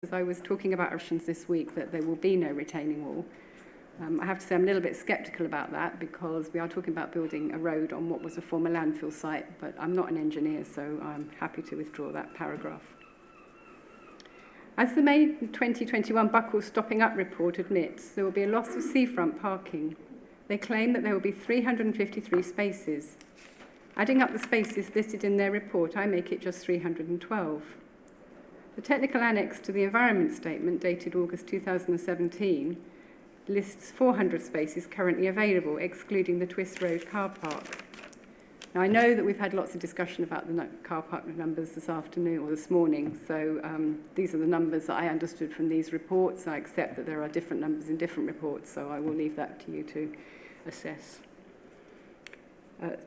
As I was talking about options this week, that there will be no retaining wall. I have to say I'm a little bit sceptical about that because we are talking about building a road on what was a former landfill site, but I'm not an engineer, so I'm happy to withdraw that paragraph. As the May 2021 Buckle Stopping Up report admits, there will be a loss of seafront parking. They claim that there will be 353 spaces. Adding up the spaces listed in their report, I make it just 312. The technical annex to the environment statement, dated August 2017, lists 400 spaces currently available, excluding the Twist Road car park. Now, I know that we've had lots of discussion about the car park numbers this afternoon or this morning, so these are the numbers that I understood from these reports. I accept that there are different numbers in different reports, so I will leave that to you to assess.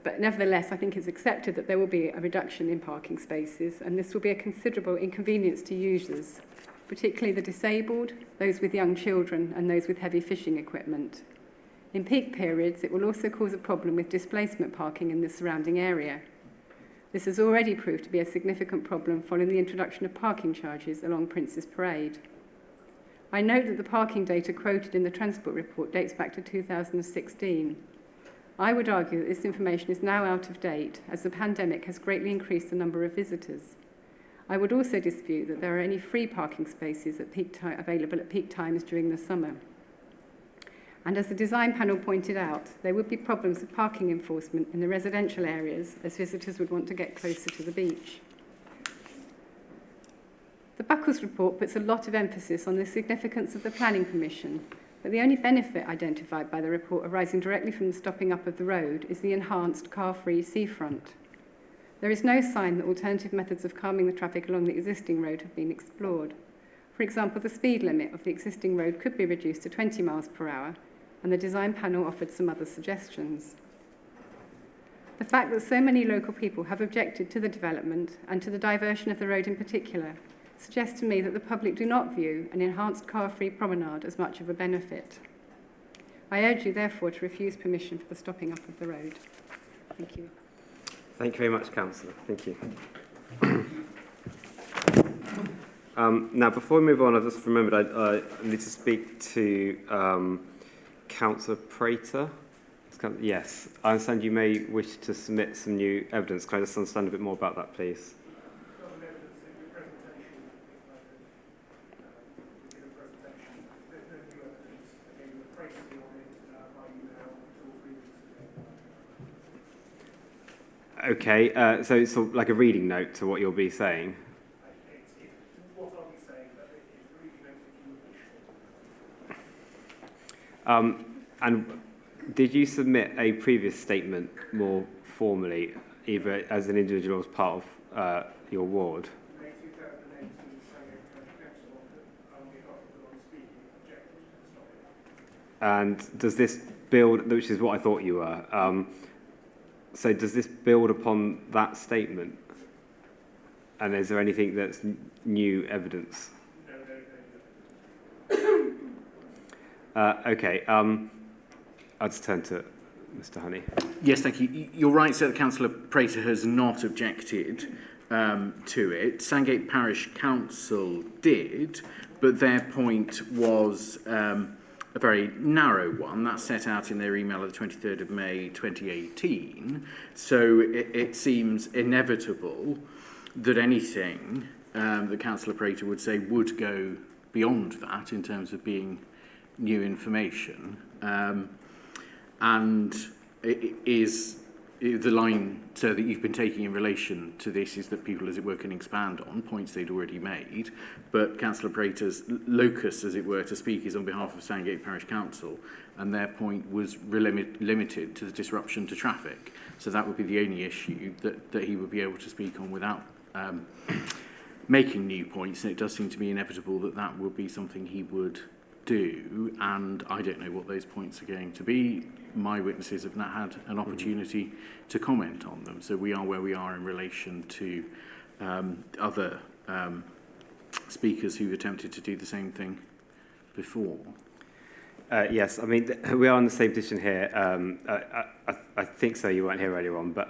But nevertheless, I think it's accepted that there will be a reduction in parking spaces, and this will be a considerable inconvenience to users, particularly the disabled, those with young children, and those with heavy fishing equipment. In peak periods, it will also cause a problem with displacement parking in the surrounding area. This has already proved to be a significant problem following the introduction of parking charges along Prince's Parade. I note that the parking data quoted in the Transport report dates back to 2016. I would argue that this information is now out of date, as the pandemic has greatly increased the number of visitors. I would also dispute that there are any free parking spaces at available at peak times during the summer. And as the design panel pointed out, there would be problems with parking enforcement in the residential areas, as visitors would want to get closer to the beach. The Buckles report puts a lot of emphasis on the significance of the Planning Permission, but the only benefit identified by the report arising directly from the stopping up of the road is the enhanced car-free seafront. There is no sign that alternative methods of calming the traffic along the existing road have been explored. For example, the speed limit of the existing road could be reduced to 20 miles per hour, and the design panel offered some other suggestions. The fact that so many local people have objected to the development and to the diversion of the road in particular suggests to me that the public do not view an enhanced car-free promenade as much of a benefit. I urge you, therefore, to refuse permission for the stopping up of the road. Thank you. Thank you very much, Councillor. Thank you. Now, before we move on, I've just remembered I need to speak to Councillor Prater. Yes, I understand you may wish to submit some new evidence. Can I just understand a bit more about that, please? Okay, so it's sort of like a reading note to what you'll be saying. What I'll be saying, but it's a reading note And did you submit a previous statement more formally, either as an individual or as part of your ward? May 2018, Council on behalf of the speaking objected to the stopping. And does this build, which is what I thought you were, so does this build upon that statement? And is there anything that's new evidence? No. Okay, I'll just turn to Mr. Honey. Yes, thank you. You're right, so Councillor Prater has not objected to it. Sandgate Parish Council did, but their point was a very narrow one. That's set out in their email of the 23rd of May 2018. So it seems inevitable that anything that Councillor Prater would say would go beyond that in terms of being new information. And it is the line, so that you've been taking in relation to this is that people, as it were, can expand on points they'd already made. But Councillor Prater's locus, as it were, to speak is on behalf of Sandgate Parish Council, and their point was limited to the disruption to traffic. So that would be the only issue that he would be able to speak on without making new points. And it does seem to be inevitable that that would be something he would do, and I don't know what those points are going to be. My witnesses have not had an opportunity to comment on them, so we are where we are in relation to other speakers who've attempted to do the same thing before. Yes, I mean, we are in the same position here. I think so, you weren't here earlier on, but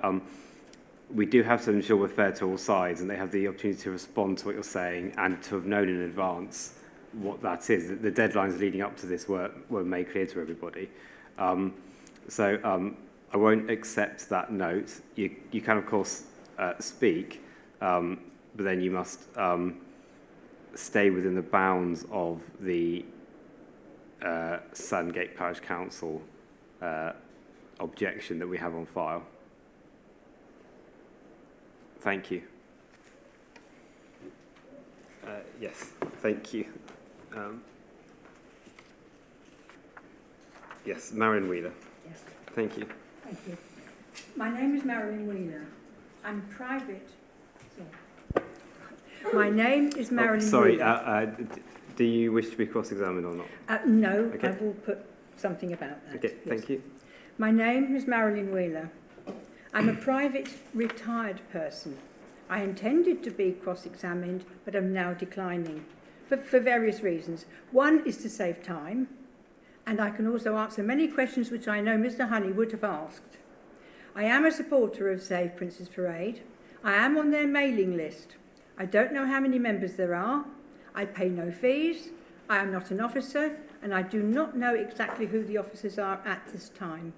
we do have to ensure we're fair to all sides and they have the opportunity to respond to what you're saying and to have known in advance what that is. The deadlines leading up to this were made clear to everybody. So I won't accept that note. You can, of course, speak, but then you must stay within the bounds of the Sandgate Parish Council objection that we have on file. Thank you. Yes, thank you. Yes, Marilyn Wheeler. Yes, Thank you. thank you. My name is Marilyn Wheeler. I'm private. Sorry. My name is Marilyn sorry, Wheeler. do you wish to be cross-examined or not? No, Okay. I will put something about that. Okay, thank you. My name is Marilyn Wheeler. I'm a private retired person. I intended to be cross-examined, but I'm now declining for various reasons. One is to save time, and I can also answer many questions which I know Mr. Honey would have asked. I am a supporter of Save Prince's Parade. I am on their mailing list. I don't know how many members there are. I pay no fees. I am not an officer, and I do not know exactly who the officers are at this time.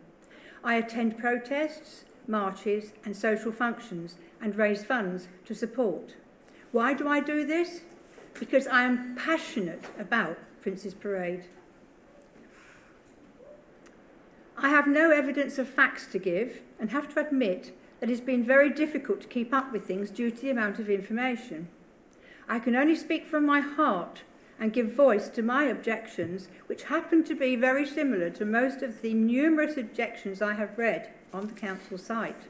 I attend protests, marches and social functions and raise funds to support. Why do I do this? Because I am passionate about Prince's Parade. I have no evidence of facts to give and have to admit that it's been very difficult to keep up with things due to the amount of information. I can only speak from my heart and give voice to my objections, which happen to be very similar to most of the numerous objections I have read on the council site.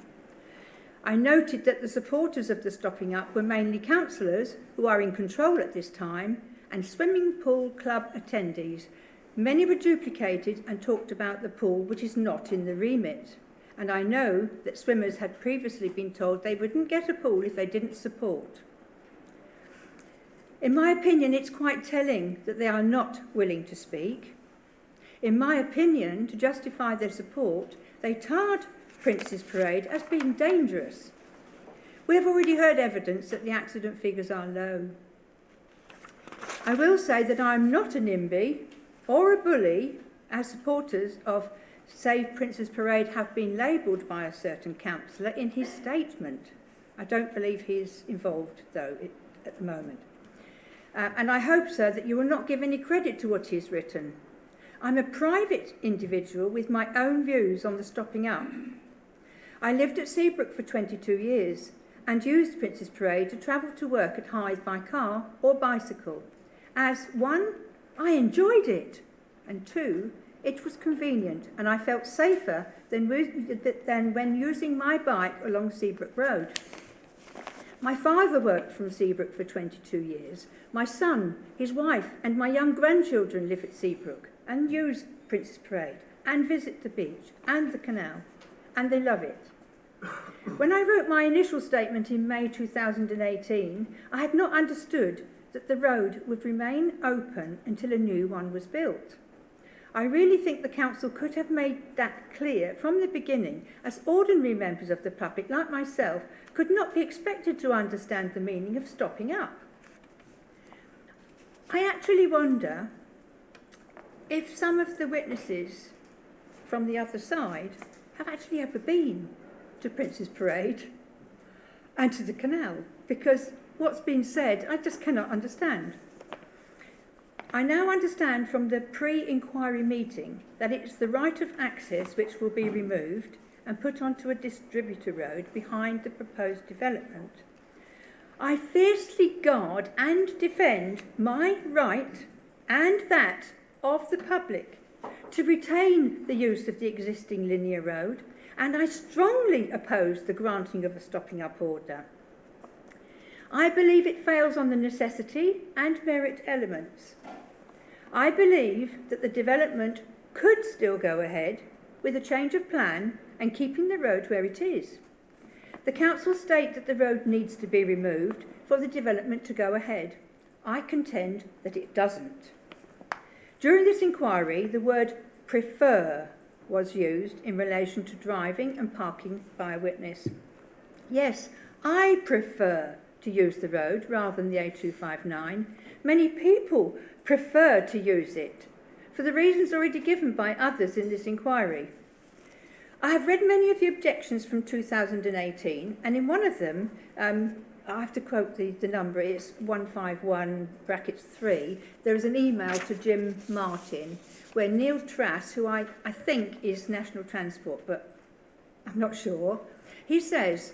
I noted that the supporters of the stopping up were mainly councillors who are in control at this time and swimming pool club attendees. Many were duplicated and talked about the pool, which is not in the remit. And I know that swimmers had previously been told they wouldn't get a pool if they didn't support. In my opinion, it's quite telling that they are not willing to speak. In my opinion, to justify their support, they tarred Prince's Parade as being dangerous. We have already heard evidence that the accident figures are low. I will say that I am not a NIMBY or a bully, as supporters of Save Prince's Parade have been labelled by a certain councillor in his statement. I don't believe he is involved, though, at the moment. And I hope, sir, that you will not give any credit to what he has written. I'm a private individual with my own views on the stopping up. I lived at Seabrook for 22 years and used Prince's Parade to travel to work at Hythe by car or bicycle. As one, I enjoyed it, and two, it was convenient and I felt safer than when using my bike along Seabrook Road. My father worked from Seabrook for 22 years. My son, his wife and my young grandchildren live at Seabrook and use Prince's Parade and visit the beach and the canal, and they love it. When I wrote my initial statement in May 2018, I had not understood that the road would remain open until a new one was built. I really think the council could have made that clear from the beginning, as ordinary members of the public, like myself, could not be expected to understand the meaning of stopping up. I actually wonder if some of the witnesses from the other side have actually ever been to Prince's Parade and to the canal, because what's been said I just cannot understand. I now understand from the pre-inquiry meeting that it's the right of access which will be removed and put onto a distributor road behind the proposed development. I fiercely guard and defend my right and that of the public to retain the use of the existing linear road, and I strongly oppose the granting of a stopping up order. I believe it fails on the necessity and merit elements. I believe that the development could still go ahead with a change of plan and keeping the road where it is. The council state that the road needs to be removed for the development to go ahead. I contend that it doesn't. During this inquiry, the word prefer was used in relation to driving and parking by a witness. Yes, I prefer to use the road rather than the A259. Many people prefer to use it for the reasons already given by others in this inquiry. I have read many of the objections from 2018, and in one of them, I have to quote the number, it's 151(3). There is an email to Jim Martin where Neil Trass, who I think is National Transport, but I'm not sure, he says,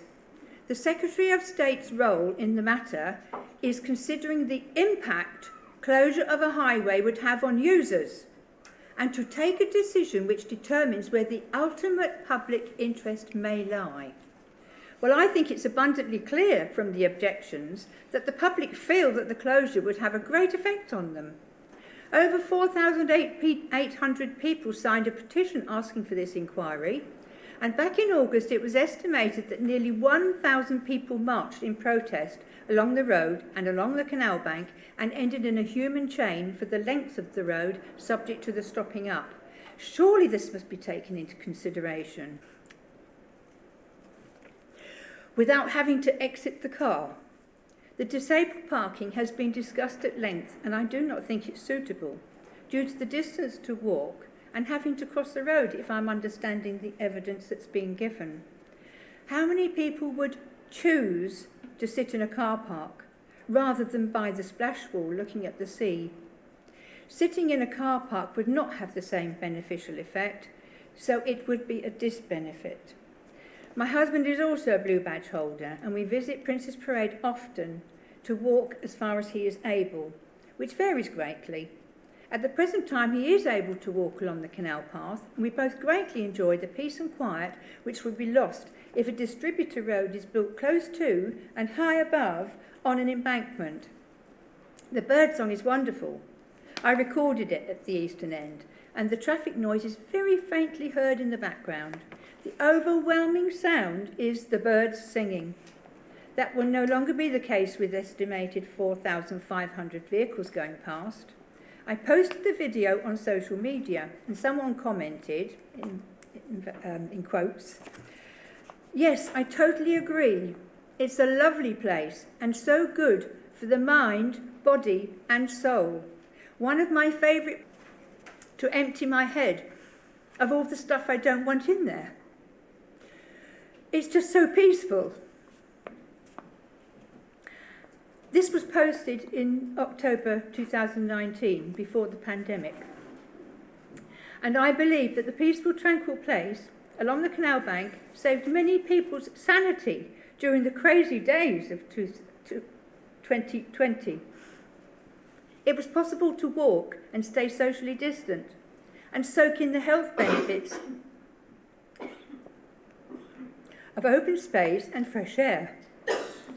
the Secretary of State's role in the matter is considering the impact closure of a highway would have on users and to take a decision which determines where the ultimate public interest may lie. Well, I think it's abundantly clear from the objections that the public feel that the closure would have a great effect on them. Over 4,800 people signed a petition asking for this inquiry, and back in August it was estimated that nearly 1,000 people marched in protest along the road and along the canal bank and ended in a human chain for the length of the road subject to the stopping up. Surely this must be taken into consideration without having to exit the car. The disabled parking has been discussed at length, and I do not think it's suitable due to the distance to walk and having to cross the road, if I'm understanding the evidence that's being given. How many people would choose to sit in a car park rather than by the splash wall looking at the sea? Sitting in a car park would not have the same beneficial effect, so it would be a disbenefit. My husband is also a blue badge holder, and we visit Princess Parade often to walk as far as he is able, which varies greatly. At the present time, he is able to walk along the canal path, and we both greatly enjoy the peace and quiet which would be lost if a distributor road is built close to and high above on an embankment. The birdsong is wonderful. I recorded it at the eastern end, and the traffic noise is very faintly heard in the background. The overwhelming sound is the birds singing. That will no longer be the case with estimated 4,500 vehicles going past. I posted the video on social media, and someone commented, in quotes, "Yes, I totally agree. It's a lovely place and so good for the mind, body and soul. One of my favourite to empty my head of all the stuff I don't want in there. It's just so peaceful." This was posted in October 2019, before the pandemic. And I believe that the peaceful, tranquil place along the canal bank saved many people's sanity during the crazy days of 2020. It was possible to walk and stay socially distant and soak in the health benefits of open space and fresh air.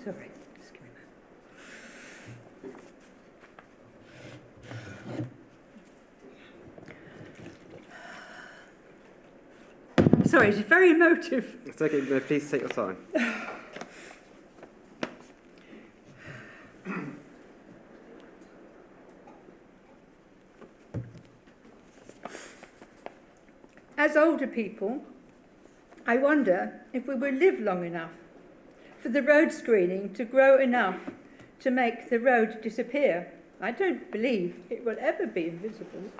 Sorry, just give me a moment. Sorry, it's very emotive. It's okay, no, please take your time. As older people, I wonder if we will live long enough for the road screening to grow enough to make the road disappear. I don't believe it will ever be invisible.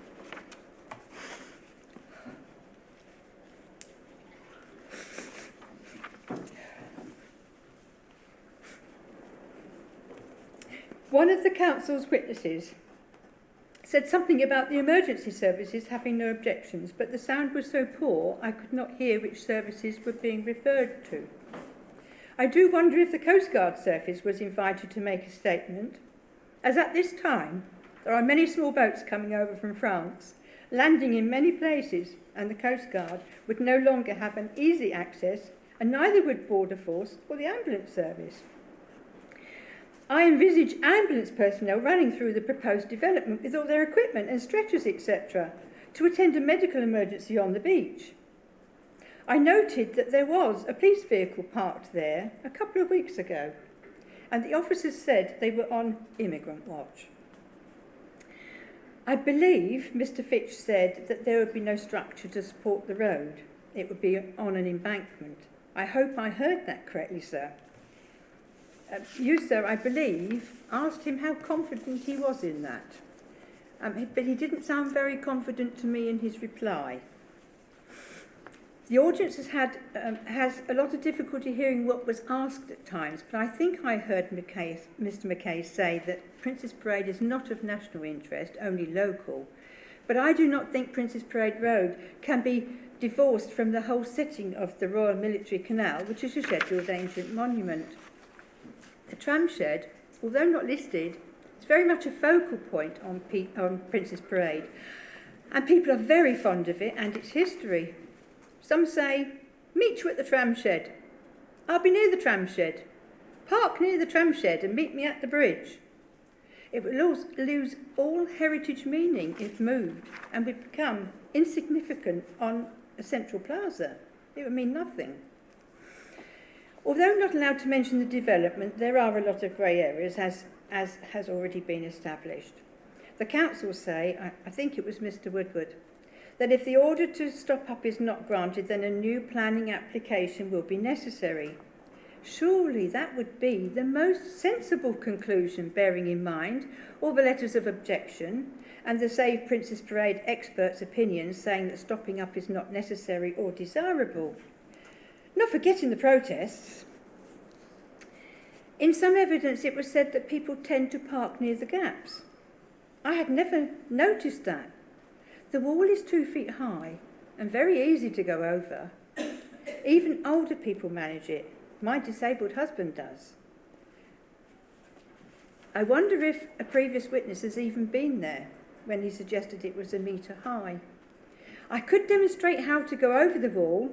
One of the council's witnesses said something about the emergency services having no objections, but the sound was so poor I could not hear which services were being referred to. I do wonder if the Coast Guard Service was invited to make a statement, as at this time there are many small boats coming over from France, landing in many places, and the Coast Guard would no longer have an easy access, and neither would Border Force or the ambulance service. I envisage ambulance personnel running through the proposed development with all their equipment and stretchers, etc., to attend a medical emergency on the beach. I noted that there was a police vehicle parked there a couple of weeks ago, and the officers said they were on immigrant watch. I believe Mr. Fitch said that there would be no structure to support the road. It would be on an embankment. I hope I heard that correctly, sir. You, sir, I believe, asked him how confident he was in that. But he didn't sound very confident to me in his reply. The audience has a lot of difficulty hearing what was asked at times, but I think I heard Mr Mackay say that Prince's Parade is not of national interest, only local. But I do not think Prince's Parade Road can be divorced from the whole setting of the Royal Military Canal, which is a scheduled ancient monument. The tram shed, although not listed, is very much a focal point on Prince's Parade, and people are very fond of it and its history. Some say, meet you at the tram shed. I'll be near the tram shed. Park near the tram shed and meet me at the bridge. It would lose all heritage meaning if moved and would become insignificant on a central plaza. It would mean nothing. Although not allowed to mention the development, there are a lot of grey areas, as has already been established. The council say, I think it was Mr Woodward, that if the order to stop up is not granted, then a new planning application will be necessary. Surely that would be the most sensible conclusion, bearing in mind all the letters of objection and the Save Princess Parade experts' opinions saying that stopping up is not necessary or desirable. Not forgetting the protests. In some evidence, it was said that people tend to park near the gaps. I had never noticed that. The wall is 2 feet high and very easy to go over. Even older people manage it. My disabled husband does. I wonder if a previous witness has even been there when he suggested it was 1 metre high. I could demonstrate how to go over the wall,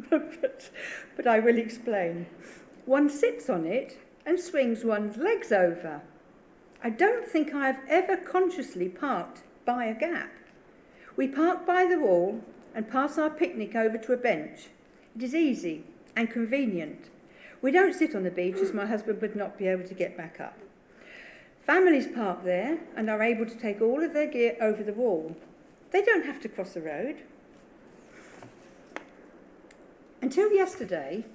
but I will explain. One sits on it and swings one's legs over. I don't think I have ever consciously parked by a gap. We park by the wall and pass our picnic over to a bench. It is easy and convenient. We don't sit on the beach as my husband would not be able to get back up. Families park there and are able to take all of their gear over the wall. They don't have to cross the road. Until yesterday,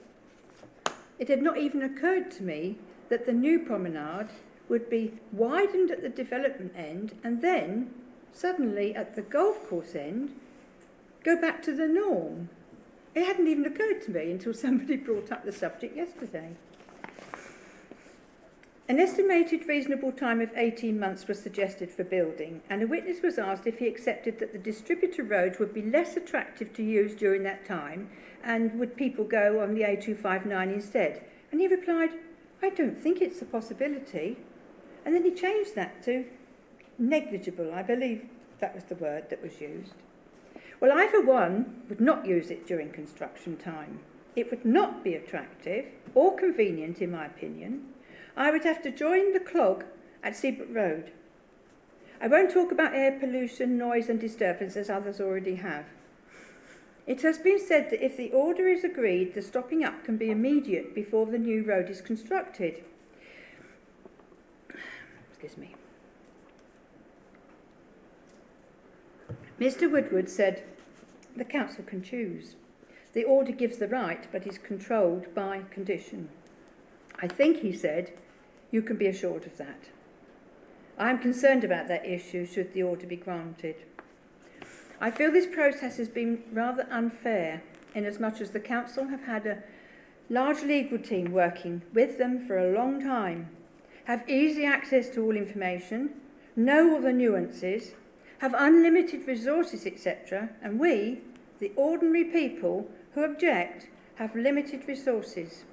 it had not even occurred to me that the new promenade would be widened at the development end and then, suddenly at the golf course end, go back to the norm. It hadn't even occurred to me until somebody brought up the subject yesterday. An estimated reasonable time of 18 months was suggested for building, and a witness was asked if he accepted that the distributor road would be less attractive to use during that time, and would people go on the A259 instead? And he replied, I don't think it's a possibility. And then he changed that to negligible. I believe that was the word that was used. Well, I, for one, would not use it during construction time. It would not be attractive or convenient, in my opinion. I would have to join the clog at Seabrook Road. I won't talk about air pollution, noise and disturbance, as others already have. It has been said that if the order is agreed, the stopping up can be immediate before the new road is constructed. Excuse me. Mr Woodward said, the council can choose. The order gives the right, but is controlled by condition. I think, he said, you can be assured of that. I am concerned about that issue should the order be granted. I feel this process has been rather unfair, inasmuch as the council have had a large legal team working with them for a long time, have easy access to all information, know all the nuances, have unlimited resources, etc., and we, the ordinary people who object, have limited resources.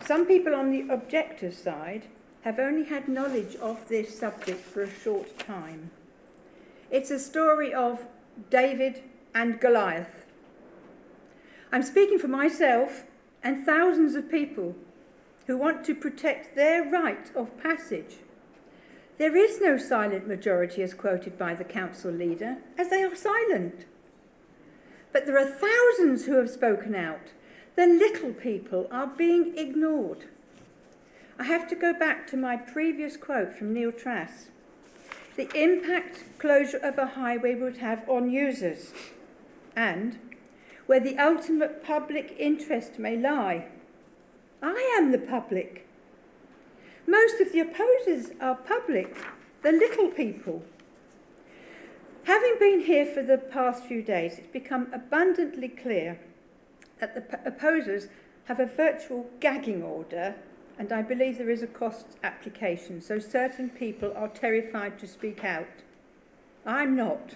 Some people on the objectors' side have only had knowledge of this subject for a short time. It's a story of David and Goliath. I'm speaking for myself and thousands of people who want to protect their right of passage. There is no silent majority as quoted by the council leader, as they are silent. But there are thousands who have spoken out. The little people are being ignored. I have to go back to my previous quote from Neil Trass. the impact closure of a highway would have on users, and where the ultimate public interest may lie. I am the public. Most of the opposers are public, the little people. Having been here for the past few days, it's become abundantly clear that the opposers have a virtual gagging order, and I believe there is a cost application, so certain people are terrified to speak out. I'm not,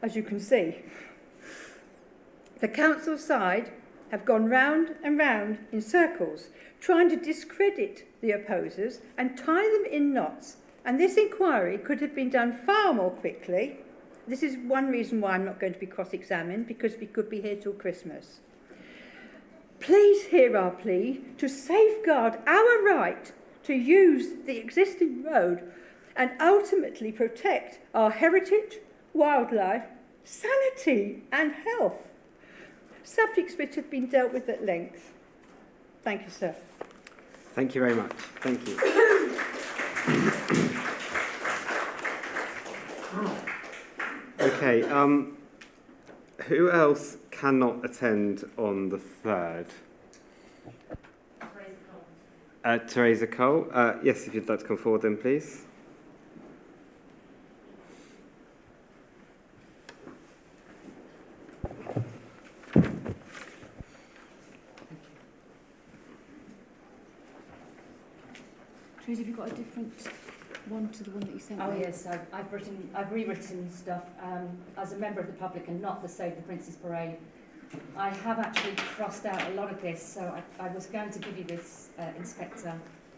as you can see. The council side have gone round and round in circles, trying to discredit the opposers and tie them in knots, and this inquiry could have been done far more quickly. This is one reason why I'm not going to be cross-examined, because we could be here till Christmas. Please hear our plea to safeguard our right to use the existing road and ultimately protect our heritage, wildlife, sanity and health. Subjects which have been dealt with at length. Thank you, sir. Thank you very much. Thank you. Okay, who else cannot attend on the 3rd? Teresa Cole. Yes, if you'd like to come forward then, please. Teresa, have you got a different one to the one that you sent me? Oh yes, I've rewritten stuff as a member of the public and not the Save the Prince's Parade. I have actually crossed out a lot of this, so I was going to give you this, Inspector,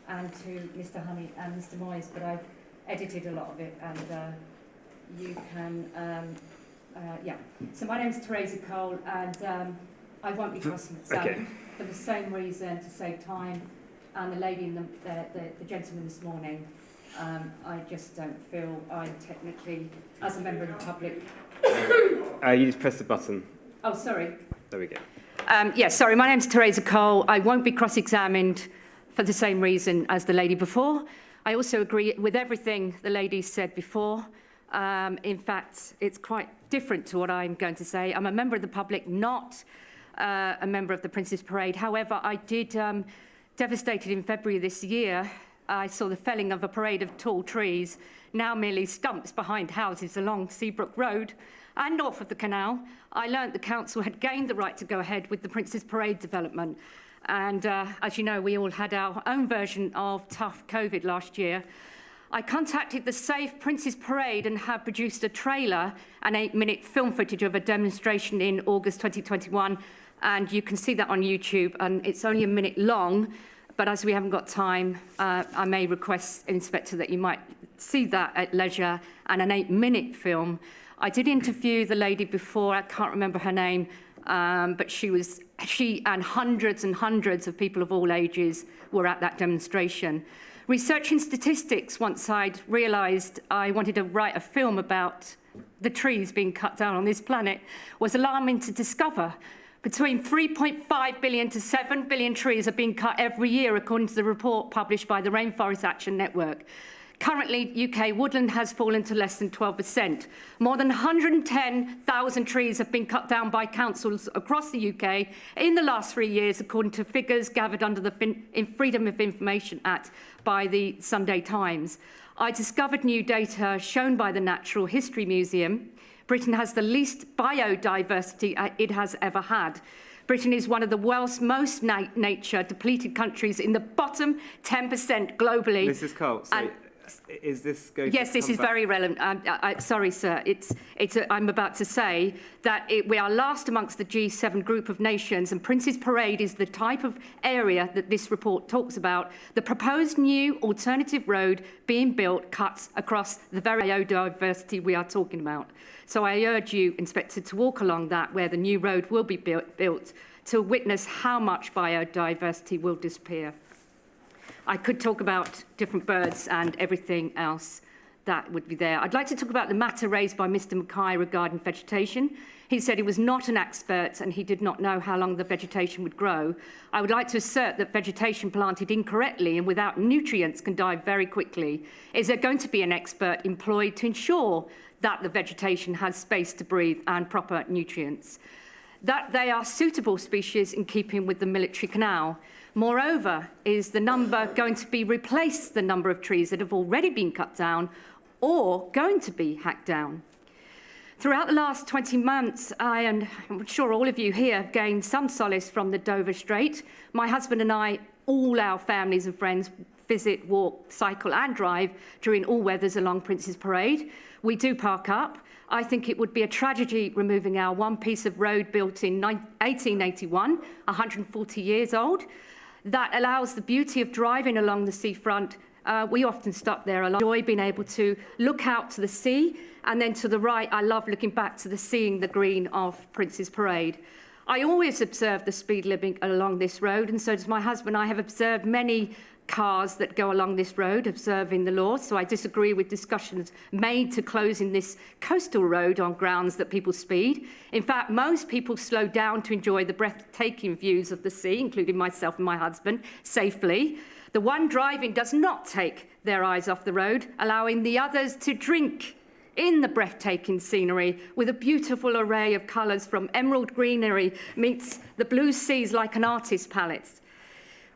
and to Mr. Honey and Mr. Moyes, but I've edited a lot of it, and you can, yeah. So my name's Teresa Cole, and I won't be crossing it. So for the same reason, to save time, and the lady and the gentleman this morning, I just don't feel I'm technically, as a member of the public. You just press the button. Oh, sorry. There we go. Yes, sorry, my name's Teresa Cole. I won't be cross-examined for the same reason as the lady before. I also agree with everything the lady said before. In fact, it's quite different to what I'm going to say. I'm a member of the public, not a member of the Prince's Parade. However, I did, devastated in February this year, I saw the felling of a parade of tall trees, now merely stumps behind houses along Seabrook Road and north of the canal. I learnt the council had gained the right to go ahead with the Prince's Parade development. And as you know, we all had our own version of tough COVID last year. I contacted the Safe Prince's Parade and have produced a trailer and 8-minute film footage of a demonstration in August 2021. And you can see that on YouTube, and it's only a minute long. But as we haven't got time, I may request, Inspector, that you might see that at leisure, and an 8-minute film. I did interview the lady before, I can't remember her name, but she and hundreds of people of all ages were at that demonstration. Researching statistics, once I'd realised I wanted to write a film about the trees being cut down on this planet, was alarming to discover. Between 3.5 billion to 7 billion trees are being cut every year, according to the report published by the Rainforest Action Network. Currently, UK woodland has fallen to less than 12%. More than 110,000 trees have been cut down by councils across the UK in the last 3 years, according to figures gathered under the Freedom of Information Act by the Sunday Times. I discovered new data shown by the Natural History Museum. Britain has the least biodiversity it has ever had. Britain is one of the world's most nature depleted countries, in the bottom 10% globally. Mrs. Cole, sorry, is this going yes, this is very relevant. Sorry, sir. I'm about to say that we are last amongst the G7 group of nations, and Prince's Parade is the type of area that this report talks about. The proposed new alternative road being built cuts across the very biodiversity we are talking about. So I urge you, Inspector, to walk along that where the new road will be built to witness how much biodiversity will disappear. I could talk about different birds and everything else that would be there. I'd like to talk about the matter raised by Mr Mackay regarding vegetation. He said he was not an expert and he did not know how long the vegetation would grow. I would like to assert that vegetation planted incorrectly and without nutrients can die very quickly. Is there going to be an expert employed to ensure that the vegetation has space to breathe and proper nutrients? That they are suitable species in keeping with the military canal. Moreover, is the number going to be replace the number of trees that have already been cut down or going to be hacked down? Throughout the last 20 months, I'm sure all of you here have gained some solace from the Dover Strait. My husband and I, all our families and friends, visit, walk, cycle and drive during all weathers along Prince's Parade. We do park up. I think it would be a tragedy removing our one piece of road built in 1881, 140 years old, that allows the beauty of driving along the seafront. We often stop there a lot. I enjoy being able to look out to the sea, and then to the right, I love looking back to seeing the green of Prince's Parade. I always observe the speed limit along this road, and so does my husband. I have observed many cars that go along this road, observing the law, so I disagree with discussions made to closing this coastal road on grounds that people speed. In fact, most people slow down to enjoy the breathtaking views of the sea, including myself and my husband, safely. The one driving does not take their eyes off the road, allowing the others to drink in the breathtaking scenery with a beautiful array of colours from emerald greenery meets the blue seas like an artist's palette.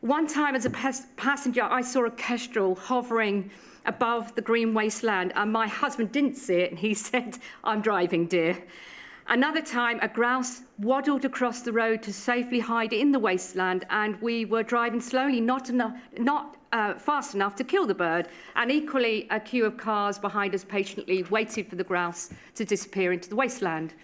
One time as a passenger, I saw a kestrel hovering above the green wasteland and my husband didn't see it and he said, "I'm driving, dear." Another time, a grouse waddled across the road to safely hide in the wasteland and we were driving slowly, not fast enough to kill the bird. And equally, a queue of cars behind us patiently waited for the grouse to disappear into the wasteland.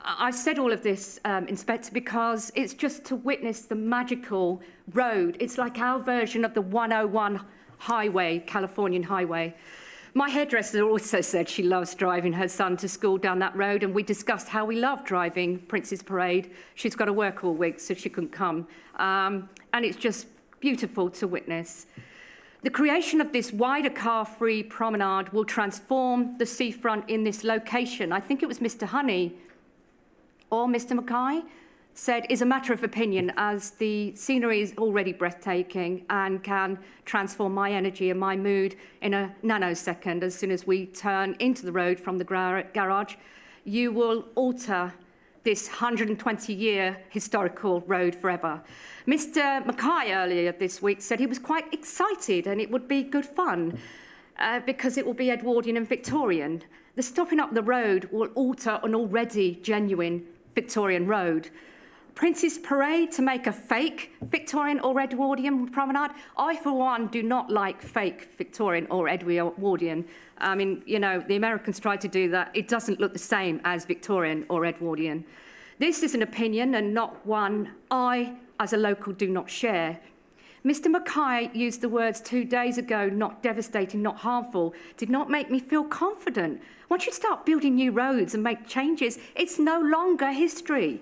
I've said all of this, Inspector, because it's just to witness the magical road. It's like our version of the 101 highway, Californian highway. My hairdresser also said she loves driving her son to school down that road, and we discussed how we love driving Prince's Parade. She's got to work all week, so she couldn't come. And it's just beautiful to witness. The creation of this wider car-free promenade will transform the seafront in this location. I think it was Mr. Honey or Mr. Mackay said is a matter of opinion, as the scenery is already breathtaking and can transform my energy and my mood in a nanosecond. As soon as we turn into the road from the garage, you will alter this 120-year historical road forever. Mr. Mackay earlier this week said he was quite excited and it would be good fun because it will be Edwardian and Victorian. The stopping up the road will alter an already genuine Victorian road. Prince's Parade to make a fake Victorian or Edwardian promenade. I, for one, do not like fake Victorian or Edwardian. I mean, you know, the Americans tried to do that. It doesn't look the same as Victorian or Edwardian. This is an opinion and not one I, as a local, do not share. Mr. Mackay used the words 2 days ago, not devastating, not harmful, did not make me feel confident. Once you start building new roads and make changes, it's no longer history.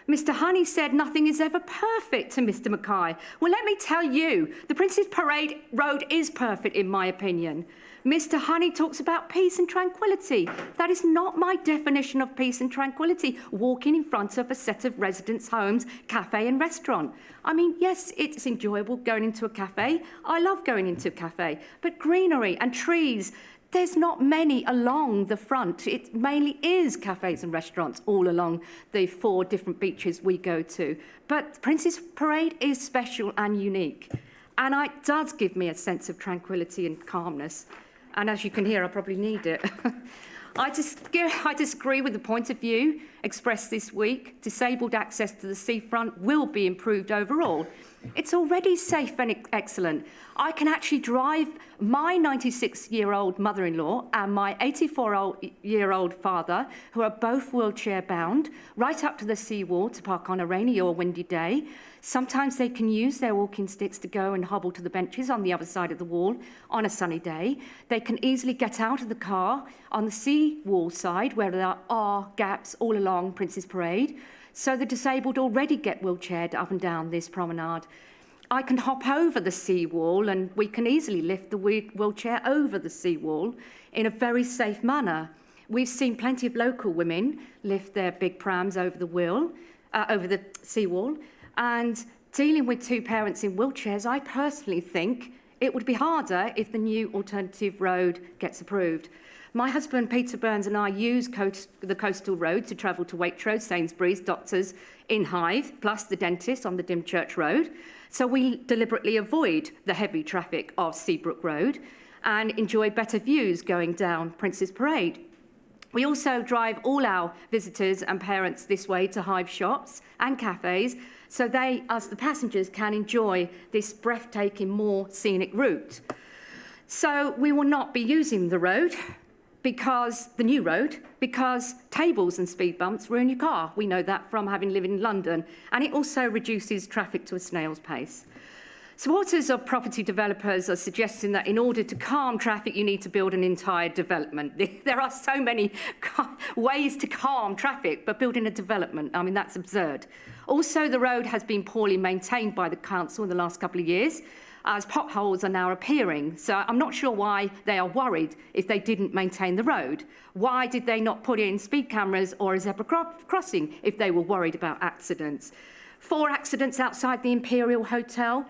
Mr. Honey said nothing is ever perfect to Mr. Mackay. Well, let me tell you, the Prince's Parade Road is perfect in my opinion. Mr. Honey talks about peace and tranquility. That is not my definition of peace and tranquility, walking in front of a set of residents' homes, cafe and restaurant. I mean, yes, it's enjoyable going into a cafe. I love going into a cafe. But greenery and trees, there's not many along the front. It mainly is cafes and restaurants all along the 4 different beaches we go to. But Prince's Parade is special and unique. And it does give me a sense of tranquility and calmness. And as you can hear, I probably need it. I disagree with the point of view expressed this week. Disabled access to the seafront will be improved overall. It's already safe and excellent. I can actually drive my 96-year-old mother-in-law and my 84-year-old father, who are both wheelchair-bound, right up to the seawall to park on a rainy or windy day. Sometimes they can use their walking sticks to go and hobble to the benches on the other side of the wall on a sunny day. They can easily get out of the car on the seawall side where there are gaps all along Prince's Parade. So the disabled already get wheelchaired up and down this promenade. I can hop over the seawall, and we can easily lift the wheelchair over the seawall in a very safe manner. We've seen plenty of local women lift their big prams over the seawall, and dealing with two parents in wheelchairs, I personally think it would be harder if the new alternative road gets approved. My husband, Peter Burns, and I use the coastal road to travel to Waitrose, Sainsbury's, doctors in Hythe, plus the dentist on the Dymchurch Road. So we deliberately avoid the heavy traffic of Seabrook Road and enjoy better views going down Prince's Parade. We also drive all our visitors and parents this way to Hythe shops and cafes, so they, as the passengers, can enjoy this breathtaking, more scenic route. So we will not be using the road, because tables and speed bumps ruin your car. We know that from having lived in London, and it also reduces traffic to a snail's pace. Supporters of property developers are suggesting that in order to calm traffic, you need to build an entire development. There are so many ways to calm traffic, but building a development, I mean, that's absurd. Also, the road has been poorly maintained by the council in the last couple of years, as potholes are now appearing. So I'm not sure why they are worried if they didn't maintain the road. Why did they not put in speed cameras or a zebra crossing if they were worried about accidents? 4 accidents outside the Imperial Hotel.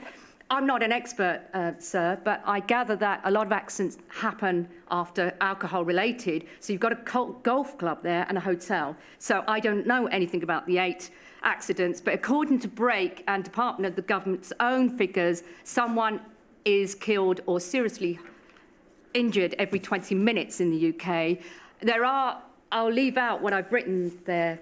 I'm not an expert, sir, but I gather that a lot of accidents happen after alcohol related. So you've got a golf club there and a hotel. So I don't know anything about the 8 accidents, but according to Brake and Department of the Government's own figures, someone is killed or seriously injured every 20 minutes in the UK. I'll leave out what I've written there,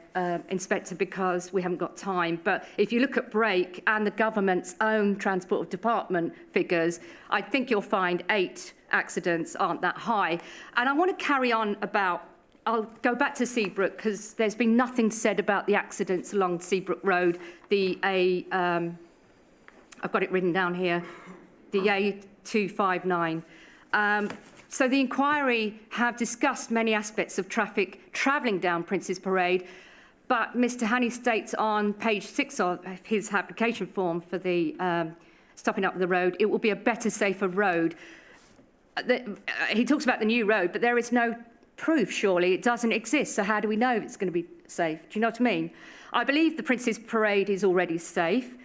Inspector, because we haven't got time, but if you look at Brake and the government's own Transport Department figures, I think you'll find 8 accidents aren't that high. And I want to carry on I'll go back to Seabrook, because there's been nothing said about the accidents along Seabrook Road, I've got it written down here, the A259. So the inquiry have discussed many aspects of traffic travelling down Prince's Parade, but Mr Haney states on page 6 of his application form for the stopping up the road, it will be a better, safer road. He talks about the new road, but there is no proof, surely. It doesn't exist, so how do we know if it's going to be safe? Do you know what I mean? I believe the Prince's Parade is already safe.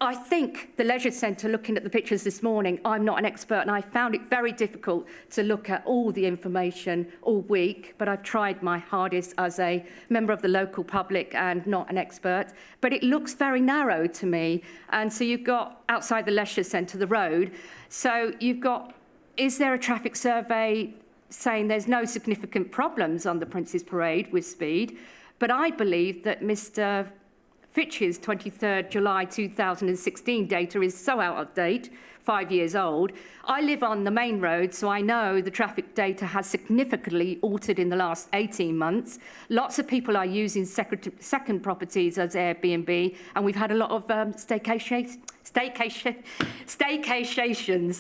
I think the Leisure Centre, looking at the pictures this morning, I'm not an expert, and I found it very difficult to look at all the information all week, but I've tried my hardest as a member of the local public and not an expert. But it looks very narrow to me. And so you've got outside the Leisure Centre, the road. So you've got, is there a traffic survey saying there's no significant problems on the Prince's Parade with speed? But I believe that Mr Fitch's 23rd July 2016 data is so out of date, 5 years old. I live on the main road, so I know the traffic data has significantly altered in the last 18 months. Lots of people are using second properties as Airbnb, and we've had a lot of staycations,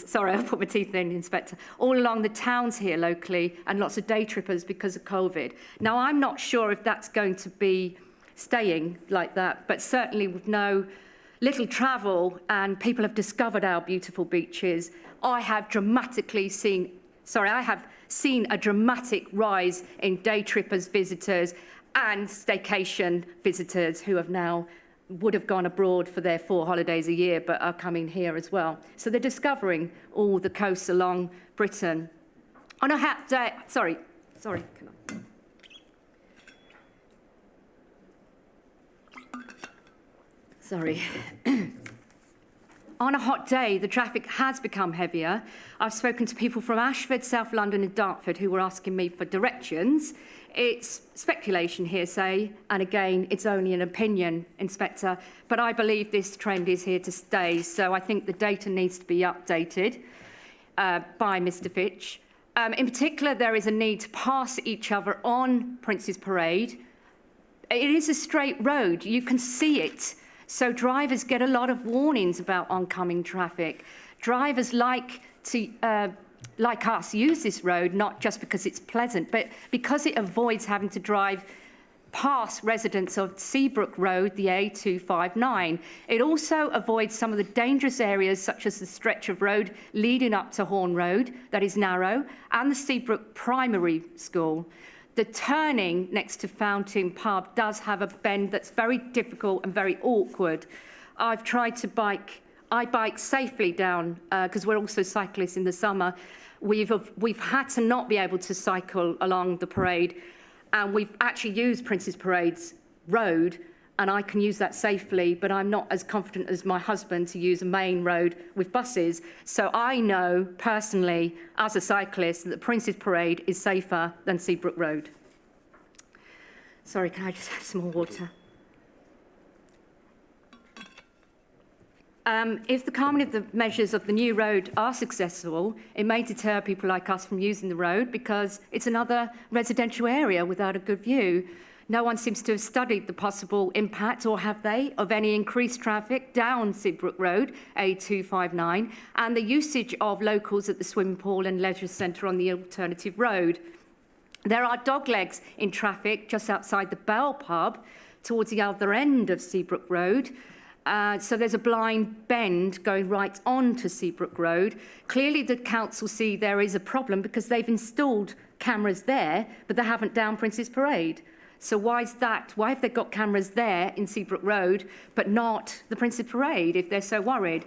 sorry, I put my teeth in, Inspector, all along the towns here locally, and lots of day trippers because of COVID. Now, I'm not sure if that's going to be staying like that, but certainly with little travel and people have discovered our beautiful beaches, I have seen a dramatic rise in day trippers, visitors and staycation visitors who would have gone abroad for their 4 holidays a year but are coming here as well. So they're discovering all the coasts along Britain. On a hot day, sorry, come on. Sorry. On a hot day, the traffic has become heavier. I've spoken to people from Ashford, South London and Dartford who were asking me for directions. It's speculation, hearsay, and again, it's only an opinion, Inspector, but I believe this trend is here to stay, so I think the data needs to be updated by Mr Fitch. In particular, there is a need to pass each other on Prince's Parade. It is a straight road, you can see it. So drivers get a lot of warnings about oncoming traffic. Drivers like us, use this road, not just because it's pleasant, but because it avoids having to drive past residents of Seabrook Road, the A259. It also avoids some of the dangerous areas such as the stretch of road leading up to Horn Road that is narrow and the Seabrook Primary School. The turning next to Fountain Pub does have a bend that's very difficult and very awkward. I've tried to I bike safely down because we're also cyclists in the summer. We've had to not be able to cycle along the parade, and we've actually used Prince's Parade's road, and I can use that safely, but I'm not as confident as my husband to use a main road with buses. So I know personally, as a cyclist, that Prince's Parade is safer than Seabrook Road. Sorry, can I just have some more water? If the calming of the measures of the new road are successful, it may deter people like us from using the road because it's another residential area without a good view. No one seems to have studied the possible impact, or have they, of any increased traffic down Seabrook Road, A259, and the usage of locals at the swimming pool and leisure centre on the alternative road. There are doglegs in traffic just outside the Bell Pub towards the other end of Seabrook Road. So there's a blind bend going right on to Seabrook Road. Clearly the council see there is a problem because they've installed cameras there, but they haven't down Prince's Parade. So why is that? Why have they got cameras there in Seabrook Road, but not the Prince's Parade if they're so worried?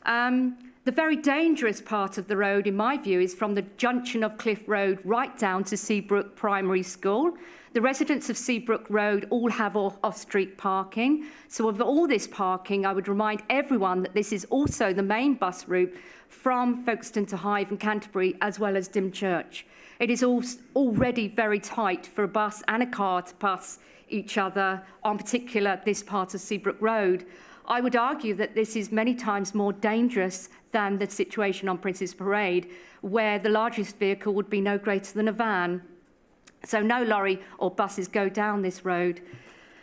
The very dangerous part of the road, in my view, is from the junction of Cliff Road right down to Seabrook Primary School. The residents of Seabrook Road all have off-street parking. So of all this parking, I would remind everyone that this is also the main bus route from Folkestone to Hythe and Canterbury, as well as Dymchurch. It is already very tight for a bus and a car to pass each other, on particular this part of Seabrook Road. I would argue that this is many times more dangerous than the situation on Prince's Parade, where the largest vehicle would be no greater than a van. So no lorry or buses go down this road.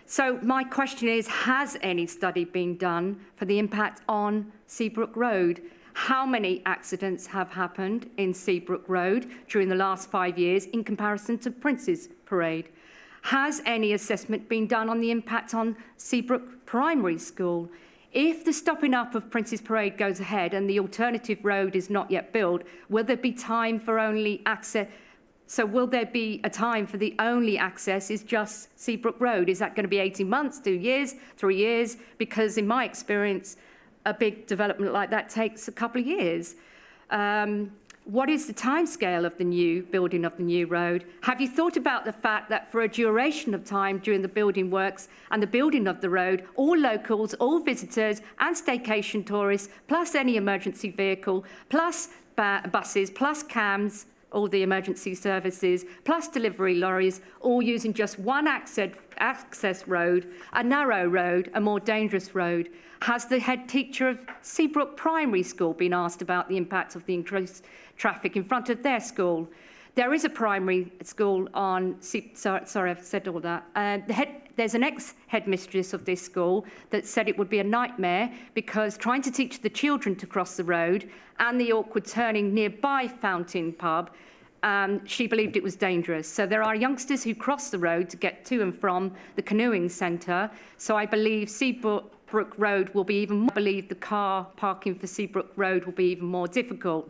So my question is, has any study been done for the impact on Seabrook Road? How many accidents have happened in Seabrook Road during the last 5 years in comparison to Prince's Parade? Has any assessment been done on the impact on Seabrook Primary School? If the stopping up of Prince's Parade goes ahead and the alternative road is not yet built, will there be time for only access? So will there be a time for the only access is just Seabrook Road? Is that going to be 18 months, 2 years, 3 years? Because in my experience, a big development like that takes a couple of years. What is the timescale of the new building of the new road? Have you thought about the fact that for a duration of time during the building works and the building of the road, all locals, all visitors and staycation tourists, plus any emergency vehicle, plus buses, plus CAMs, all the emergency services, plus delivery lorries, all using just one access road, a narrow road, a more dangerous road? Has the head teacher of Seabrook Primary School been asked about the impact of the increased traffic in front of their school? There is a primary school on, sorry, I've said all that. There's an ex-headmistress of this school that said it would be a nightmare because trying to teach the children to cross the road and the awkward turning nearby Fountain Pub, she believed it was dangerous. So there are youngsters who cross the road to get to and from the canoeing centre. So I believe Seabrook Road will be even more, I believe the car parking for Seabrook Road will be even more difficult.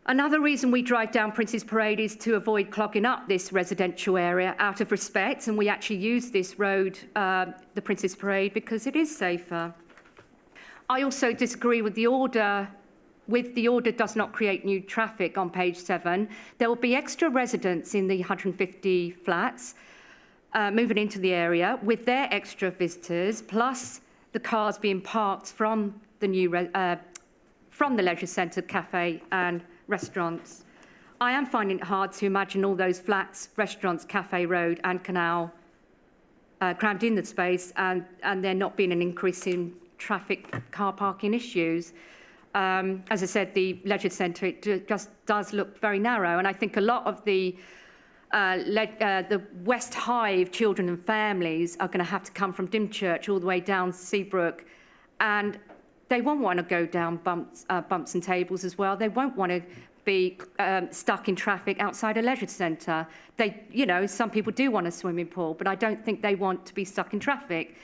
Another reason we drive down Prince's Parade is to avoid clogging up this residential area out of respect, and we actually use this road, the Prince's Parade, because it is safer. I also disagree with the order does not create new traffic on page 7. There will be extra residents in the 150 flats moving into the area with their extra visitors, plus the cars being parked from the new from the leisure centre, cafe and restaurants. I am finding it hard to imagine all those flats, restaurants, cafe road and canal crammed in the space and there not being an increase in traffic car parking issues. As I said, the leisure centre, it just does look very narrow, and I think a lot of the West Hythe children and families are going to have to come from Dymchurch all the way down Seabrook, and they won't want to go down bumps and tables as well. They won't want to be stuck in traffic outside a leisure centre. They, you know, some people do want a swimming pool, but I don't think they want to be stuck in traffic.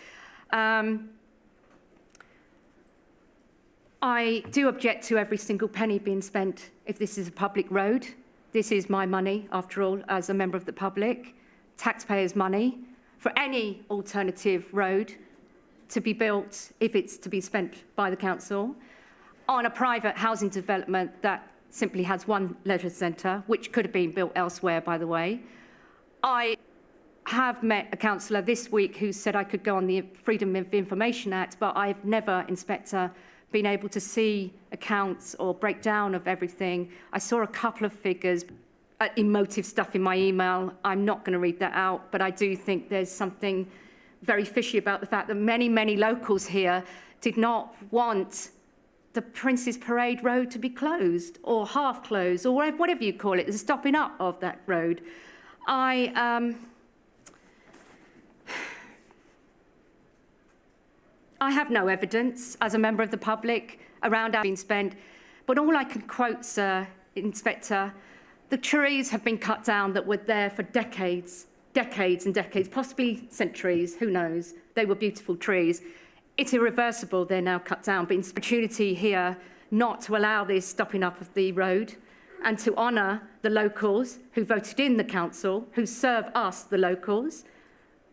I do object to every single penny being spent if this is a public road. This is my money, after all, as a member of the public, taxpayers' money, for any alternative road to be built, if it's to be spent by the council, on a private housing development that simply has one leisure centre, which could have been built elsewhere, by the way. I have met a councillor this week who said I could go on the Freedom of Information Act, but I've never, Inspector, been able to see accounts or breakdown of everything. I saw a couple of figures, emotive stuff in my email. I'm not going to read that out, but I do think there's something very fishy about the fact that many, many locals here did not want the Prince's Parade Road to be closed or half closed or whatever you call it, the stopping up of that road. I have no evidence as a member of the public around how being spent, but all I can quote, Sir Inspector, the trees have been cut down that were there for decades and decades, possibly centuries, who knows. They were beautiful trees. It's irreversible, they're now cut down, but it's an opportunity here not to allow this stopping up of the road and to honour the locals who voted in the council, who serve us, the locals,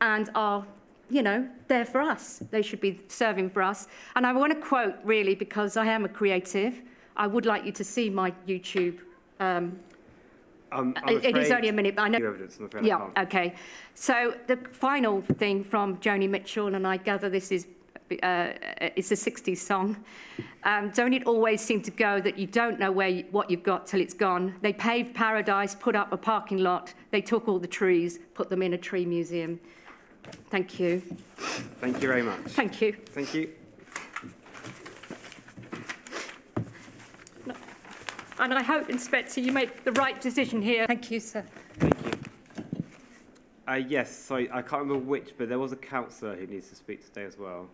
and are, you know, there for us. They should be serving for us. And I want to quote, really, because I am a creative. I would like you to see my YouTube. It is only a minute, but I know. Evidence, I'm afraid Yeah, okay. So the final thing from Joni Mitchell, and I gather this is it's a 60s song. Don't it always seem to go that you don't know what you've got till it's gone? They paved paradise, put up a parking lot. They took all the trees, put them in a tree museum. Thank you. Thank you very much. Thank you. Thank you. And I hope, Inspector, you make the right decision here. Thank you, sir. Thank you. Yes, sorry, I can't remember which, but there was a councillor who needs to speak today as well.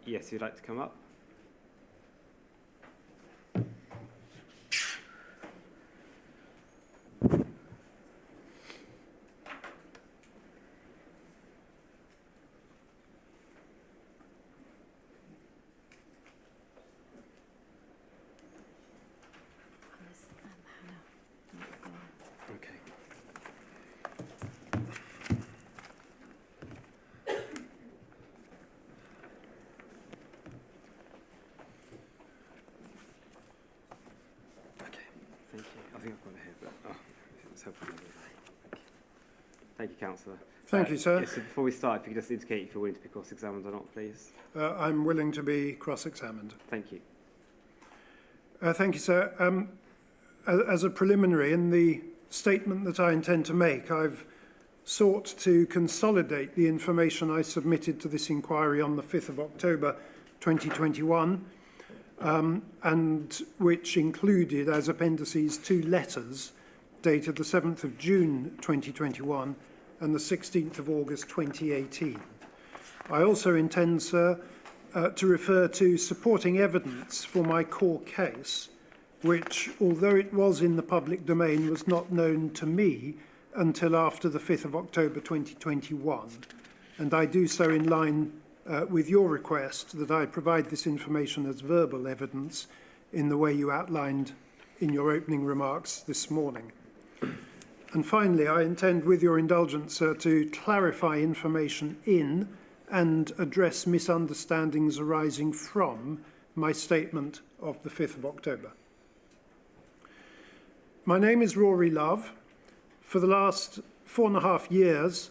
Yes, you'd like to come up? Thank you, Councillor. Thank you, sir. Yes, so before we start, if you could just indicate if you're willing to be cross-examined or not, please. I'm willing to be cross-examined. Thank you. Thank you, sir. As a preliminary, in the statement that I intend to make, I've sought to consolidate the information I submitted to this inquiry on the 5th of October 2021, and which included, as appendices, 2 letters dated the 7th of June 2021 and the 16th of August 2018. I also intend, sir, to refer to supporting evidence for my core case, which, although it was in the public domain, was not known to me until after the 5th of October 2021. And I do so in line with your request that I provide this information as verbal evidence in the way you outlined in your opening remarks this morning. And finally, I intend, with your indulgence, sir, to clarify information in and address misunderstandings arising from my statement of the 5th of October. My name is Rory Love. For the last 4.5 years,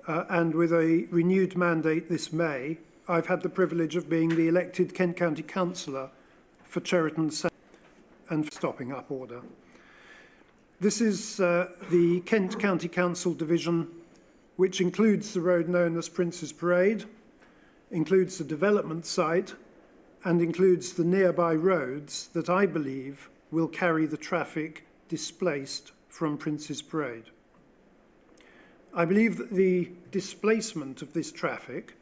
and with a renewed mandate this May, I've had the privilege of being the elected Kent County Councillor for Cheriton South and Stopping Up Order. This is the Kent County Council division, which includes the road known as Prince's Parade, includes the development site, and includes the nearby roads that I believe will carry the traffic displaced from Prince's Parade. I believe that the displacement of this traffic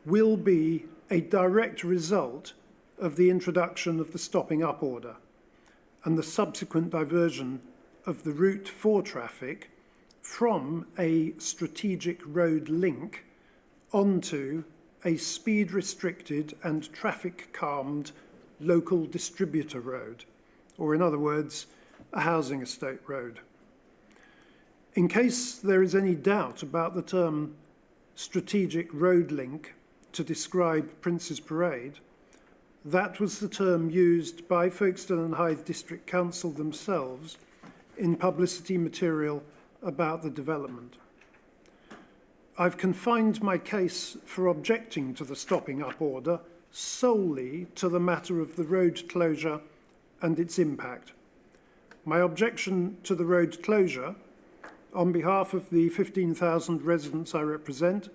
will be a direct result of the introduction of the Stopping Up Order. and the subsequent diversion of the route for traffic from a strategic road link onto a speed-restricted and traffic-calmed local distributor road, or in other words, a housing estate road. In case there is any doubt about the term strategic road link to describe Prince's Parade, that was the term used by Folkestone and Hythe District Council themselves in publicity material about the development. I've confined my case for objecting to the stopping up order solely to the matter of the road closure and its impact. My objection to the road closure, on behalf of the 15,000 residents I represent,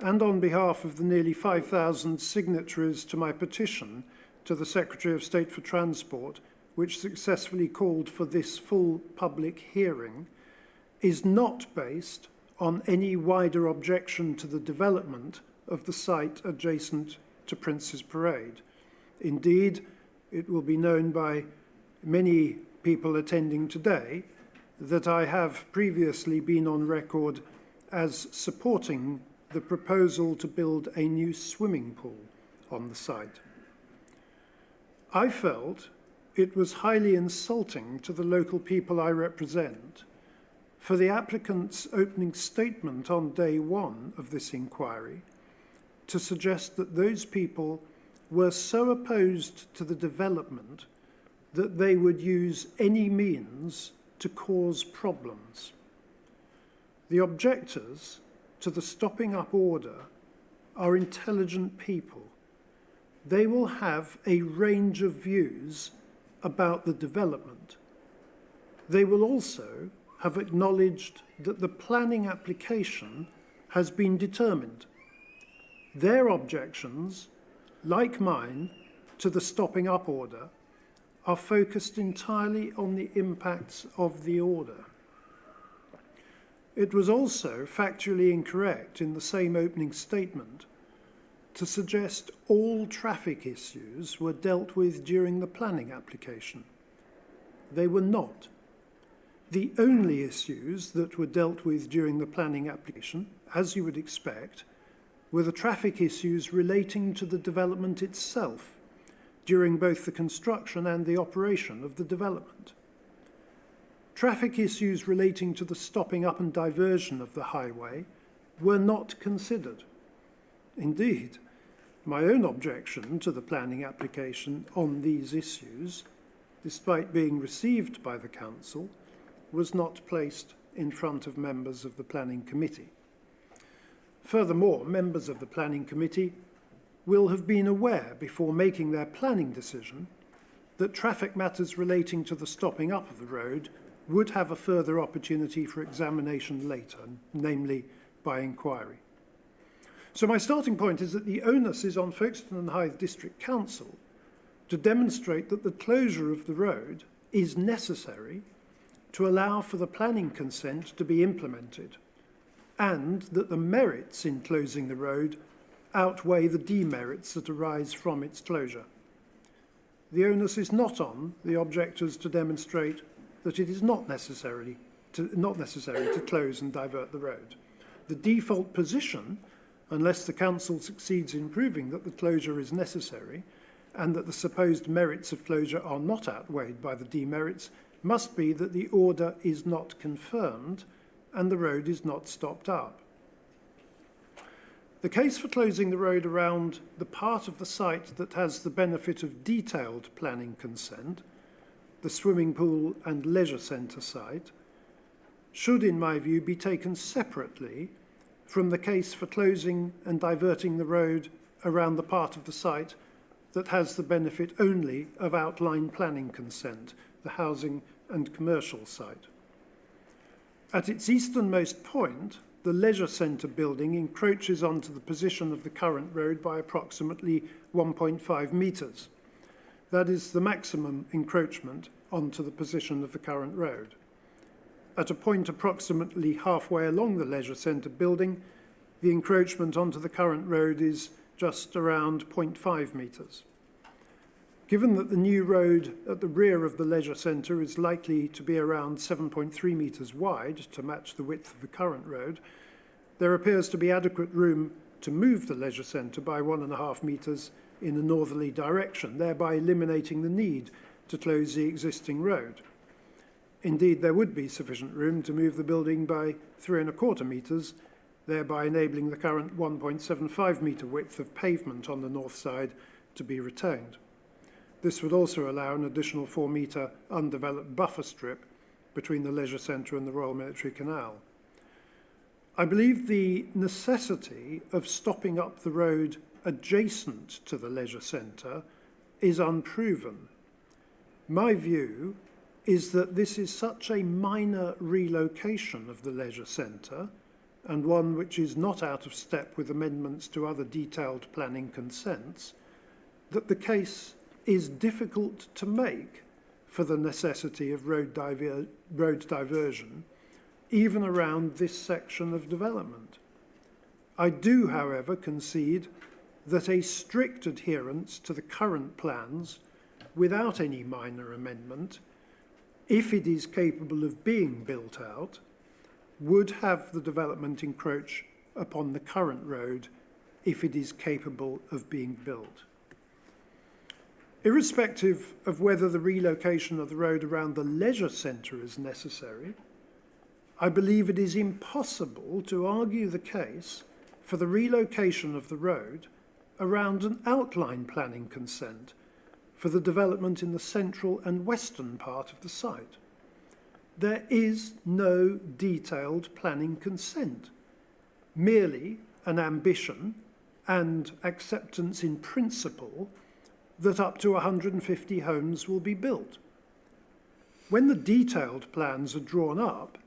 and on behalf of the nearly 5,000 signatories to my petition to the Secretary of State for Transport, which successfully called for this full public hearing, is not based on any wider objection to the development of the site adjacent to Prince's Parade. Indeed, it will be known by many people attending today that I have previously been on record as supporting the proposal to build a new swimming pool on the site. I felt it was highly insulting to the local people I represent for the applicant's opening statement on day one of this inquiry to suggest that those people were so opposed to the development that they would use any means to cause problems. The objectors to the stopping up order are intelligent people. They will have a range of views about the development. They will also have acknowledged that the planning application has been determined. Their objections, like mine, to the stopping up order are focused entirely on the impacts of the order. It was also factually incorrect in the same opening statement to suggest all traffic issues were dealt with during the planning application. They were not. The only issues that were dealt with during the planning application, as you would expect, were the traffic issues relating to the development itself during both the construction and the operation of the development. Traffic issues relating to the stopping up and diversion of the highway were not considered. Indeed, my own objection to the planning application on these issues, despite being received by the Council, was not placed in front of members of the Planning Committee. Furthermore, members of the Planning Committee will have been aware before making their planning decision that traffic matters relating to the stopping up of the road would have a further opportunity for examination later, namely by inquiry. So my starting point is that the onus is on Folkestone and Hythe District Council to demonstrate that the closure of the road is necessary to allow for the planning consent to be implemented, and that the merits in closing the road outweigh the demerits that arise from its closure. The onus is not on the objectors to demonstrate that it is not necessary to close and divert the road. The default position, unless the Council succeeds in proving that the closure is necessary and that the supposed merits of closure are not outweighed by the demerits, must be that the order is not confirmed and the road is not stopped up. The case for closing the road around the part of the site that has the benefit of detailed planning consent, the swimming pool and leisure centre site, should, in my view, be taken separately from the case for closing and diverting the road around the part of the site that has the benefit only of outline planning consent, the housing and commercial site. At its easternmost point, the leisure centre building encroaches onto the position of the current road by approximately 1.5 metres. That is the maximum encroachment onto the position of the current road. At a point approximately halfway along the leisure centre building, the encroachment onto the current road is just around 0.5 metres. Given that the new road at the rear of the leisure centre is likely to be around 7.3 metres wide to match the width of the current road, there appears to be adequate room to move the leisure centre by 1.5 metres in a northerly direction, thereby eliminating the need to close the existing road. Indeed, there would be sufficient room to move the building by 3.25 metres, thereby enabling the current 1.75 metre width of pavement on the north side to be retained. This would also allow an additional 4 metre undeveloped buffer strip between the leisure centre and the Royal Military Canal. I believe the necessity of stopping up the road adjacent to the leisure centre is unproven. My view is that this is such a minor relocation of the leisure centre, and one which is not out of step with amendments to other detailed planning consents, that the case is difficult to make for the necessity of road diversion, even around this section of development. I do, however, concede that a strict adherence to the current plans, without any minor amendment, if it is capable of being built out, would have the development encroach upon the current road if it is capable of being built. Irrespective of whether the relocation of the road around the leisure centre is necessary, I believe it is impossible to argue the case for the relocation of the road around an outline planning consent for the development in the central and western part of the site. There is no detailed planning consent, merely an ambition and acceptance in principle that up to 150 homes will be built. When the detailed plans are drawn up,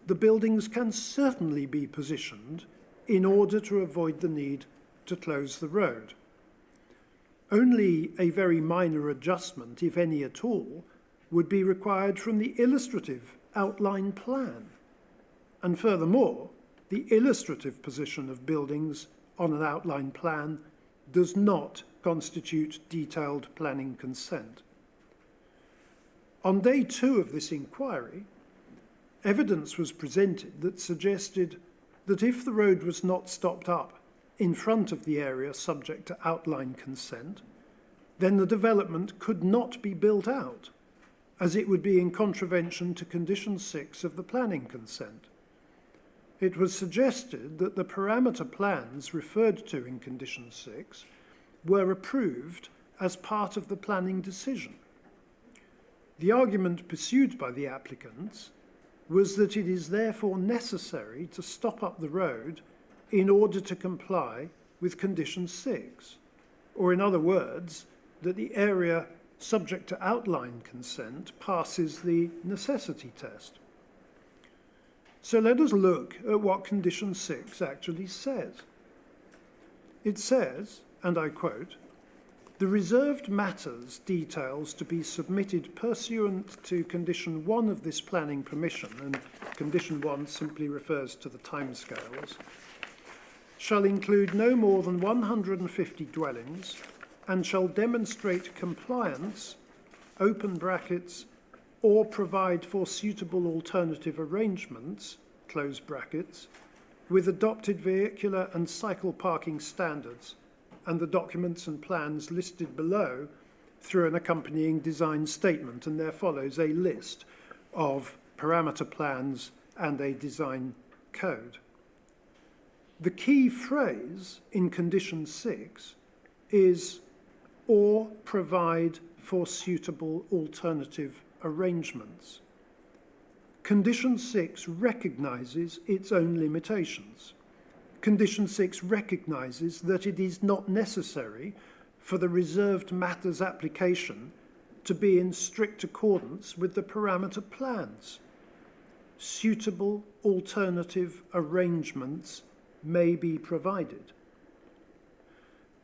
the buildings can certainly be positioned in order to avoid the need to close the road. Only a very minor adjustment, if any at all, would be required from the illustrative outline plan. And furthermore, the illustrative position of buildings on an outline plan does not constitute detailed planning consent. On day 2 of this inquiry, evidence was presented that suggested that if the road was not stopped up in front of the area subject to outline consent, then the development could not be built out, as it would be in contravention to condition 6 of the planning consent. It was suggested that the parameter plans referred to in condition 6 were approved as part of the planning decision. The argument pursued by the applicants was that it is therefore necessary to stop up the road in order to comply with condition 6, or in other words, that the area subject to outline consent passes the necessity test. So let us look at what condition 6 actually says. It says, and I quote, "The reserved matters details to be submitted pursuant to condition 1 of this planning permission," and condition 1 simply refers to the timescales, "shall include no more than 150 dwellings and shall demonstrate compliance, open brackets, or provide for suitable alternative arrangements, close brackets, with adopted vehicular and cycle parking standards, and the documents and plans listed below through an accompanying design statement," and there follows a list of parameter plans and a design code. The key phrase in condition 6 is "or provide for suitable alternative arrangements." Condition 6 recognises its own limitations. Condition 6 recognises that it is not necessary for the reserved matters application to be in strict accordance with the parameter plans. Suitable alternative arrangements may be provided.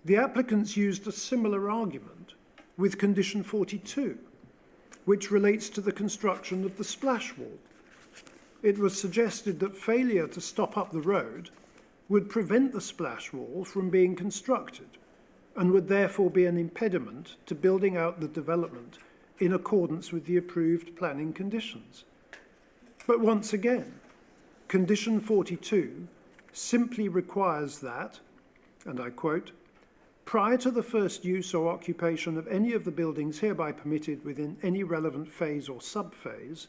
The applicants used a similar argument with condition 42, which relates to the construction of the splash wall. It was suggested that failure to stop up the road would prevent the splash wall from being constructed, and would therefore be an impediment to building out the development in accordance with the approved planning conditions. But once again, condition 42 simply requires that, and I quote, prior to the first use or occupation of any of the buildings hereby permitted within any relevant phase or subphase,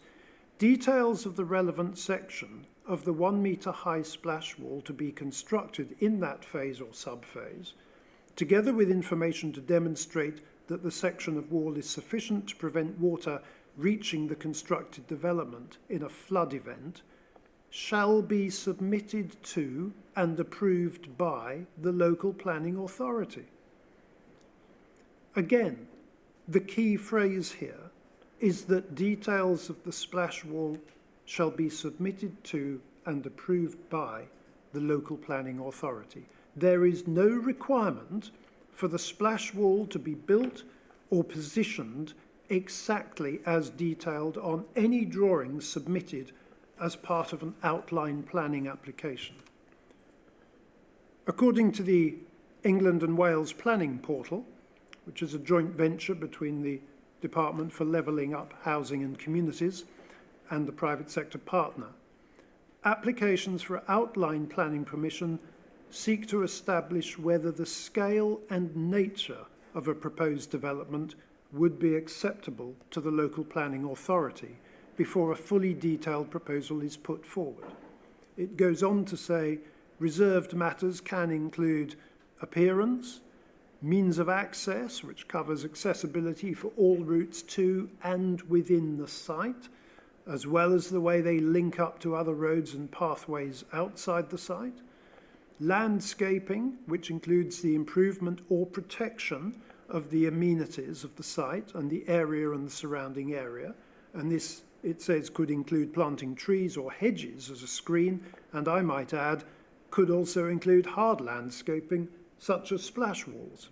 details of the relevant section of the 1 metre high splash wall to be constructed in that phase or subphase, together with information to demonstrate that the section of wall is sufficient to prevent water reaching the constructed development in a flood event, shall be submitted to and approved by the local planning authority. Again, the key phrase here is that details of the splash wall shall be submitted to and approved by the local planning authority. There is no requirement for the splash wall to be built or positioned exactly as detailed on any drawings submitted as part of an outline planning application. According to the England and Wales Planning Portal, which is a joint venture between the Department for Levelling Up Housing and Communities and the private sector partner, applications for outline planning permission seek to establish whether the scale and nature of a proposed development would be acceptable to the local planning authority before a fully detailed proposal is put forward. It goes on to say reserved matters can include appearance, means of access, which covers accessibility for all routes to and within the site, as well as the way they link up to other roads and pathways outside the site, landscaping, which includes the improvement or protection of the amenities of the site and the area and the surrounding area, and this, it says, could include planting trees or hedges as a screen, and I might add, could also include hard landscaping, such as splash walls.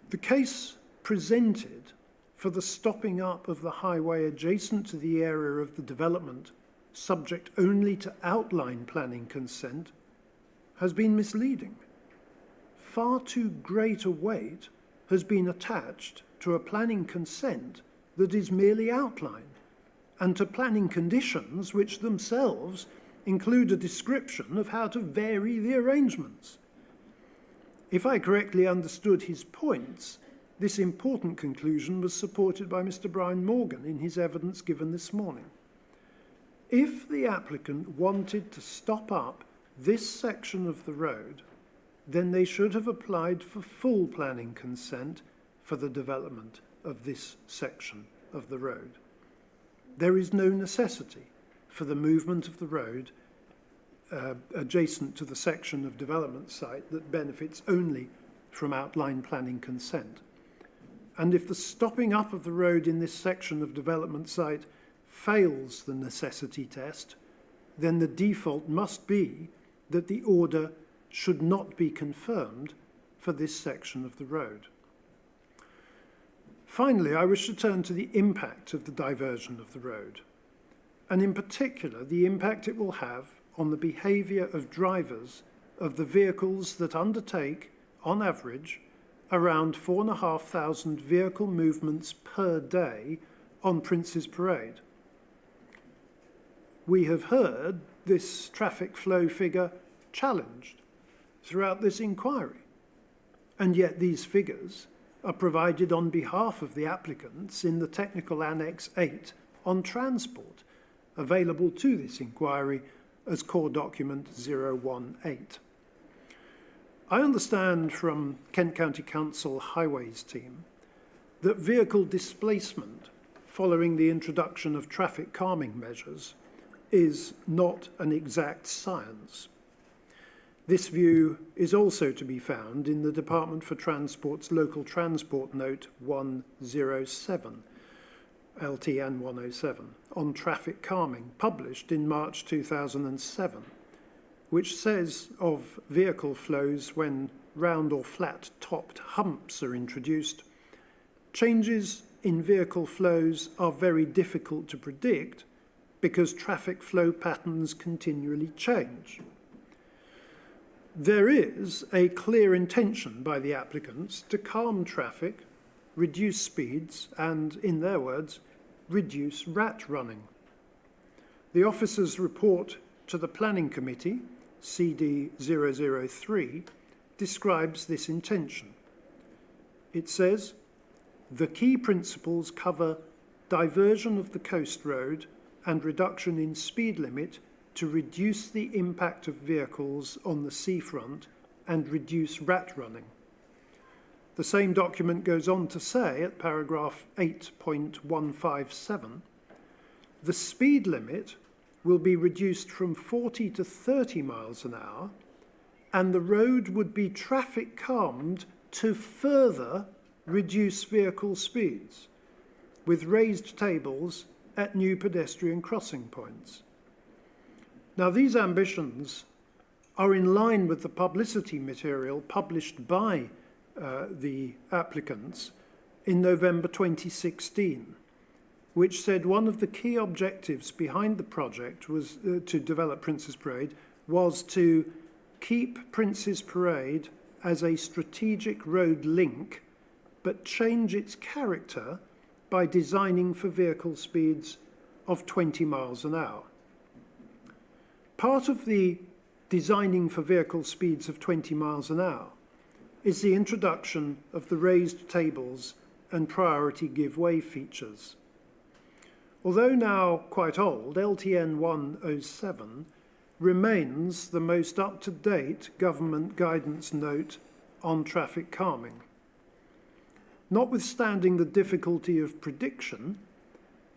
The case presented for the stopping up of the highway adjacent to the area of the development, subject only to outline planning consent, has been misleading. Far too great a weight has been attached to a planning consent that is merely outline, and to planning conditions which themselves include a description of how to vary the arrangements. If I correctly understood his points, this important conclusion was supported by Mr. Brian Morgan in his evidence given this morning. If the applicant wanted to stop up this section of the road, then they should have applied for full planning consent for the development of this section of the road. There is no necessity for the movement of the road adjacent to the section of development site that benefits only from outline planning consent. And if the stopping up of the road in this section of development site fails the necessity test, then the default must be that the order should not be confirmed for this section of the road. Finally, I wish to turn to the impact of the diversion of the road, and in particular the impact it will have on the behaviour of drivers of the vehicles that undertake, on average, around 4,500 vehicle movements per day on Prince's Parade. We have heard this traffic flow figure challenged throughout this inquiry, and yet these figures are provided on behalf of the applicants in the Technical Annex 8 on transport, available to this inquiry as core document 018. I understand from Kent County Council Highways team that vehicle displacement following the introduction of traffic calming measures is not an exact science. This view is also to be found in the Department for Transport's Local Transport Note 107, LTN 107, on traffic calming, published in March 2007, which says of vehicle flows when round or flat-topped humps are introduced, changes in vehicle flows are very difficult to predict because traffic flow patterns continually change. There is a clear intention by the applicants to calm traffic, reduce speeds, and, in their words, reduce rat running. The officer's report to the Planning Committee, CD 003, describes this intention. It says, the key principles cover diversion of the coast road and reduction in speed limit to reduce the impact of vehicles on the seafront and reduce rat running. The same document goes on to say at paragraph 8.157, the speed limit will be reduced from 40 to 30 miles an hour, and the road would be traffic calmed to further reduce vehicle speeds, with raised tables at new pedestrian crossing points. Now, these ambitions are in line with the publicity material published by the applicants in November 2016, which said one of the key objectives behind the project was to develop Princes Parade was to keep Princes Parade as a strategic road link, but change its character by designing for vehicle speeds of 20 miles an hour. Part of the designing for vehicle speeds of 20 miles an hour is the introduction of the raised tables and priority give way features. Although now quite old, LTN 107 remains the most up-to-date government guidance note on traffic calming. Notwithstanding the difficulty of prediction,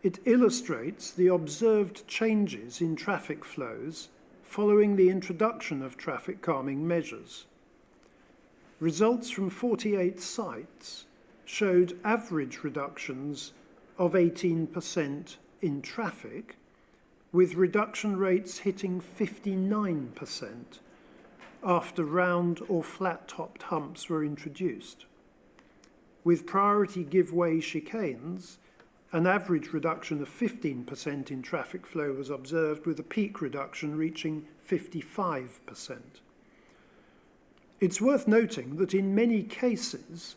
it illustrates the observed changes in traffic flows following the introduction of traffic calming measures. Results from 48 sites showed average reductions of 18% in traffic, with reduction rates hitting 59% after round or flat-topped humps were introduced. With priority give-way chicanes, an average reduction of 15% in traffic flow was observed, with a peak reduction reaching 55%. It's worth noting that in many cases,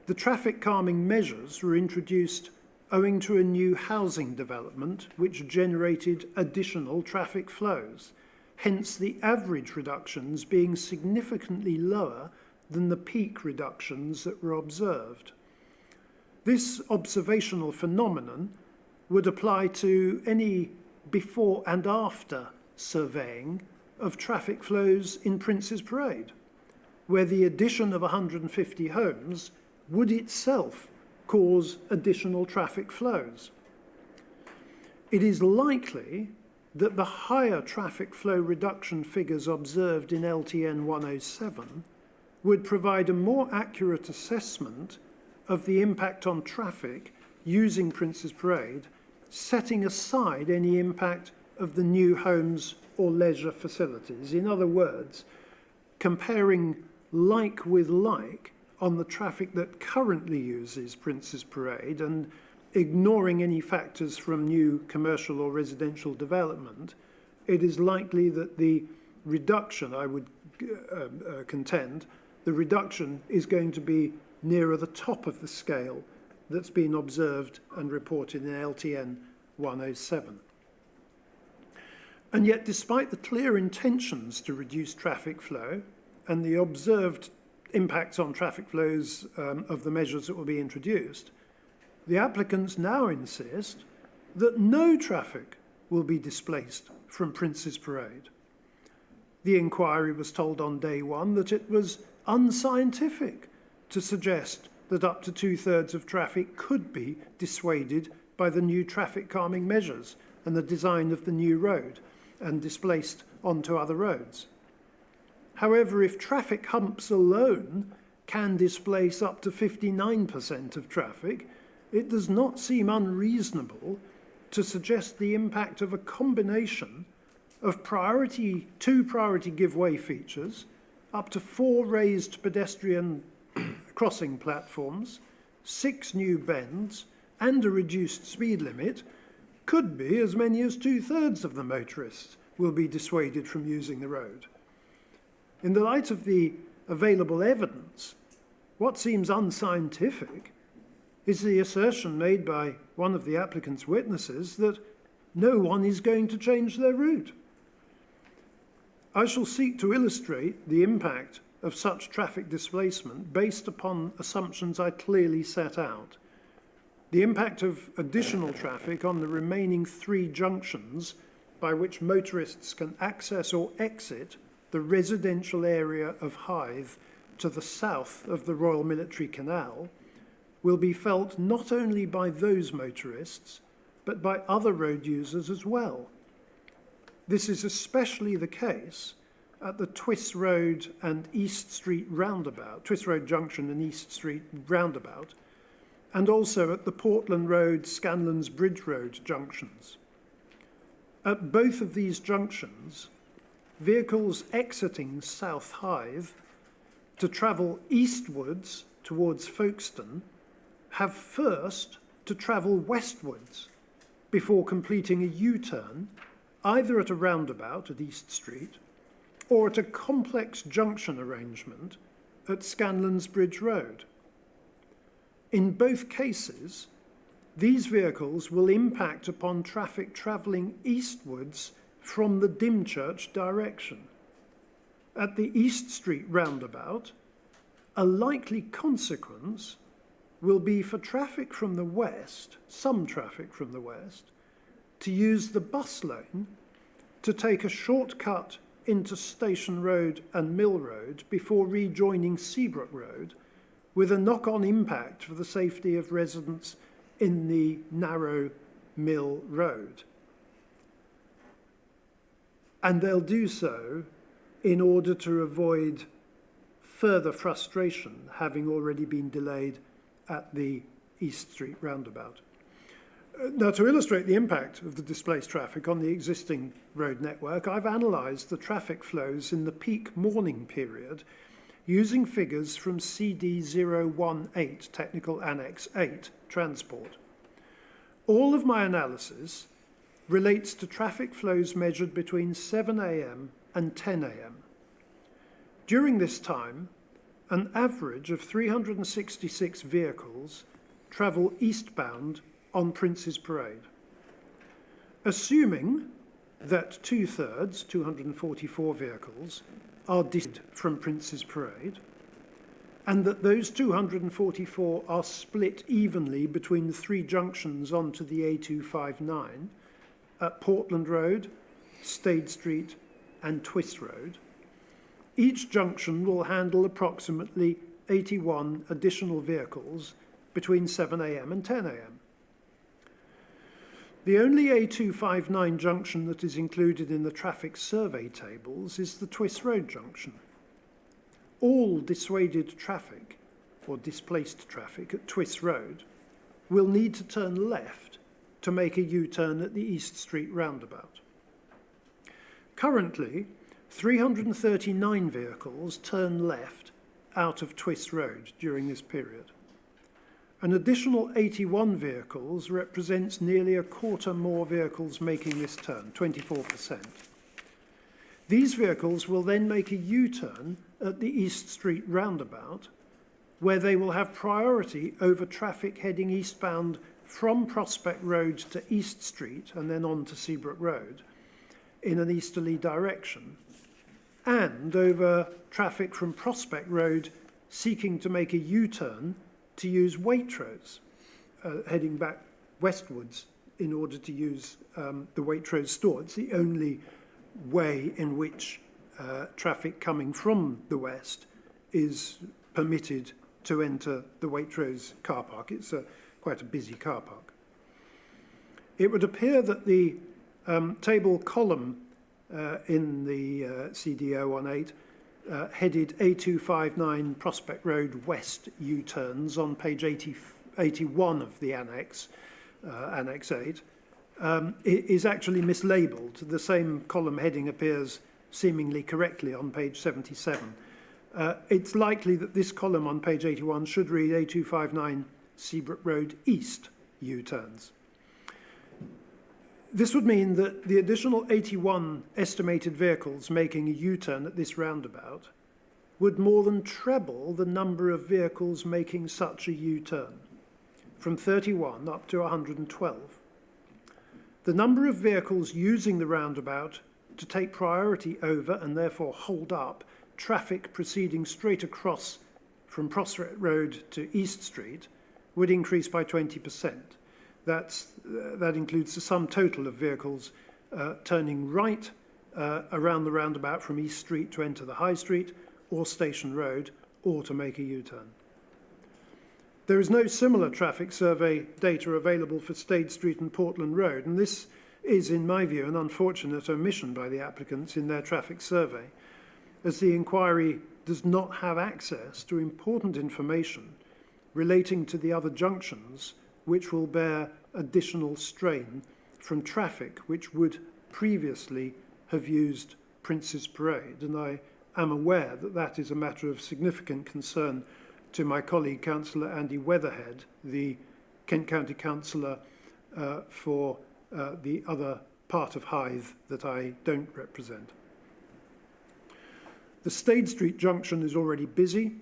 the traffic calming measures were introduced owing to a new housing development which generated additional traffic flows, hence the average reductions being significantly lower than the peak reductions that were observed. This observational phenomenon would apply to any before and after surveying of traffic flows in Princes Parade, where the addition of 150 homes would itself cause additional traffic flows. It is likely that the higher traffic flow reduction figures observed in LTN 107 would provide a more accurate assessment of the impact on traffic using Princes Parade, setting aside any impact of the new homes or leisure facilities. In other words, comparing like with like on the traffic that currently uses Princes Parade and ignoring any factors from new commercial or residential development, it is likely that the reduction, I would contend, the reduction is going to be nearer the top of the scale that's been observed and reported in LTN 107. And yet, despite the clear intentions to reduce traffic flow and the observed impacts on traffic flows of the measures that will be introduced, the applicants now insist that no traffic will be displaced from Princes Parade. The inquiry was told on day one that it was unscientific to suggest that up to 2/3 of traffic could be dissuaded by the new traffic calming measures and the design of the new road and displaced onto other roads. However, if traffic humps alone can displace up to 59% of traffic, it does not seem unreasonable to suggest the impact of a combination of two priority give-way features, up to 4 raised pedestrian crossing platforms, 6 new bends, and a reduced speed limit, could be as many as 2/3 of the motorists will be dissuaded from using the road. In the light of the available evidence, what seems unscientific is the assertion made by one of the applicant's witnesses that no one is going to change their route. I shall seek to illustrate the impact of such traffic displacement based upon assumptions I clearly set out. The impact of additional traffic on the remaining 3 junctions by which motorists can access or exit the residential area of Hythe to the south of the Royal Military Canal will be felt not only by those motorists, but by other road users as well. This is especially the case at the Twiss Road and East Street roundabout, Twiss Road Junction and East Street roundabout, and also at the Portland Road, Scanlon's Bridge Road junctions. At both of these junctions, vehicles exiting South Hythe to travel eastwards towards Folkestone have first to travel westwards before completing a U-turn, either at a roundabout at East Street or at a complex junction arrangement at Scanlon's Bridge Road. In both cases, these vehicles will impact upon traffic travelling eastwards from the Dymchurch direction. At the East Street roundabout, a likely consequence will be for traffic from the west, some traffic from the west, to use the bus lane to take a shortcut into Station Road and Mill Road before rejoining Seabrook Road, with a knock-on impact for the safety of residents in the narrow Mill Road. And they'll do so in order to avoid further frustration, having already been delayed at the East Street roundabout. Now, to illustrate the impact of the displaced traffic on the existing road network, I've analysed the traffic flows in the peak morning period using figures from CD 018, Technical Annex 8, Transport. All of my analysis relates to traffic flows measured between 7 a.m. and 10 a.m. During this time, an average of 366 vehicles travel eastbound on Prince's Parade. Assuming that 2/3, 244 vehicles, are distant from Prince's Parade, and that those 244 are split evenly between the 3 junctions onto the A259 at Portland Road, Stade Street, and Twiss Road, each junction will handle approximately 81 additional vehicles between 7 a.m. and 10 a.m. The only A259 junction that is included in the traffic survey tables is the Twiss Road junction. All dissuaded traffic, or displaced traffic, at Twiss Road will need to turn left to make a U-turn at the East Street roundabout. Currently, 339 vehicles turn left out of Twiss Road during this period. An additional 81 vehicles represents nearly a quarter more vehicles making this turn, 24%. These vehicles will then make a U-turn at the East Street roundabout, where they will have priority over traffic heading eastbound from Prospect Road to East Street and then on to Seabrook Road in an easterly direction, and over traffic from Prospect Road seeking to make a U-turn to use Waitrose, heading back westwards in order to use the Waitrose store. It's the only way in which traffic coming from the west is permitted to enter the Waitrose car park. It's quite a busy car park. It would appear that the table column in the CD018 headed A259 Prospect Road West U-turns on page 81 of the Annex, Annex 8, is actually mislabeled. The same column heading appears seemingly correctly on page 77. It's likely that this column on page 81 should read A259 Seabrook Road East U-turns. This would mean that the additional 81 estimated vehicles making a U-turn at this roundabout would more than treble the number of vehicles making such a U-turn, from 31 up to 112. The number of vehicles using the roundabout to take priority over and therefore hold up traffic proceeding straight across from Prospect Road to East Street would increase by 20%. That includes the sum total of vehicles turning right around the roundabout from East Street to enter the High Street or Station Road, or to make a U-turn. There is no similar traffic survey data available for Stade Street and Portland Road, and this is, in my view, an unfortunate omission by the applicants in their traffic survey, as the inquiry does not have access to important information relating to the other junctions which will bear additional strain from traffic which would previously have used Prince's Parade. And I am aware that that is a matter of significant concern to my colleague, Councillor Andy Weatherhead, the Kent County Councillor for the other part of Hythe that I don't represent. The Stade Street junction is already busy,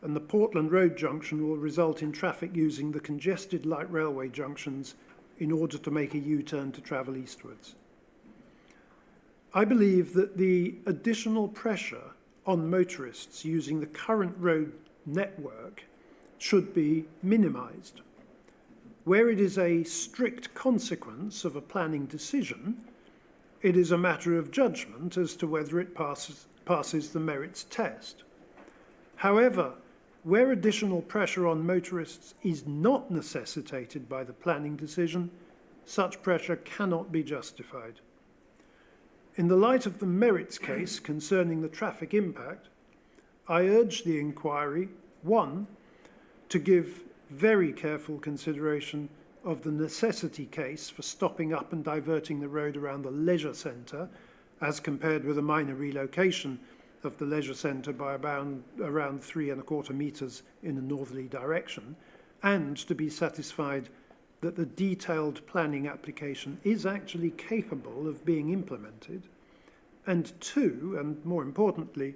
and the Portland Road junction will result in traffic using the congested light railway junctions in order to make a U-turn to travel eastwards. I believe that the additional pressure on motorists using the current road network should be minimised. Where it is a strict consequence of a planning decision, it is a matter of judgment as to whether it passes the merits test. However, where additional pressure on motorists is not necessitated by the planning decision, such pressure cannot be justified. In the light of the merits case concerning the traffic impact, I urge the inquiry, 1, to give very careful consideration of the necessity case for stopping up and diverting the road around the leisure centre, as compared with a minor relocation of the leisure centre by around 3¼ metres in a northerly direction, and to be satisfied that the detailed planning application is actually capable of being implemented, and 2, and more importantly,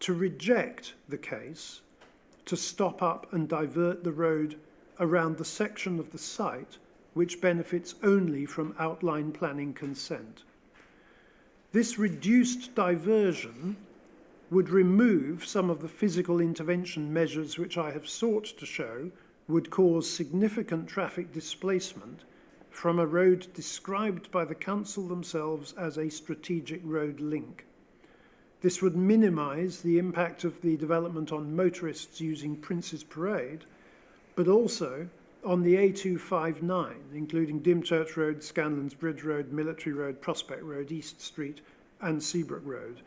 to reject the case to stop up and divert the road around the section of the site which benefits only from outline planning consent. This reduced diversion would remove some of the physical intervention measures which I have sought to show would cause significant traffic displacement from a road described by the council themselves as a strategic road link. This would minimise the impact of the development on motorists using Prince's Parade, but also on the A259, including Dymchurch Road, Scanlon's Bridge Road, Military Road, Prospect Road, East Street and Seabrook Road,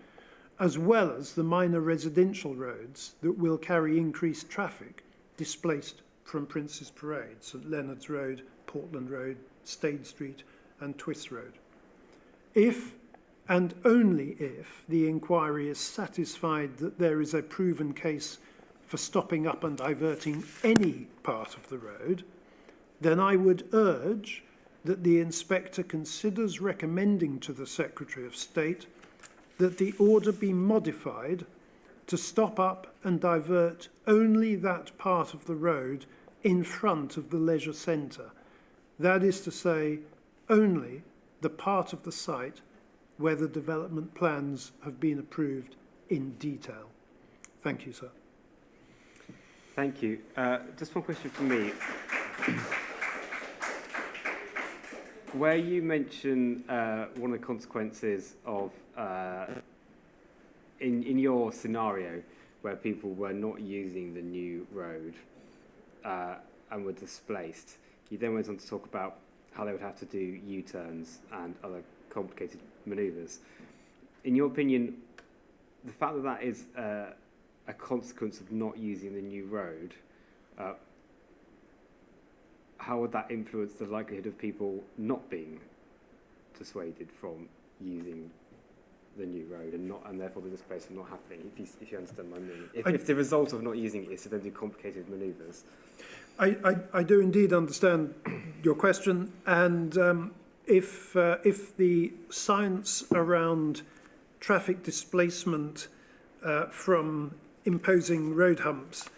as well as the minor residential roads that will carry increased traffic displaced from Prince's Parade, St Leonard's Road, Portland Road, Stade Street and Twiss Road. If and only if the inquiry is satisfied that there is a proven case for stopping up and diverting any part of the road, then I would urge that the inspector considers recommending to the Secretary of State that the order be modified to stop up and divert only that part of the road in front of the leisure centre. That is to say, only the part of the site where the development plans have been approved in detail. Thank you, sir. Thank you. Just one question from me. Where you mention one of the consequences of, in your scenario, where people were not using the new road and were displaced, you then went on to talk about how they would have to do U-turns and other complicated manoeuvres. In your opinion, the fact that that is a consequence of not using the new road, how would that influence the likelihood of people not being dissuaded from using the new road and therefore the displacement not happening, if you understand what I mean? If the result of not using it is to then do complicated manoeuvres. I do indeed understand your question, and if the science around traffic displacement from imposing road humps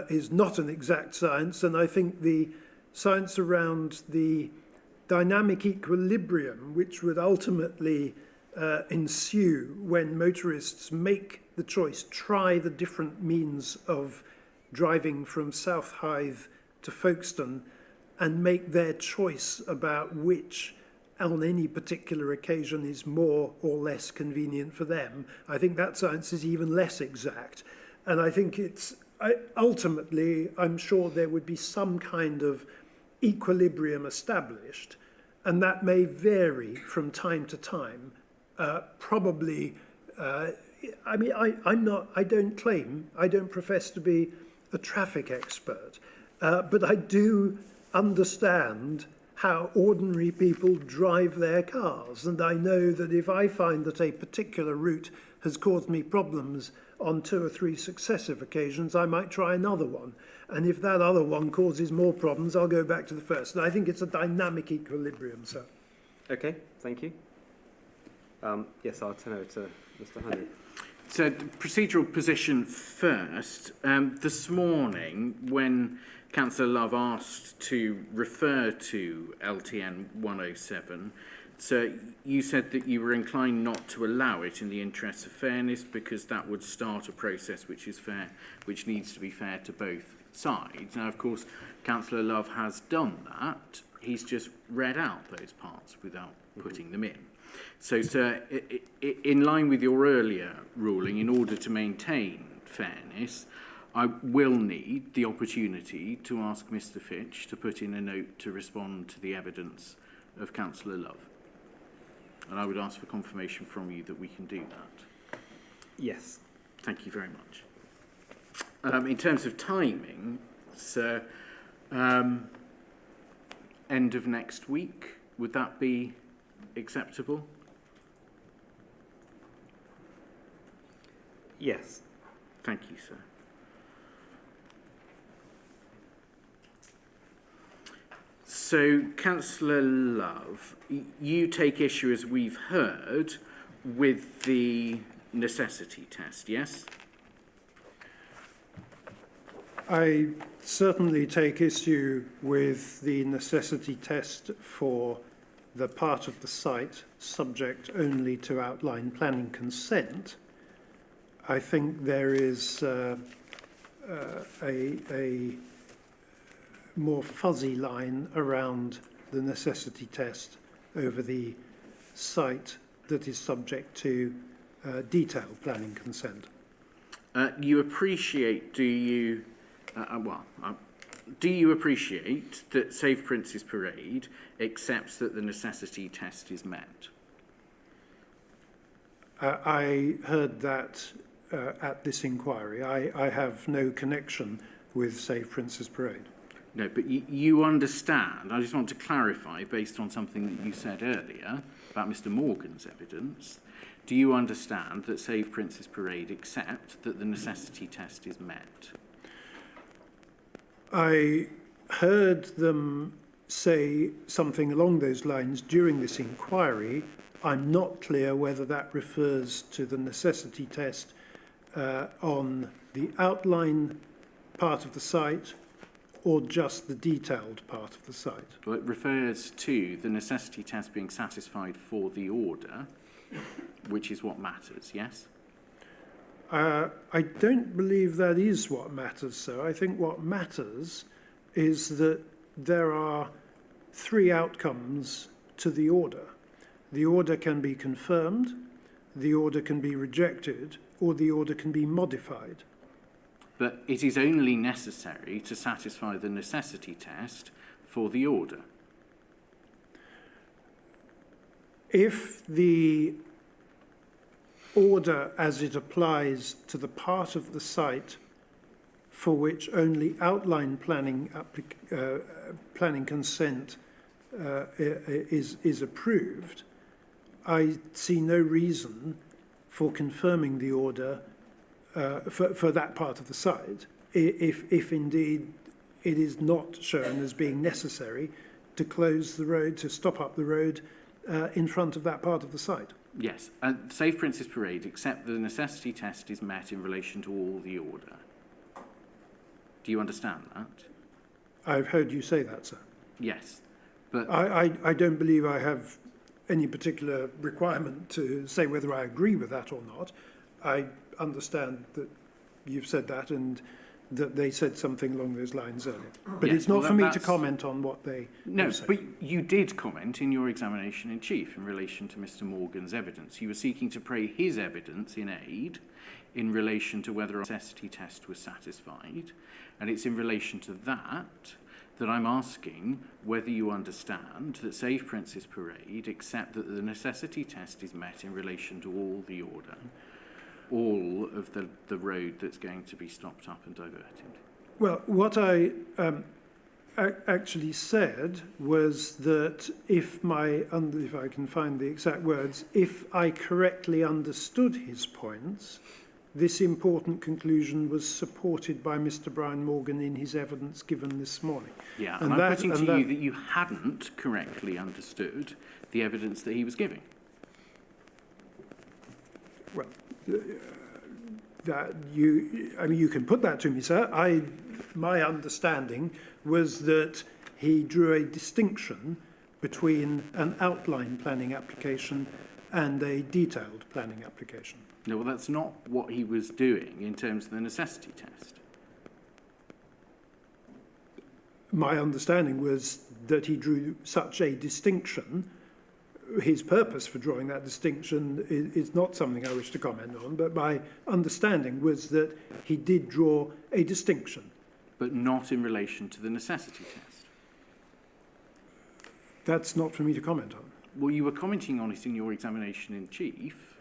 is not an exact science, and I think the science around the dynamic equilibrium, which would ultimately ensue when motorists make the choice, try the different means of driving from South Hythe to Folkestone, and make their choice about which on any particular occasion is more or less convenient for them. I think that science is even less exact. And I think ultimately, I'm sure there would be some kind of equilibrium established, and that may vary from time to time. Probably, I don't claim, I don't profess to be a traffic expert, but I do understand how ordinary people drive their cars. And I know that if I find that a particular route has caused me problems on 2 or 3 successive occasions, I might try another one. And if that other one causes more problems, I'll go back to the first. And I think it's a dynamic equilibrium, sir. Okay, thank you. Yes, I'll turn over to Mr. Honey. So, procedural position first. This morning, when Councillor Love asked to refer to LTN 107, so you said that you were inclined not to allow it in the interests of fairness because that would start a process which is fair, which needs to be fair to both sides. Now, of course, Councillor Love has done that. He's just read out those parts without putting them in. So, sir, in line with your earlier ruling, in order to maintain fairness, I will need the opportunity to ask Mr. Fitch to put in a note to respond to the evidence of Councillor Love. And I would ask for confirmation from you that we can do that. Yes. Thank you very much. In terms of timing, sir, end of next week, would that be acceptable? Yes. Thank you, sir. So, Councillor Love, you take issue, as we've heard, with the necessity test, yes? I certainly take issue with the necessity test for the part of the site subject only to outline planning consent. I think there is a more fuzzy line around the necessity test over the site that is subject to detailed planning consent. You appreciate, do you appreciate that Save Prince's Parade accepts that the necessity test is met? I heard that at this inquiry. I have no connection with Save Prince's Parade. No, but you understand, I just want to clarify, based on something that you said earlier about Mr. Morgan's evidence, do you understand that Save Prince's Parade accept that the necessity test is met? I heard them say something along those lines during this inquiry. I'm not clear whether that refers to the necessity test on the outline part of the site or just the detailed part of the site. Well, it refers to the necessity test being satisfied for the order, which is what matters, yes? I don't believe that is what matters, sir. I think what matters is that there are 3 outcomes to the order. The order can be confirmed, the order can be rejected, or the order can be modified. But it is only necessary to satisfy the necessity test for the order. If the order as it applies to the part of the site for which only outline planning consent is approved, I see no reason for confirming the order for that part of the site, if indeed it is not shown as being necessary to close the road, to stop up the road in front of that part of the site. Yes, Save Princess Parade, except the necessity test is met in relation to all the order. Do you understand that? I've heard you say that, sir. Yes, but I don't believe I have any particular requirement to say whether I agree with that or not. I understand that you've said that and that they said something along those lines earlier. But yes, it's not well, for me to that's- comment on what they no, have said. but you did comment in your examination in chief in relation to Mr. Morgan's evidence. You were seeking to pray his evidence in aid in relation to whether a necessity test was satisfied, and it's in relation to that that I'm asking whether you understand that Save Princess Parade, except that the necessity test is met in relation to all the order, all of the road that's going to be stopped up and diverted. Well, what I actually said was that if I can find the exact words, if I correctly understood his points, this important conclusion was supported by Mr. Brian Morgan in his evidence given this morning. Yeah, and I'm putting to you that you hadn't correctly understood the evidence that he was giving. Well, you can put that to me, sir. My understanding was that he drew a distinction between an outline planning application and a detailed planning application. No, well, that's not what he was doing in terms of the necessity test. My understanding was that he drew such a distinction. His purpose for drawing that distinction is not something I wish to comment on, but my understanding was that he did draw a distinction. But not in relation to the necessity test. That's not for me to comment on. Well, you were commenting on it in your examination in chief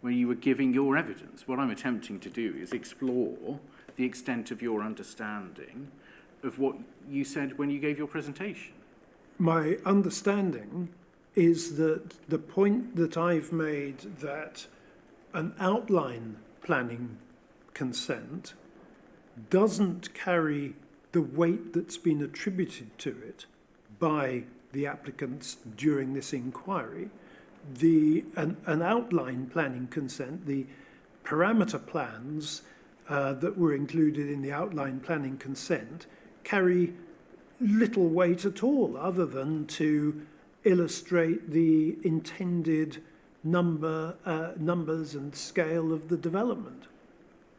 when you were giving your evidence. What I'm attempting to do is explore the extent of your understanding of what you said when you gave your presentation. My understanding is that the point that I've made that an outline planning consent doesn't carry the weight that's been attributed to it by the applicants during this inquiry. An outline planning consent, the parameter plans that were included in the outline planning consent carry little weight at all other than to illustrate the intended numbers and scale of the development.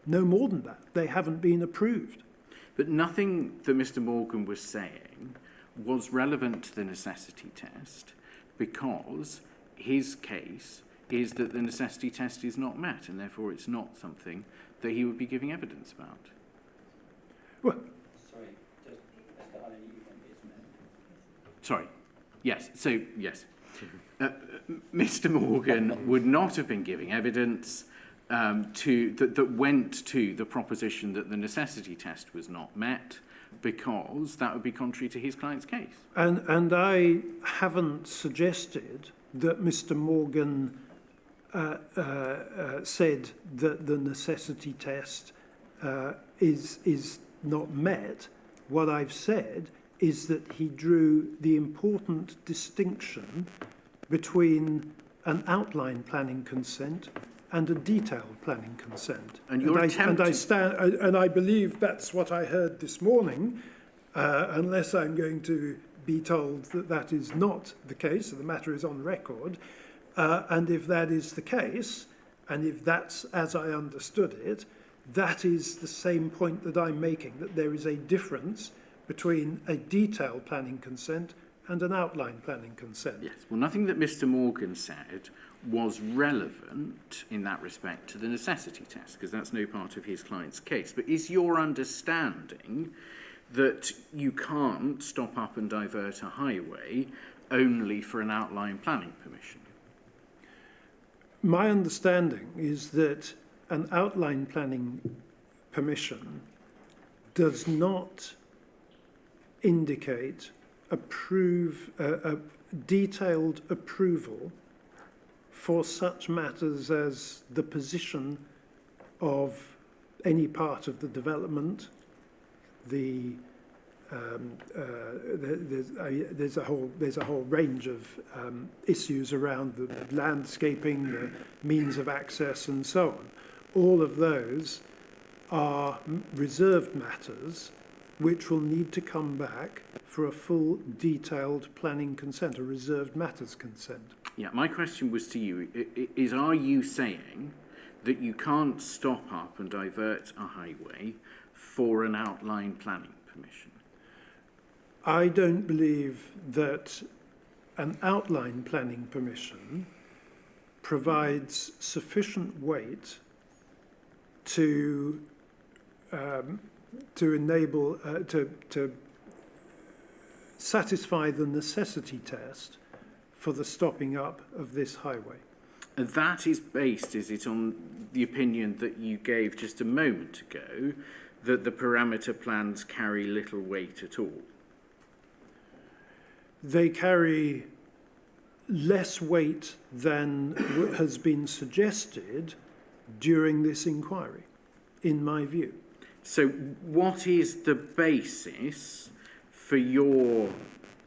No more than that. They haven't been approved. But nothing that Mr. Morgan was saying was relevant to the necessity test because his case is that the necessity test is not met and therefore it's not something that he would be giving evidence about. Well, sorry. Yes. So, yes. Mr. Morgan would not have been giving evidence that went to the proposition that the necessity test was not met because that would be contrary to his client's case. and I haven't suggested that Mr. Morgan said that the necessity test is not met. What I've said is that he drew the important distinction between an outline planning consent and a detailed planning consent. And you're and I believe that's what I heard this morning, unless I'm going to be told that that is not the case, the matter is on record. And if that is the case, and if that's as I understood it, that is the same point that I'm making, that there is a difference between a detailed planning consent and an outline planning consent. Yes. Well, nothing that Mr. Morgan said was relevant in that respect to the necessity test, because that's no part of his client's case. But is your understanding that you can't stop up and divert a highway only for an outline planning permission? My understanding is that an outline planning permission does not indicate a detailed approval for such matters as the position of any part of the development, the there's a whole range of issues around the landscaping, the means of access, and so on. All of those are reserved matters which will need to come back for a full detailed planning consent, a reserved matters consent. Yeah, my question was to you, are you saying that you can't stop up and divert a highway for an outline planning permission? I don't believe that an outline planning permission provides sufficient weight to enable to satisfy the necessity test for the stopping up of this highway. And that is based, is it, on the opinion that you gave just a moment ago, that the parameter plans carry little weight at all? They carry less weight than has been suggested during this inquiry, in my view. So what is the basis for your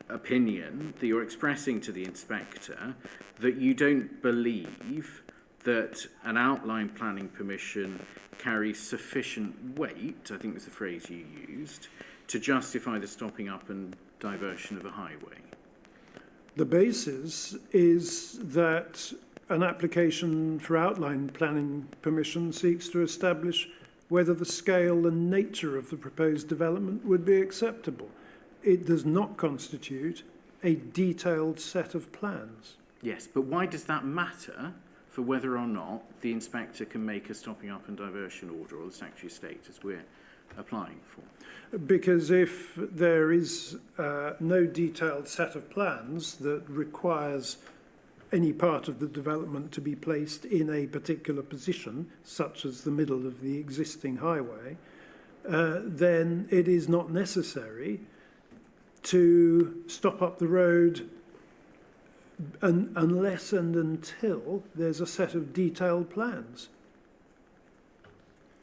opinion that you're expressing to the inspector that you don't believe that an outline planning permission carries sufficient weight, I think was the phrase you used, to justify the stopping up and diversion of a highway? The basis is that an application for outline planning permission seeks to establish whether the scale and nature of the proposed development would be acceptable. It does not constitute a detailed set of plans. Yes, but why does that matter for whether or not the inspector can make a stopping up and diversion order, or the Secretary of State, as we're applying for? Because if there is no detailed set of plans that requires any part of the development to be placed in a particular position, such as the middle of the existing highway, then it is not necessary to stop up the road unless and until there's a set of detailed plans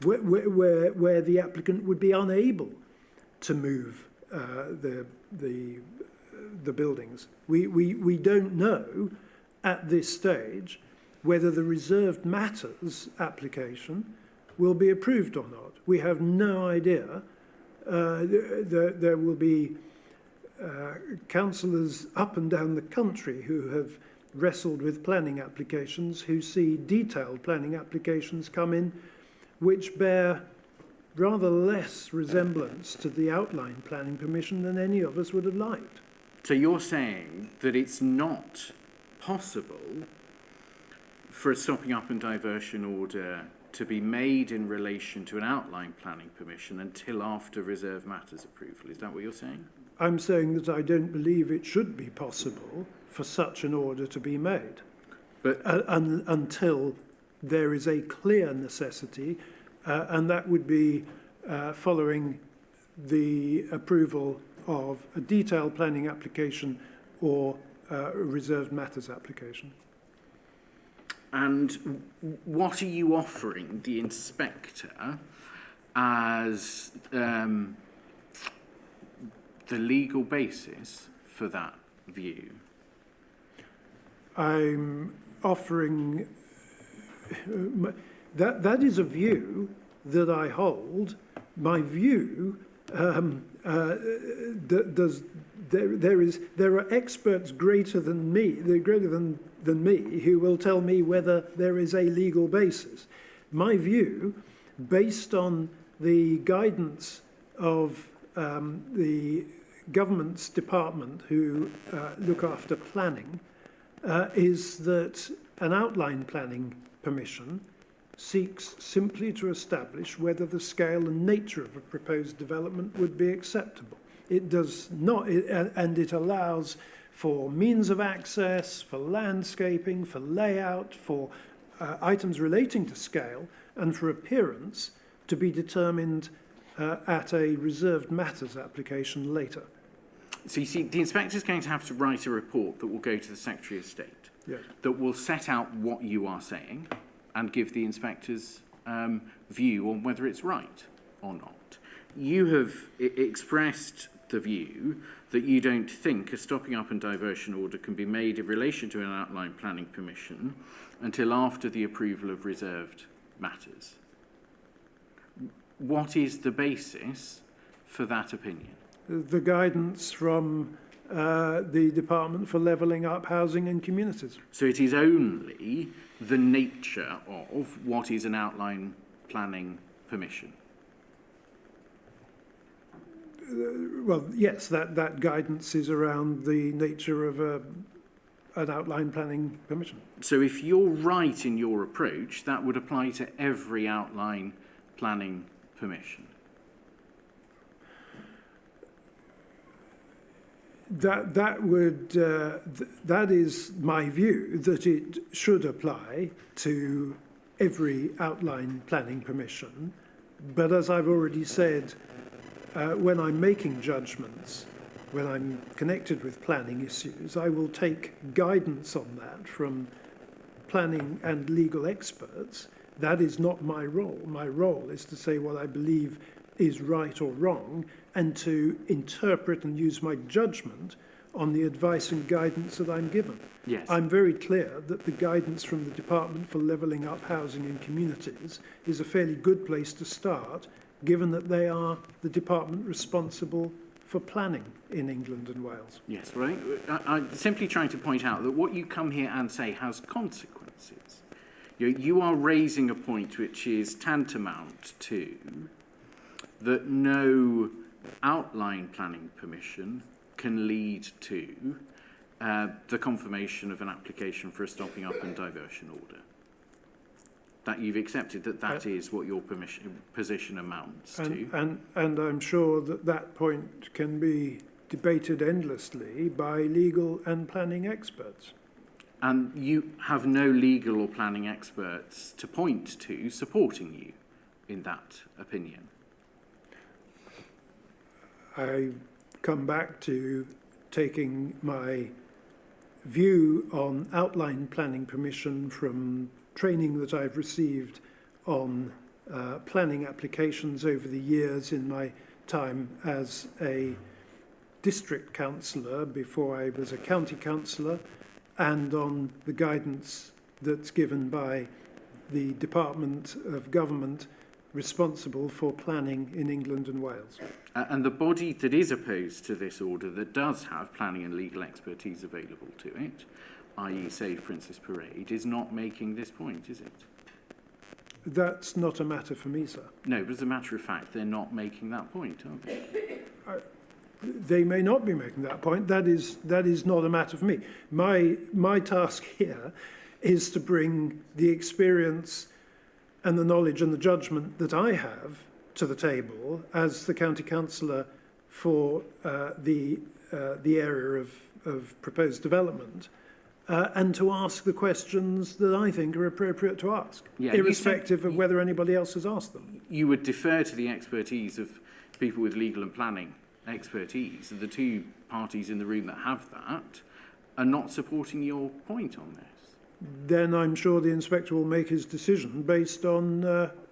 where the applicant would be unable to move the buildings. We don't know at this stage whether the reserved matters application will be approved or not. We have no idea. There will be councillors up and down the country who have wrestled with planning applications, who see detailed planning applications come in which bear rather less resemblance to the outline planning permission than any of us would have liked. So you're saying that it's not possible for a stopping up and diversion order to be made in relation to an outline planning permission until after reserve matters approval. Is that what you're saying? I'm saying that I don't believe it should be possible for such an order to be made, but until there is a clear necessity, and that would be following the approval of a detailed planning application or a reserved matters application. And what are you offering the inspector as the legal basis for that view? I'm offering that is a view that I hold. My view there are experts greater than me, than me, who will tell me whether there is a legal basis. My view, based on the guidance of the government's department who look after planning, is that an outline planning permission seeks simply to establish whether the scale and nature of a proposed development would be acceptable. It does not, and it allows for means of access, for landscaping, for layout, for items relating to scale, and for appearance to be determined at a reserved matters application later. So you see, the inspector is going to have to write a report that will go to the Secretary of State, Yes. that will set out what you are saying and give the inspector's view on whether it's right or not. You have expressed the view that you don't think a stopping up and diversion order can be made in relation to an outline planning permission until after the approval of reserved matters. What is the basis for that opinion? The guidance from the Department for Levelling Up Housing and Communities. So it is only the nature of what is an outline planning permission. Well, yes, that guidance is around the nature of an outline planning permission. So if you're right in your approach, that would apply to every outline planning permission. That is my view, that it should apply to every outline planning permission. But as I've already said, when I'm making judgments, when I'm connected with planning issues, I will take guidance on that from planning and legal experts. That is not my role. My role is to say what I believe is right or wrong, and to interpret and use my judgment on the advice and guidance that I'm given. Yes. I'm very clear that the guidance from the Department for Levelling Up Housing and Communities is a fairly good place to start, given that they are the department responsible for planning in England and Wales. Yes, right. I'm simply trying to point out that what you come here and say has consequences. You are raising a point which is tantamount to that no outline planning permission can lead to the confirmation of an application for a stopping up and diversion order. That you've accepted that is what your position amounts to. And I'm sure that point can be debated endlessly by legal and planning experts. And you have no legal or planning experts to point to supporting you in that opinion. I come back to taking my view on outline planning permission from training that I've received on planning applications over the years in my time as a district councillor before I was a county councillor, and on the guidance that's given by the Department of Government responsible for planning in England and Wales. And the body that is opposed to this order, that does have planning and legal expertise available to it, i.e. Save Princess Parade, is not making this point, is it? That's not a matter for me, sir. No, but as a matter of fact, they're not making that point, are they? They may not be making that point. That is not a matter for me. My task here is to bring the experience and the knowledge and the judgment that I have to the table as the county councillor for the area of proposed development, and to ask the questions that I think are appropriate to ask, irrespective of whether anybody else has asked them. You would defer to the expertise of people with legal and planning expertise. The two parties in the room that have that are not supporting your point on this. Then I'm sure the inspector will make his decision based on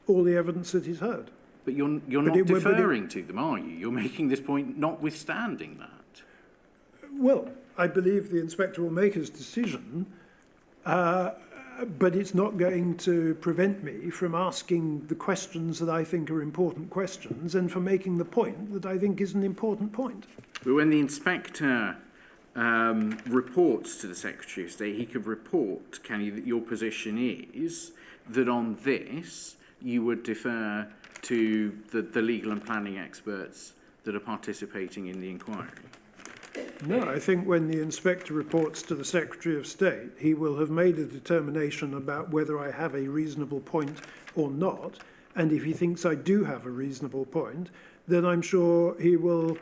all the evidence that he's heard. But you're not deferring to them, are you? You're making this point notwithstanding that. Well, I believe the inspector will make his decision, but it's not going to prevent me from asking the questions that I think are important questions and for making the point that I think is an important point. But when the inspector reports to the Secretary of State, he could report, can he, that your position is that on this you would defer to the legal and planning experts that are participating in the inquiry? No, I think when the inspector reports to the Secretary of State, he will have made a determination about whether I have a reasonable point or not. And if he thinks I do have a reasonable point, then I'm sure he will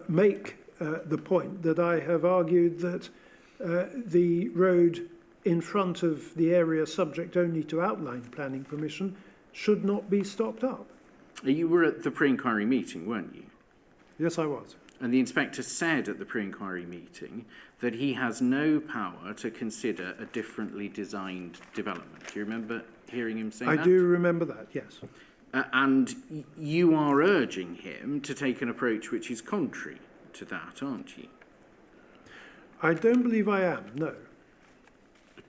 make the point that I have argued that the road in front of the area subject only to outline planning permission should not be stopped up. You were at the pre-inquiry meeting, weren't you? Yes, I was. And the inspector said at the pre-inquiry meeting that he has no power to consider a differently designed development. Do you remember hearing him say that? I do remember that, yes. And you are urging him to take an approach which is contrary to that, aren't you? I don't believe I am, no.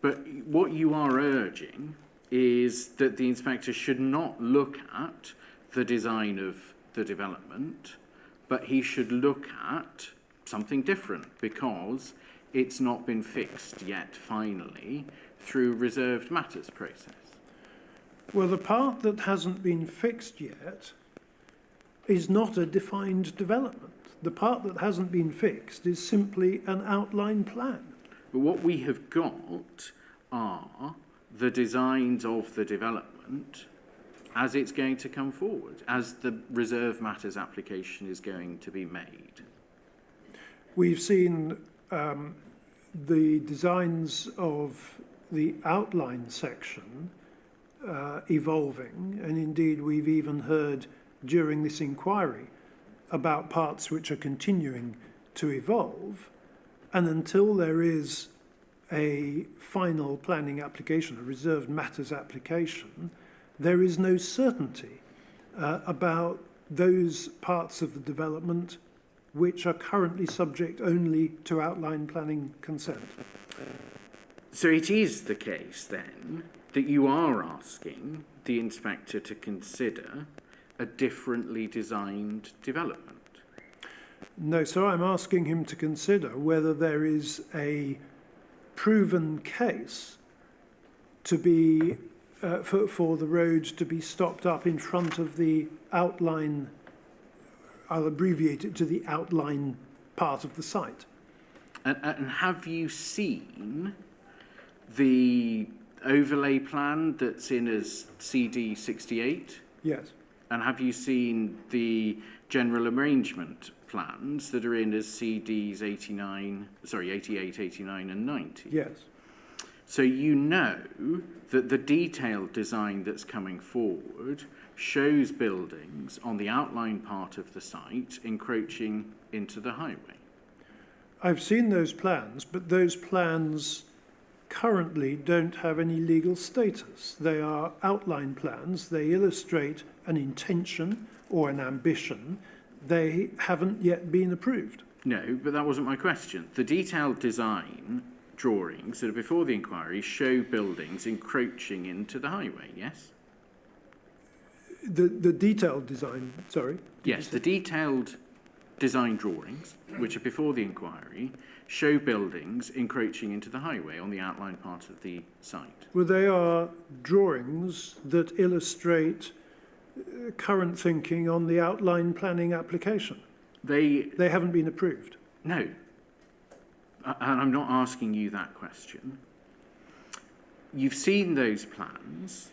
But what you are urging is that the inspector should not look at the design of the development, but he should look at something different because it's not been fixed yet finally through reserved matters process. Well, the part that hasn't been fixed yet is not a defined development. The part that hasn't been fixed is simply an outline plan. But what we have got are the designs of the development as it's going to come forward, as the reserve matters application is going to be made. We've seen the designs of the outline section evolving, and indeed we've even heard during this inquiry about parts which are continuing to evolve, and until there is a final planning application, a reserved matters application, there is no certainty about those parts of the development which are currently subject only to outline planning consent. So it is the case then that you are asking the inspector to consider a differently designed development. No, so I'm asking him to consider whether there is a proven case to be for the road to be stopped up in front of the outline. I'll abbreviate it to the outline part of the site. And have you seen the overlay plan that's in as CD 68? Yes. And have you seen the general arrangement plans that are in as CDs 88, 89 and 90? Yes. So you know that the detailed design that's coming forward shows buildings on the outline part of the site encroaching into the highway. I've seen those plans, but those plans currently don't have any legal status. They are outline plans. They illustrate an intention or an ambition. They haven't yet been approved. No, but that wasn't my question. The detailed design drawings that are before the inquiry show buildings encroaching into the highway, yes? The detailed design, sorry? Yes, the detailed design drawings, which are before the inquiry, show buildings encroaching into the highway on the outline part of the site. Well, they are drawings that illustrate current thinking on the outline planning application. They haven't been approved. No. And I'm not asking you that question. You've seen those plans,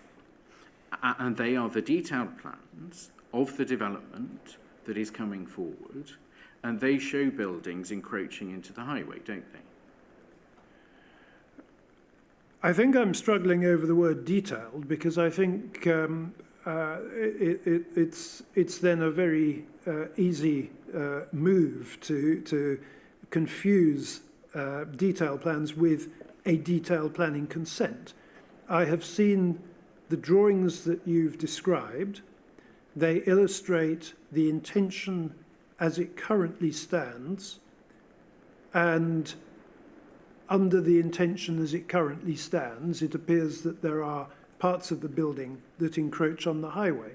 and they are the detailed plans of the development that is coming forward, and they show buildings encroaching into the highway, don't they? I think I'm struggling over the word detailed because I think it's then a very easy move to confuse detailed plans with a detailed planning consent. I have seen the drawings that you've described. They illustrate the intention as it currently stands, and under the intention as it currently stands, it appears that there are parts of the building that encroach on the highway,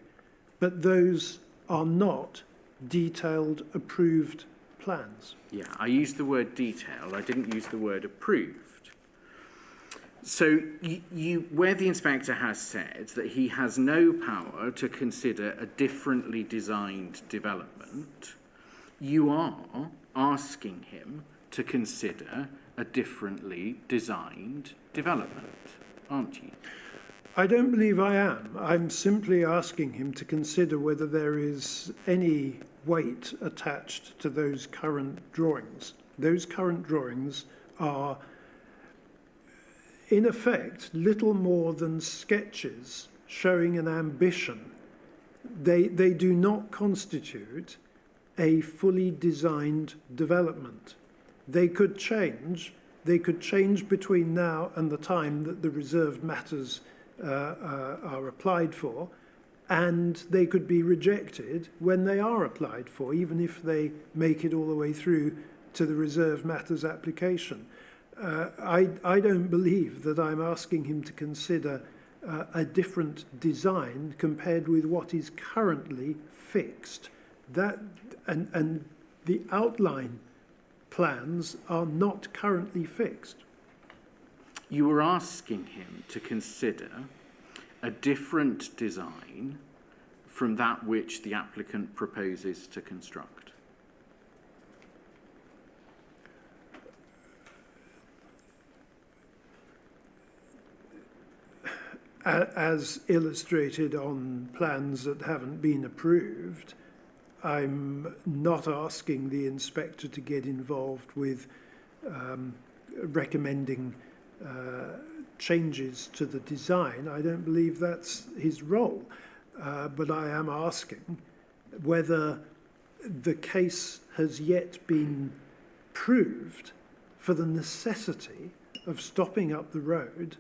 but those are not detailed approved plans. Yeah, I used the word detailed, I didn't use the word approved. So where the inspector has said that he has no power to consider a differently designed development, you are asking him to consider a differently designed development, aren't you? I don't believe I am. I'm simply asking him to consider whether there is any weight attached to those current drawings. Those current drawings are, in effect, little more than sketches showing an ambition. They do not constitute a fully designed development. They could change between now and the time that the reserved matters are applied for, and they could be rejected when they are applied for, even if they make it all the way through to the reserved matters application. I don't believe that I'm asking him to consider a different design compared with what is currently fixed. That and the outline plans are not currently fixed. You were asking him to consider a different design from that which the applicant proposes to construct. As illustrated on plans that haven't been approved, I'm not asking the inspector to get involved with recommending changes to the design. I don't believe that's his role. But I am asking whether the case has yet been proved for the necessity of stopping up the road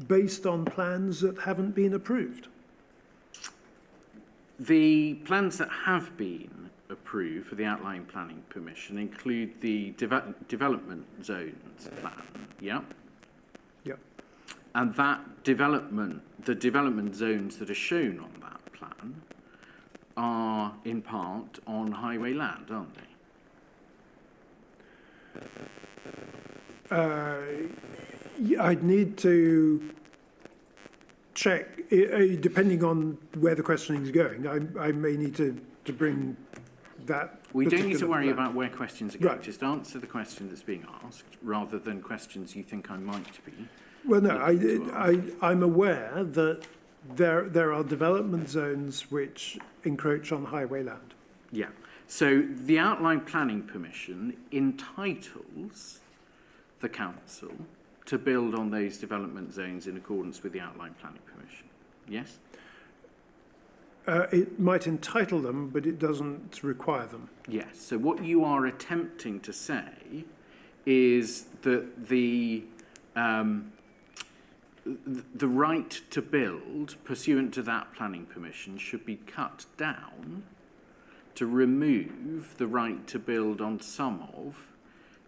based on plans that haven't been approved. The plans that have been approved for the outline planning permission include the development zones plan, yeah? Yep. And that development, the development zones that are shown on that plan are in part on highway land, aren't they? I'd need to check, depending on where the questioning is going. I may need to bring that. We don't need to particular worry plan. about where questions are going. Right. Just answer the question that's being asked, rather than questions you think I might be. Well, no, looking to ask. I'm aware that there are development zones which encroach on highway land. Yeah. So the outline planning permission entitles the council to build on those development zones in accordance with the outline planning permission. Yes? It might entitle them, but it doesn't require them. Yes. So what you are attempting to say is that the right to build pursuant to that planning permission should be cut down to remove the right to build on some of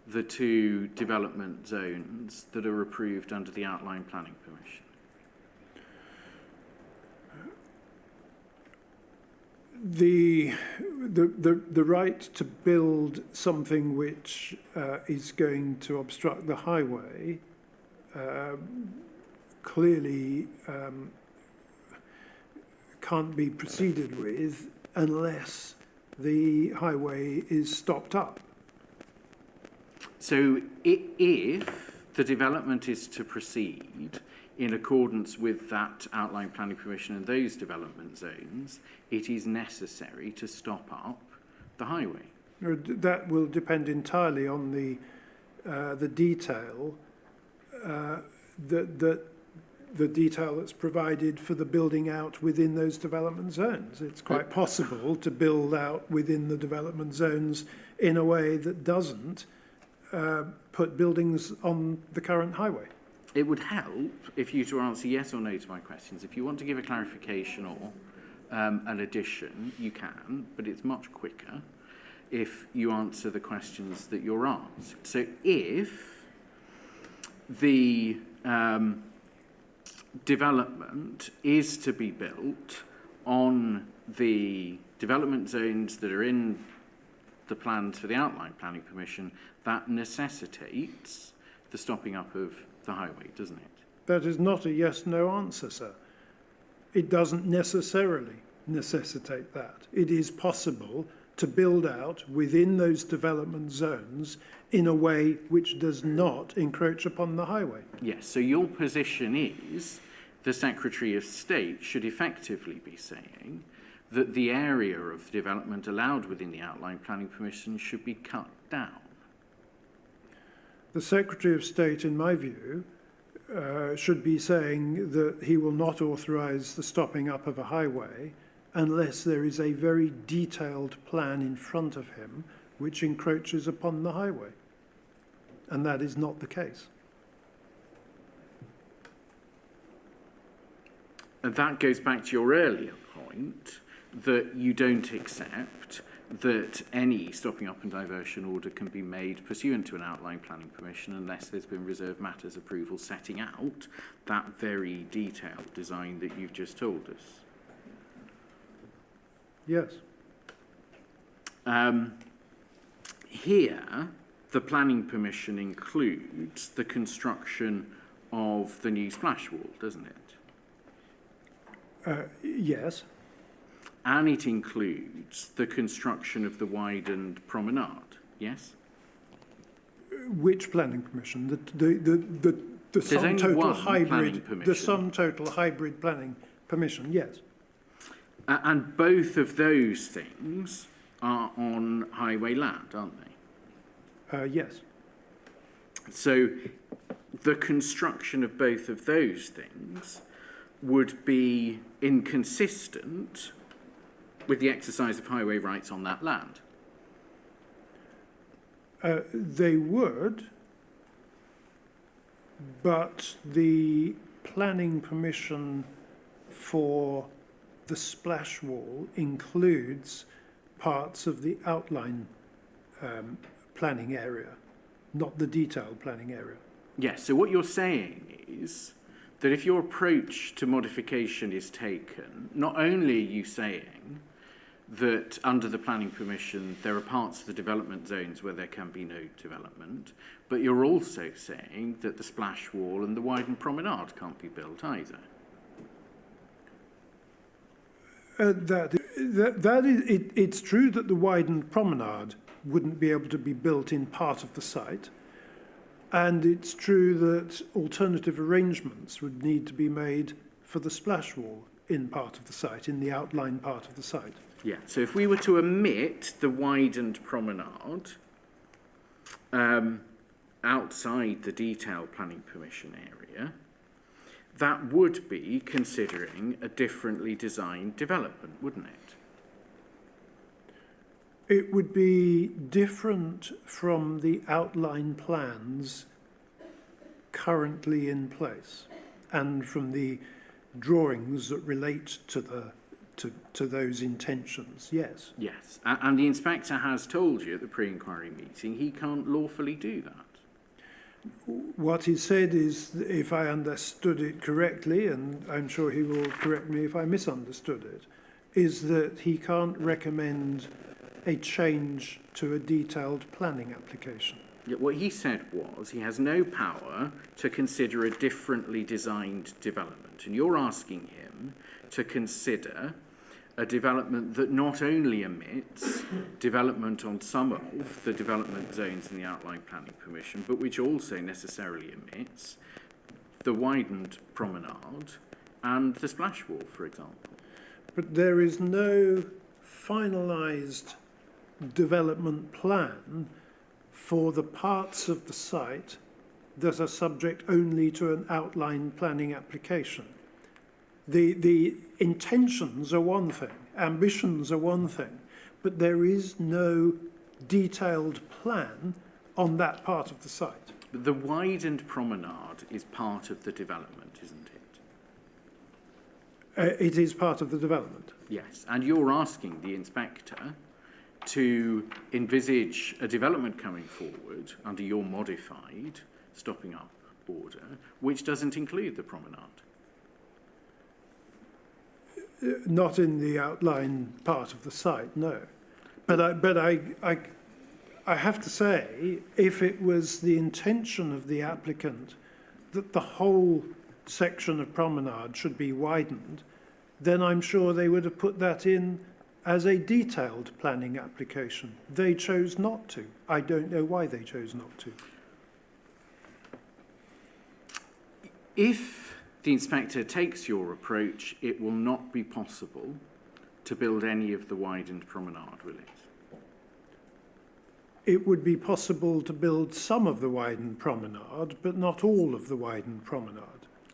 the two development zones that are approved under the outline planning permission. The right to build something which is going to obstruct the highway clearly can't be proceeded with unless the highway is stopped up. So if the development is to proceed in accordance with that outline planning permission and those development zones, it is necessary to stop up the highway. That will depend entirely on the detail, the detail that's provided for the building out within those development zones. It's quite possible to build out within the development zones in a way that doesn't put buildings on the current highway. It would help if you to answer yes or no to my questions. If you want to give a clarification or an addition, you can, but it's much quicker if you answer the questions that you're asked. So if the development is to be built on the development zones that are in the plans for the outline planning permission, that necessitates the stopping up of the highway, doesn't it? That is not a yes-no answer, sir. It doesn't necessarily necessitate that. It is possible to build out within those development zones in a way which does not encroach upon the highway. Yes, so your position is the Secretary of State should effectively be saying that the area of development allowed within the outline planning permission should be cut down. The Secretary of State, in my view, should be saying that he will not authorise the stopping up of a highway unless there is a very detailed plan in front of him which encroaches upon the highway. And that is not the case. And that goes back to your earlier point that you don't accept that any stopping up and diversion order can be made pursuant to an outline planning permission unless there's been reserved matters approval setting out that very detailed design that you've just told us. Yes. Here, the planning permission includes the construction of the new splash wall, doesn't it? Yes. And it includes the construction of the widened promenade, yes? Which planning permission? The sum only total one planning hybrid. permission. The sum total hybrid planning permission. Yes. And both of those things are on highway land, aren't they? Yes. So the construction of both of those things would be inconsistent with the exercise of highway rights on that land. They would, but the planning permission for the splash wall includes parts of the outline planning area, not the detailed planning area. Yes, so what you're saying is that if your approach to modification is taken, not only are you saying that under the planning permission there are parts of the development zones where there can be no development, but you're also saying that the splash wall and the widened promenade can't be built either. It's true that the widened promenade wouldn't be able to be built in part of the site, and it's true that alternative arrangements would need to be made for the splash wall in part of the site, in the outline part of the site. Yeah, so if we were to omit the widened promenade outside the detailed planning permission area, that would be considering a differently designed development, wouldn't it? It would be different from the outline plans currently in place and from the drawings that relate to those intentions, yes. Yes, and the inspector has told you at the pre-inquiry meeting he can't lawfully do that. What he said is, if I understood it correctly, and I'm sure he will correct me if I misunderstood it, is that he can't recommend a change to a detailed planning application. Yeah, what he said was he has no power to consider a differently designed development, and you're asking him to consider a development that not only omits development on some of the development zones in the outline planning permission, but which also necessarily omits the widened promenade and the splash wall, for example. But there is no finalised development plan for the parts of the site that are subject only to an outline planning application. The intentions are one thing, ambitions are one thing, but there is no detailed plan on that part of the site. But the widened promenade is part of the development, isn't it? It is part of the development. Yes, and you're asking the inspector to envisage a development coming forward under your modified stopping up order, which doesn't include the promenade. Not in the outline part of the site, no. But I have to say, if it was the intention of the applicant that the whole section of promenade should be widened, then I'm sure they would have put that in as a detailed planning application. They chose not to. I don't know why they chose not to. If the inspector takes your approach, it will not be possible to build any of the widened promenade, will it? It would be possible to build some of the widened promenade, but not all of the widened promenade.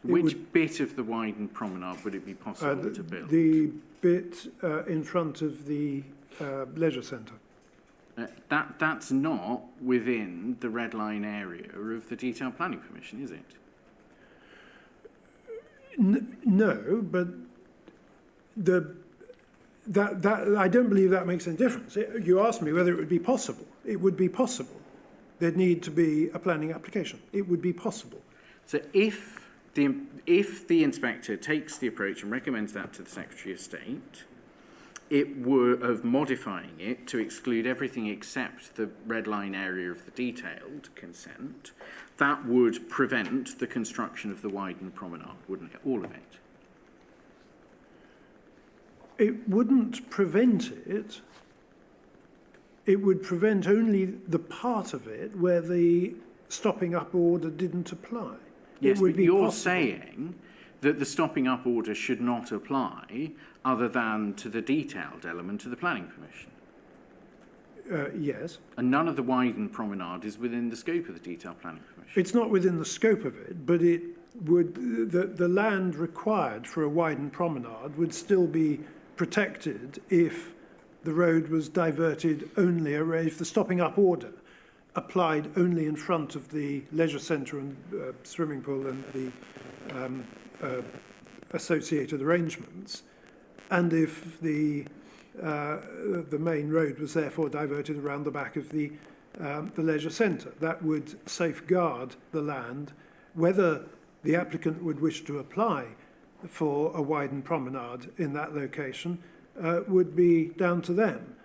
Which bit of the widened promenade would it be possible to build? The bit in front of the leisure centre. That's not within the red line area of the detailed planning permission, is it? No, but that I don't believe that makes any difference. You asked me whether it would be possible. It would be possible. There'd need to be a planning application. It would be possible. So if the inspector takes the approach and recommends that to the Secretary of State, it were of modifying it to exclude everything except the red line area of the detailed consent, that would prevent the construction of the widened promenade, wouldn't it? All of it. It wouldn't prevent it. It would prevent only the part of it where the stopping up order didn't apply. Yes, it would but be you're possible. saying that the stopping up order should not apply other than to the detailed element of the planning permission. Yes. And none of the widened promenade is within the scope of the detailed planning permission. It's not within the scope of it, but it would the land required for a widened promenade would still be protected if the road was diverted only, if the stopping up order applied only in front of the leisure centre and swimming pool and the associated arrangements, and if the main road was therefore diverted around the back of the leisure centre. That would safeguard the land. Whether the applicant would wish to apply for a widened promenade in that location would be down to them.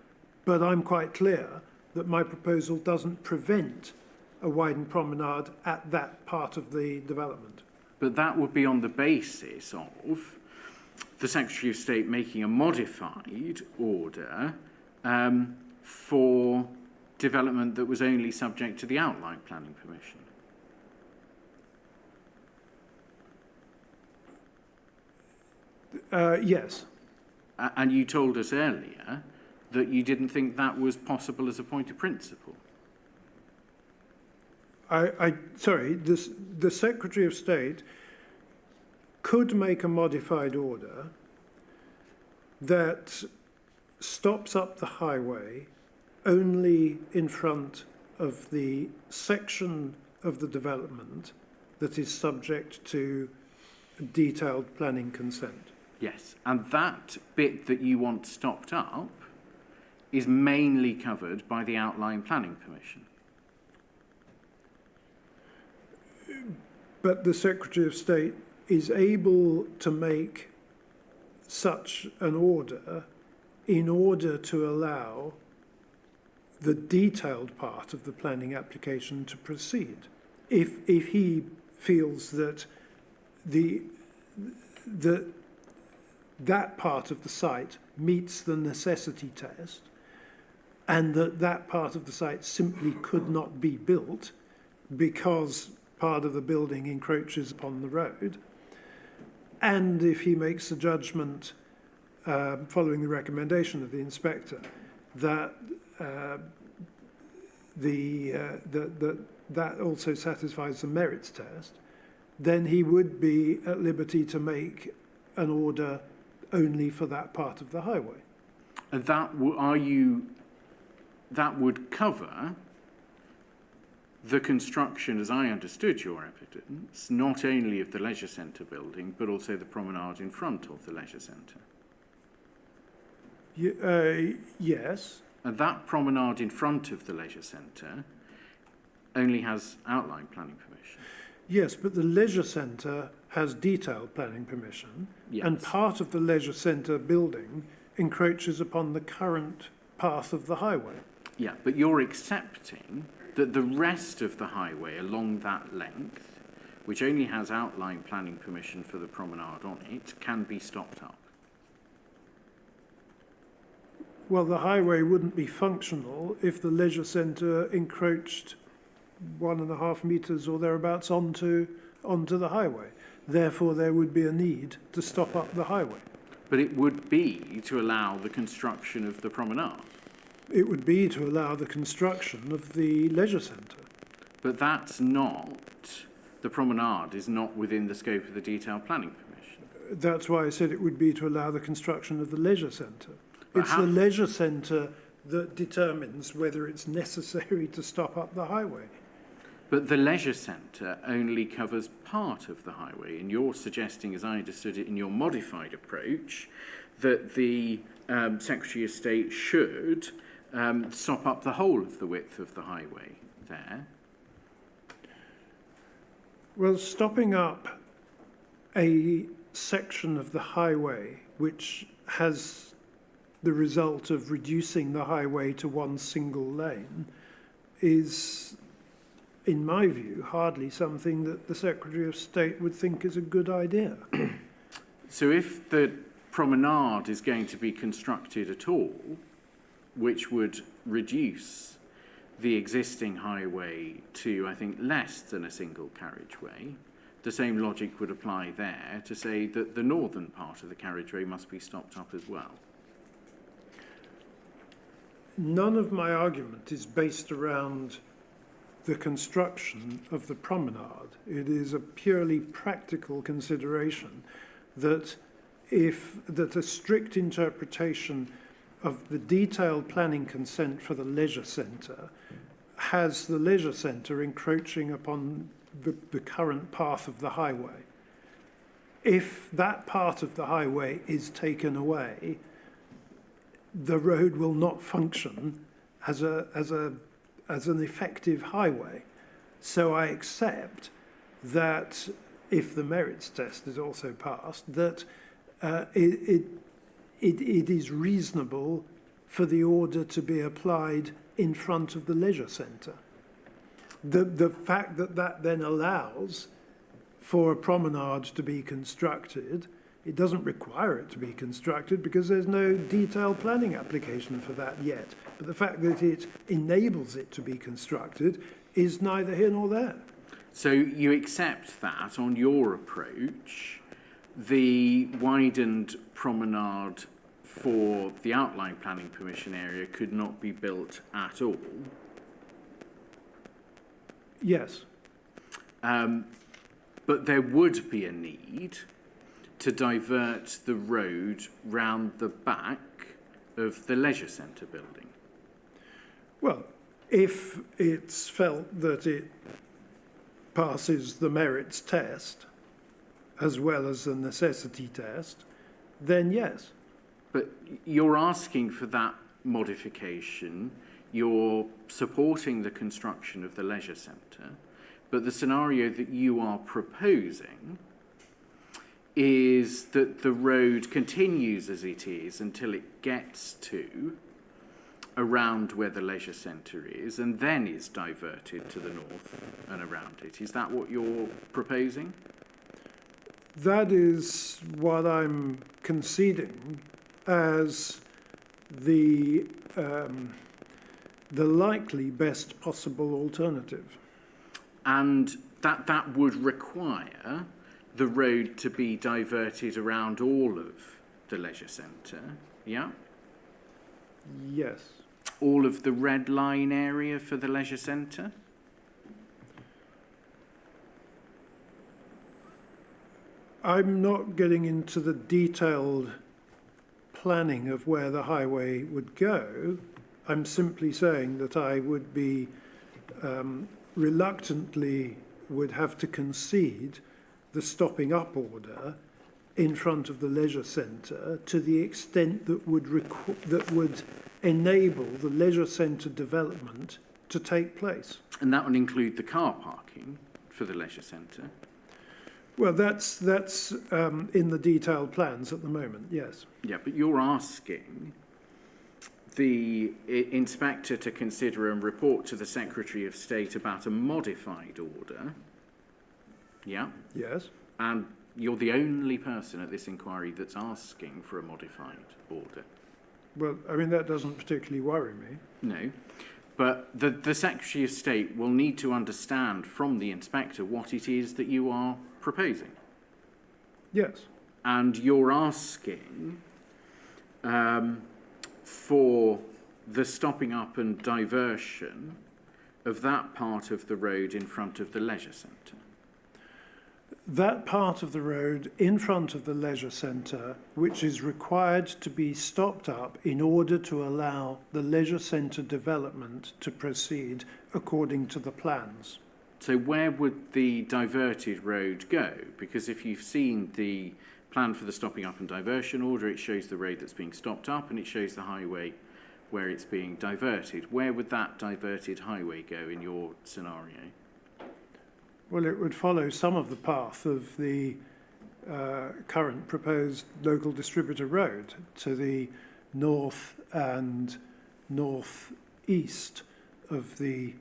But I'm quite clear that my proposal doesn't prevent a widened promenade at that part of the development. But that would be on the basis of the Secretary of State making a modified order for development that was only subject to the outline planning permission. Yes. And you told us earlier that you didn't think that was possible as a point of principle. Sorry, the Secretary of State could make a modified order that stops up the highway only in front of the section of the development that is subject to detailed planning consent. Yes, and that bit that you want stopped up is mainly covered by the outline planning permission. But the Secretary of State is able to make such an order in order to allow the detailed part of the planning application to proceed. If he feels that that part of the site meets the necessity test and that part of the site simply could not be built because part of the building encroaches upon the road, and if he makes a judgment following the recommendation of the inspector that that also satisfies the merits test, then he would be at liberty to make an order only for that part of the highway. And that would cover the construction, as I understood your evidence, not only of the leisure centre building, but also the promenade in front of the leisure centre. Yes. And that promenade in front of the leisure centre only has outline planning permission. Yes, but the leisure centre has detailed planning permission, Yes. and part of the leisure centre building encroaches upon the current path of the highway. Yeah, but you're accepting that the rest of the highway along that length, which only has outline planning permission for the promenade on it, can be stopped up. Well, the highway wouldn't be functional if the leisure centre encroached 1.5 metres or thereabouts onto the highway. Therefore, there would be a need to stop up the highway. But it would be to allow the construction of the promenade. It would be to allow the construction of the leisure centre. But that's not, the promenade is not within the scope of the detailed planning permission. That's why I said it would be to allow the construction of the leisure centre. But It's the leisure centre that determines whether it's necessary to stop up the highway. But the leisure centre only covers part of the highway, and you're suggesting, as I understood it in your modified approach, that the Secretary of State should stop up the whole of the width of the highway there. Well, stopping up a section of the highway which has the result of reducing the highway to one single lane is, in my view, hardly something that the Secretary of State would think is a good idea. So if the promenade is going to be constructed at all, which would reduce the existing highway to, I think, less than a single carriageway, the same logic would apply there to say that the northern part of the carriageway must be stopped up as well. None of my argument is based around the construction of the promenade. It is a purely practical consideration that a strict interpretation of the detailed planning consent for the leisure centre has the leisure centre encroaching upon the current path of the highway. If that part of the highway is taken away, the road will not function as an effective highway. So I accept that if the merits test is also passed, that it is reasonable for the order to be applied in front of the leisure centre. The fact that that then allows for a promenade to be constructed, it doesn't require it to be constructed because there's no detailed planning application for that yet. But the fact that it enables it to be constructed is neither here nor there. So you accept that on your approach, the widened promenade for the outline planning permission area could not be built at all? Yes. But there would be a need to divert the road round the back of the leisure centre building. Well, if it's felt that it passes the merits test as well as the necessity test, then yes. But you're asking for that modification, you're supporting the construction of the leisure centre, but the scenario that you are proposing is that the road continues as it is until it gets to around where the leisure centre is and then is diverted to the north and around it. Is that what you're proposing? That is what I'm conceding as the likely best possible alternative. And that would require the road to be diverted around all of the leisure centre, yeah? Yes. All of the red line area for the leisure centre? I'm not getting into the detailed planning of where the highway would go. I'm simply saying that I would be reluctantly would have to concede the stopping up order in front of the leisure centre to the extent that would enable the leisure centre development to take place. And that would include the car parking for the leisure centre? Well, that's in the detailed plans at the moment, yes. Yeah, but you're asking the inspector to consider and report to the Secretary of State about a modified order. Yeah? Yes. And you're the only person at this inquiry that's asking for a modified order. Well, I mean, that doesn't particularly worry me. No. But the Secretary of State will need to understand from the inspector what it is that you are proposing. Yes. And you're asking for the stopping up and diversion of that part of the road in front of the leisure centre. That part of the road in front of the leisure centre, which is required to be stopped up in order to allow the leisure centre development to proceed according to the plans. So where would the diverted road go? Because if you've seen the plan for the stopping up and diversion order, it shows the road that's being stopped up and it shows the highway where it's being diverted. Where would that diverted highway go in your scenario? Well, it would follow some of the path of the current proposed local distributor road to the north and northeast of the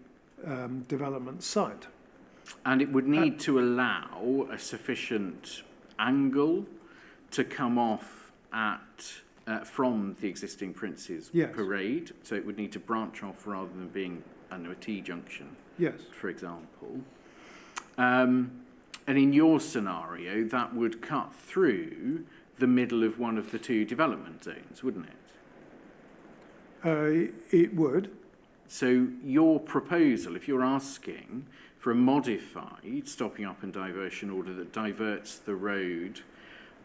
development site. And it would need to allow a sufficient angle to come off at from the existing Prince's Yes. Parade. So it would need to branch off rather than being, I don't know, a T-junction, Yes. for example. And in your scenario, that would cut through the middle of one of the two development zones, wouldn't it? It would. So your proposal, if you're asking for a modified stopping up and diversion order that diverts the road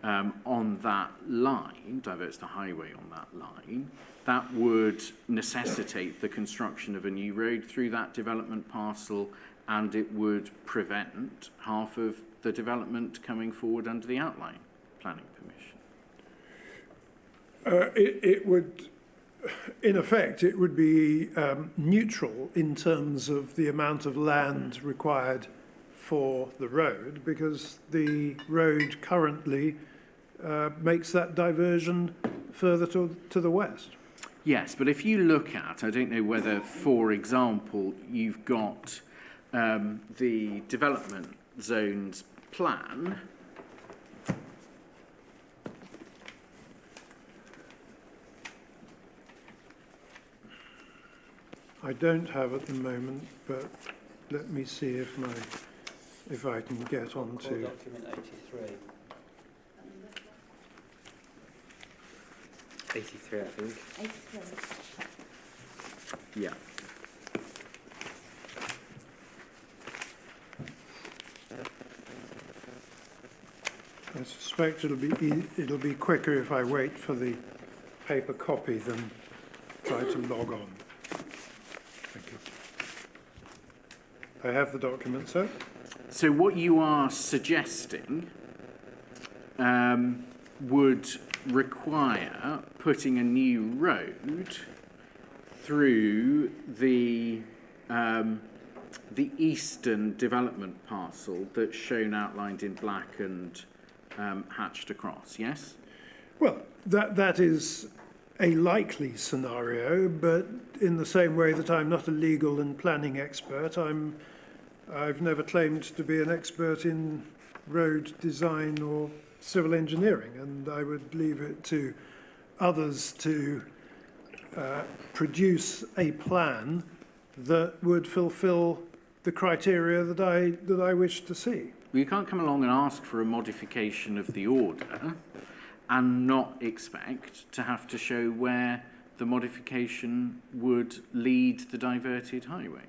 on that line, diverts the highway on that line, that would necessitate the construction of a new road through that development parcel, and it would prevent half of the development coming forward under the outline planning permission. It would, in effect, it would be neutral in terms of the amount of land required for the road, because the road currently makes that diversion further to the west. Yes, but if you look at, I don't know whether, for example, you've got the development zones plan. I don't have at the moment, but let me see if I can get onto document 83. 83, I think. 83. Yeah. I suspect it'll be quicker if I wait for the paper copy than try to log on. Thank you. I have the document, sir. So what you are suggesting would require putting a new road through the eastern development parcel that's shown outlined in black and hatched across, yes? Well, that is a likely scenario, but in the same way that I'm not a legal and planning expert, I've never claimed to be an expert in road design or civil engineering, and I would leave it to others to produce a plan that would fulfill the criteria that I wish to see. Well, you can't come along and ask for a modification of the order and not expect to have to show where the modification would lead the diverted highway.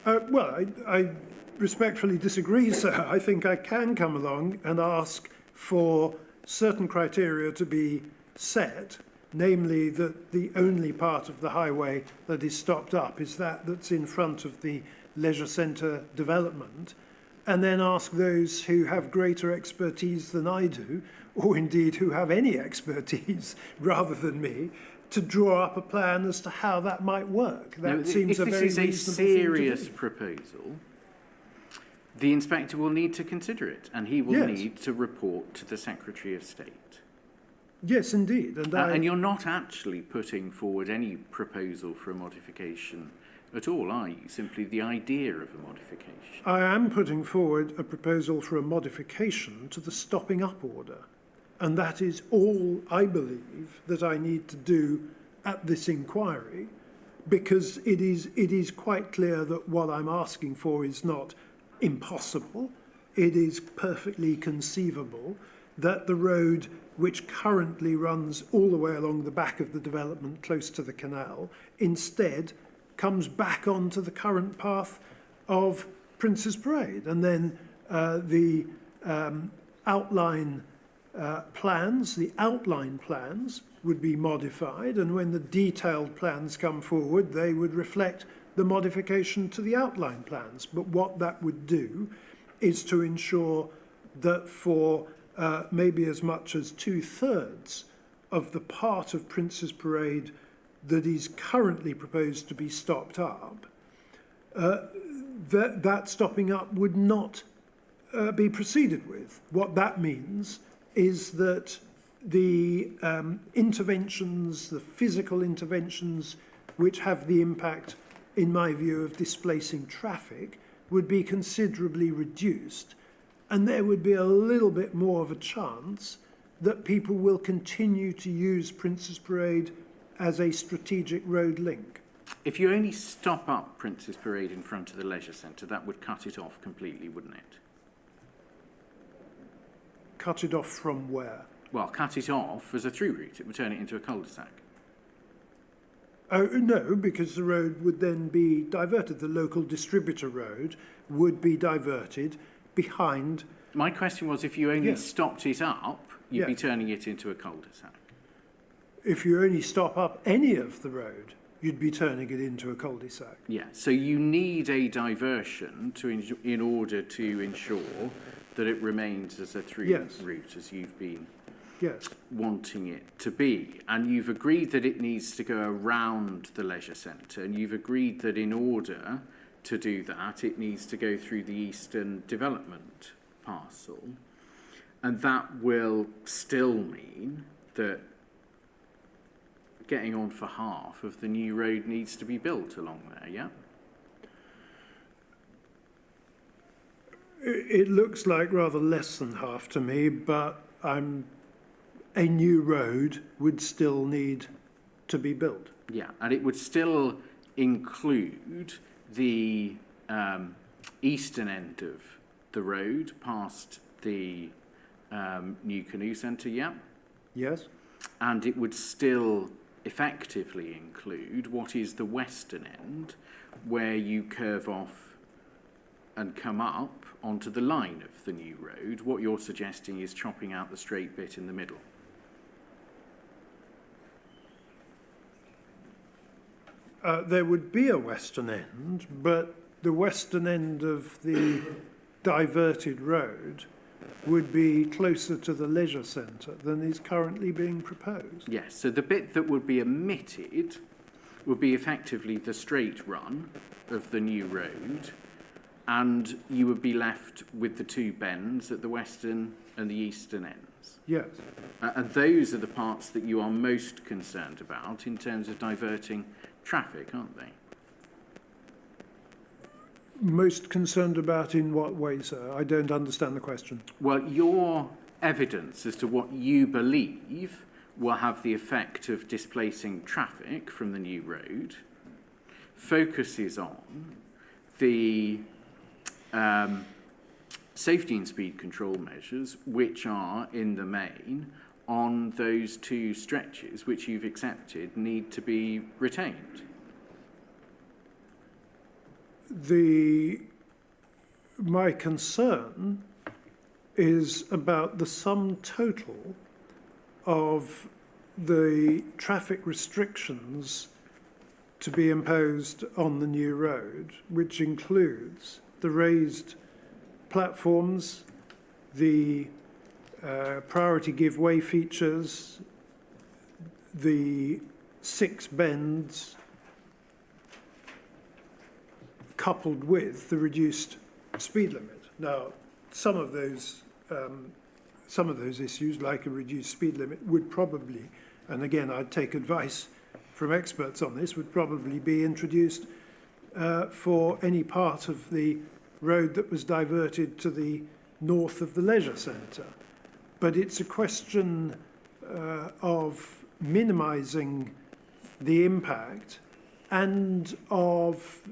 Well, I respectfully disagree, sir. I think I can come along and ask for certain criteria to be set, namely that the only part of the highway that is stopped up is that's in front of the leisure centre development, and then ask those who have greater expertise than I do, or indeed who have any expertise rather than me, to draw up a plan as to how that might work. That seems a very reasonable thing to do. If this is a serious proposal, the inspector will need to consider it, and he will need to report to the Secretary of State. Yes, indeed. And you're not actually putting forward any proposal for a modification at all, are you? Simply the idea of a modification. I am putting forward a proposal for a modification to the stopping up order. And that is all I believe that I need to do at this inquiry, because it is quite clear that what I'm asking for is not impossible. It is perfectly conceivable that the road, which currently runs all the way along the back of the development close to the canal, instead comes back onto the current path of Prince's Parade. And then the outline plans would be modified, and when the detailed plans come forward, they would reflect the modification to the outline plans. But what that would do is to ensure that for maybe as much as 2/3 of the part of Prince's Parade that is currently proposed to be stopped up, that stopping up would not be proceeded with. What that means is that the interventions, the physical interventions which have the impact, in my view, of displacing traffic would be considerably reduced, and there would be a little bit more of a chance that people will continue to use Prince's Parade as a strategic road link. If you only stop up Prince's Parade in front of the leisure centre, that would cut it off completely, wouldn't it? Cut it off from where? Well, cut it off as a through route. It would turn it into a cul-de-sac. Oh, no, because the road would then be diverted. The local distributor road would be diverted behind. My question was, if you only Yes. stopped it up, you'd be Yes. turning it into a cul-de-sac. If you only stop up any of the road, you'd be turning it into a cul-de-sac. Yeah, so you need a diversion in order to ensure that it remains as a through Yes. route as you've been Yes, wanting it to be. And you've agreed that it needs to go around the leisure centre, and you've agreed that in order to do that, it needs to go through the eastern development parcel. And that will still mean that getting on for half of the new road needs to be built along there, yeah? it looks like rather less than half to me, but a new road would still need to be built. Yeah, and it would still include the eastern end of the road past the new canoe centre, yeah? Yes? And it would still effectively include what is the western end, where you curve off and come up onto the line of the new road. What you're suggesting is chopping out the straight bit in the middle. There would be a western end, but the western end of the diverted road would be closer to the leisure centre than is currently being proposed. Yes, so the bit that would be omitted would be effectively the straight run of the new road, and you would be left with the two bends at the western and the eastern ends. Yes. And those are the parts that you are most concerned about in terms of diverting traffic, aren't they? Most concerned about in what way, sir? I don't understand the question. Well, your evidence as to what you believe will have the effect of displacing traffic from the new road focuses on the safety and speed control measures, which are, in the main, on those two stretches which you've accepted need to be retained. My concern is about the sum total of the traffic restrictions to be imposed on the new road, which includes the raised platforms, the priority give way features, the 6 bends, coupled with the reduced speed limit. Now, some of those issues, like a reduced speed limit, would probably, and again, I'd take advice from experts on this, would probably be introduced for any part of the road that was diverted to the north of the leisure centre. But it's a question of minimising the impact and of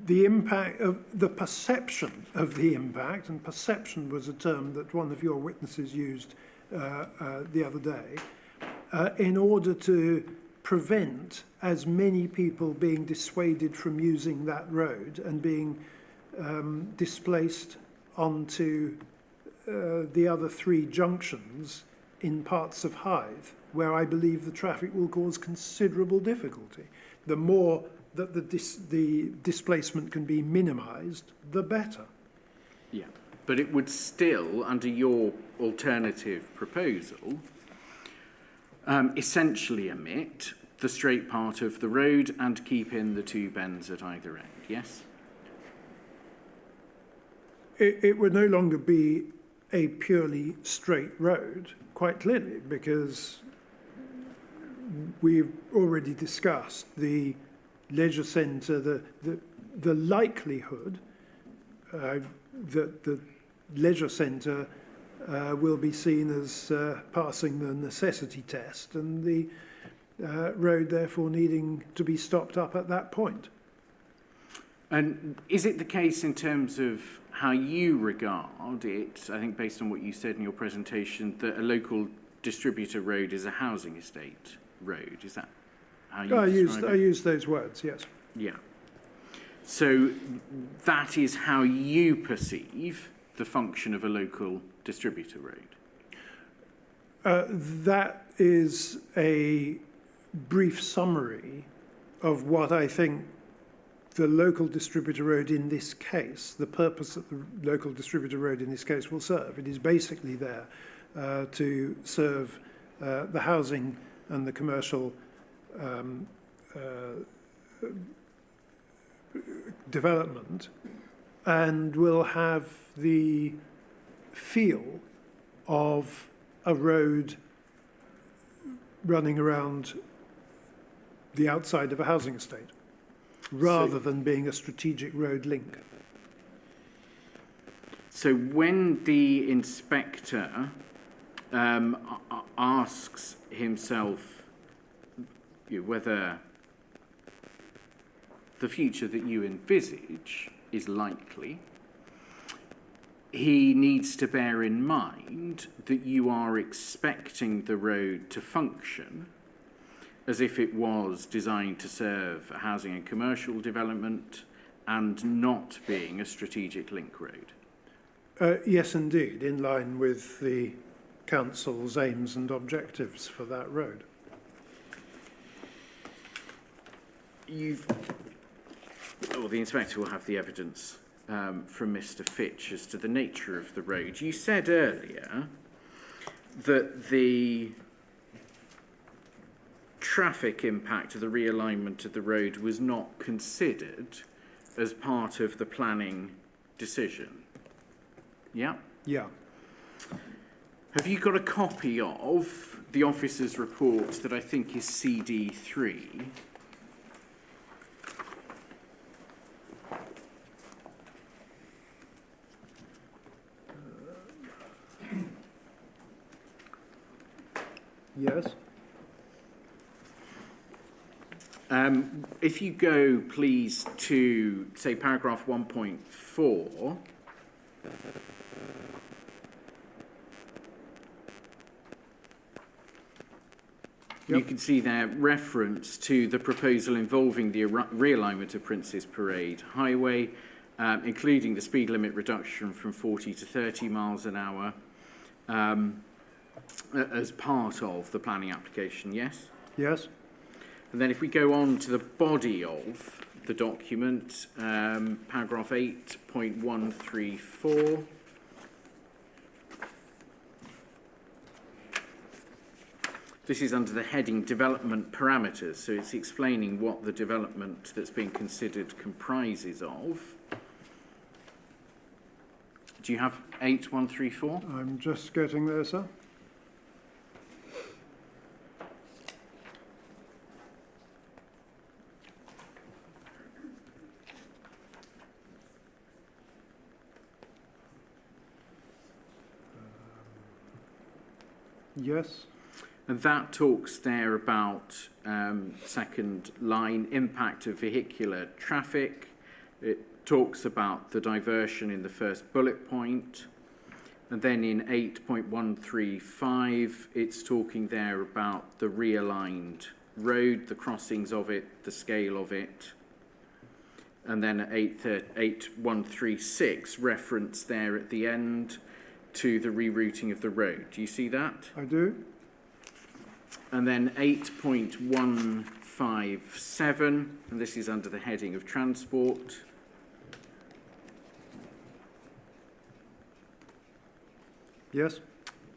the impact of the perception of the impact, and perception was a term that one of your witnesses used the other day, in order to prevent as many people being dissuaded from using that road and being displaced onto the other 3 junctions in parts of Hythe, where I believe the traffic will cause considerable difficulty. The more that the displacement can be minimised, the better. Yeah, but it would still, under your alternative proposal, essentially omit the straight part of the road and keep in the two bends at either end, yes? It would no longer be a purely straight road, quite clearly, because we've already discussed the leisure centre, the likelihood that the leisure centre will be seen as passing the necessity test, and the road therefore needing to be stopped up at that point. And is it the case in terms of how you regard it, I think based on what you said in your presentation, that a local distributor road is a housing estate road? Is that how you describe it? I used those words, yes. Yeah. So that is how you perceive the function of a local distributor road? That is a brief summary of what I think the local distributor road in this case, the purpose that the local distributor road in this case will serve. It is basically there to serve the housing and the commercial development, and will have the feel of a road running around the outside of a housing estate, rather than being a strategic road link. So when the inspector asks himself whether the future that you envisage is likely, he needs to bear in mind that you are expecting the road to function as if it was designed to serve a housing and commercial development and not being a strategic link road. Yes, indeed, in line with the council's aims and objectives for that road. The inspector will have the evidence from Mr. Fitch as to the nature of the road. You said earlier that the traffic impact of the realignment of the road was not considered as part of the planning decision. Yeah? Yeah. Have you got a copy of the officer's report that I think is CD3? Yes. If you go, please, to, say, paragraph 1.4, you can see there reference to the proposal involving the realignment of Prince's Parade Highway, including the speed limit reduction from 40 to 30 miles an hour, as part of the planning application, yes? Yes. And then if we go on to the body of the document, paragraph 8.134. This is under the heading Development Parameters, so it's explaining what the development that's being considered comprises of. Do you have 8.134? I'm just getting there, sir. Yes. And that talks there about, second line, impact of vehicular traffic. It talks about the diversion in the first bullet point. And then in 8.135, it's talking there about the realigned road, the crossings of it, the scale of it. And then at 8.136, reference there at the end to the rerouting of the road. Do you see that? I do. And then 8.1 157, and this is under the heading of transport. Yes?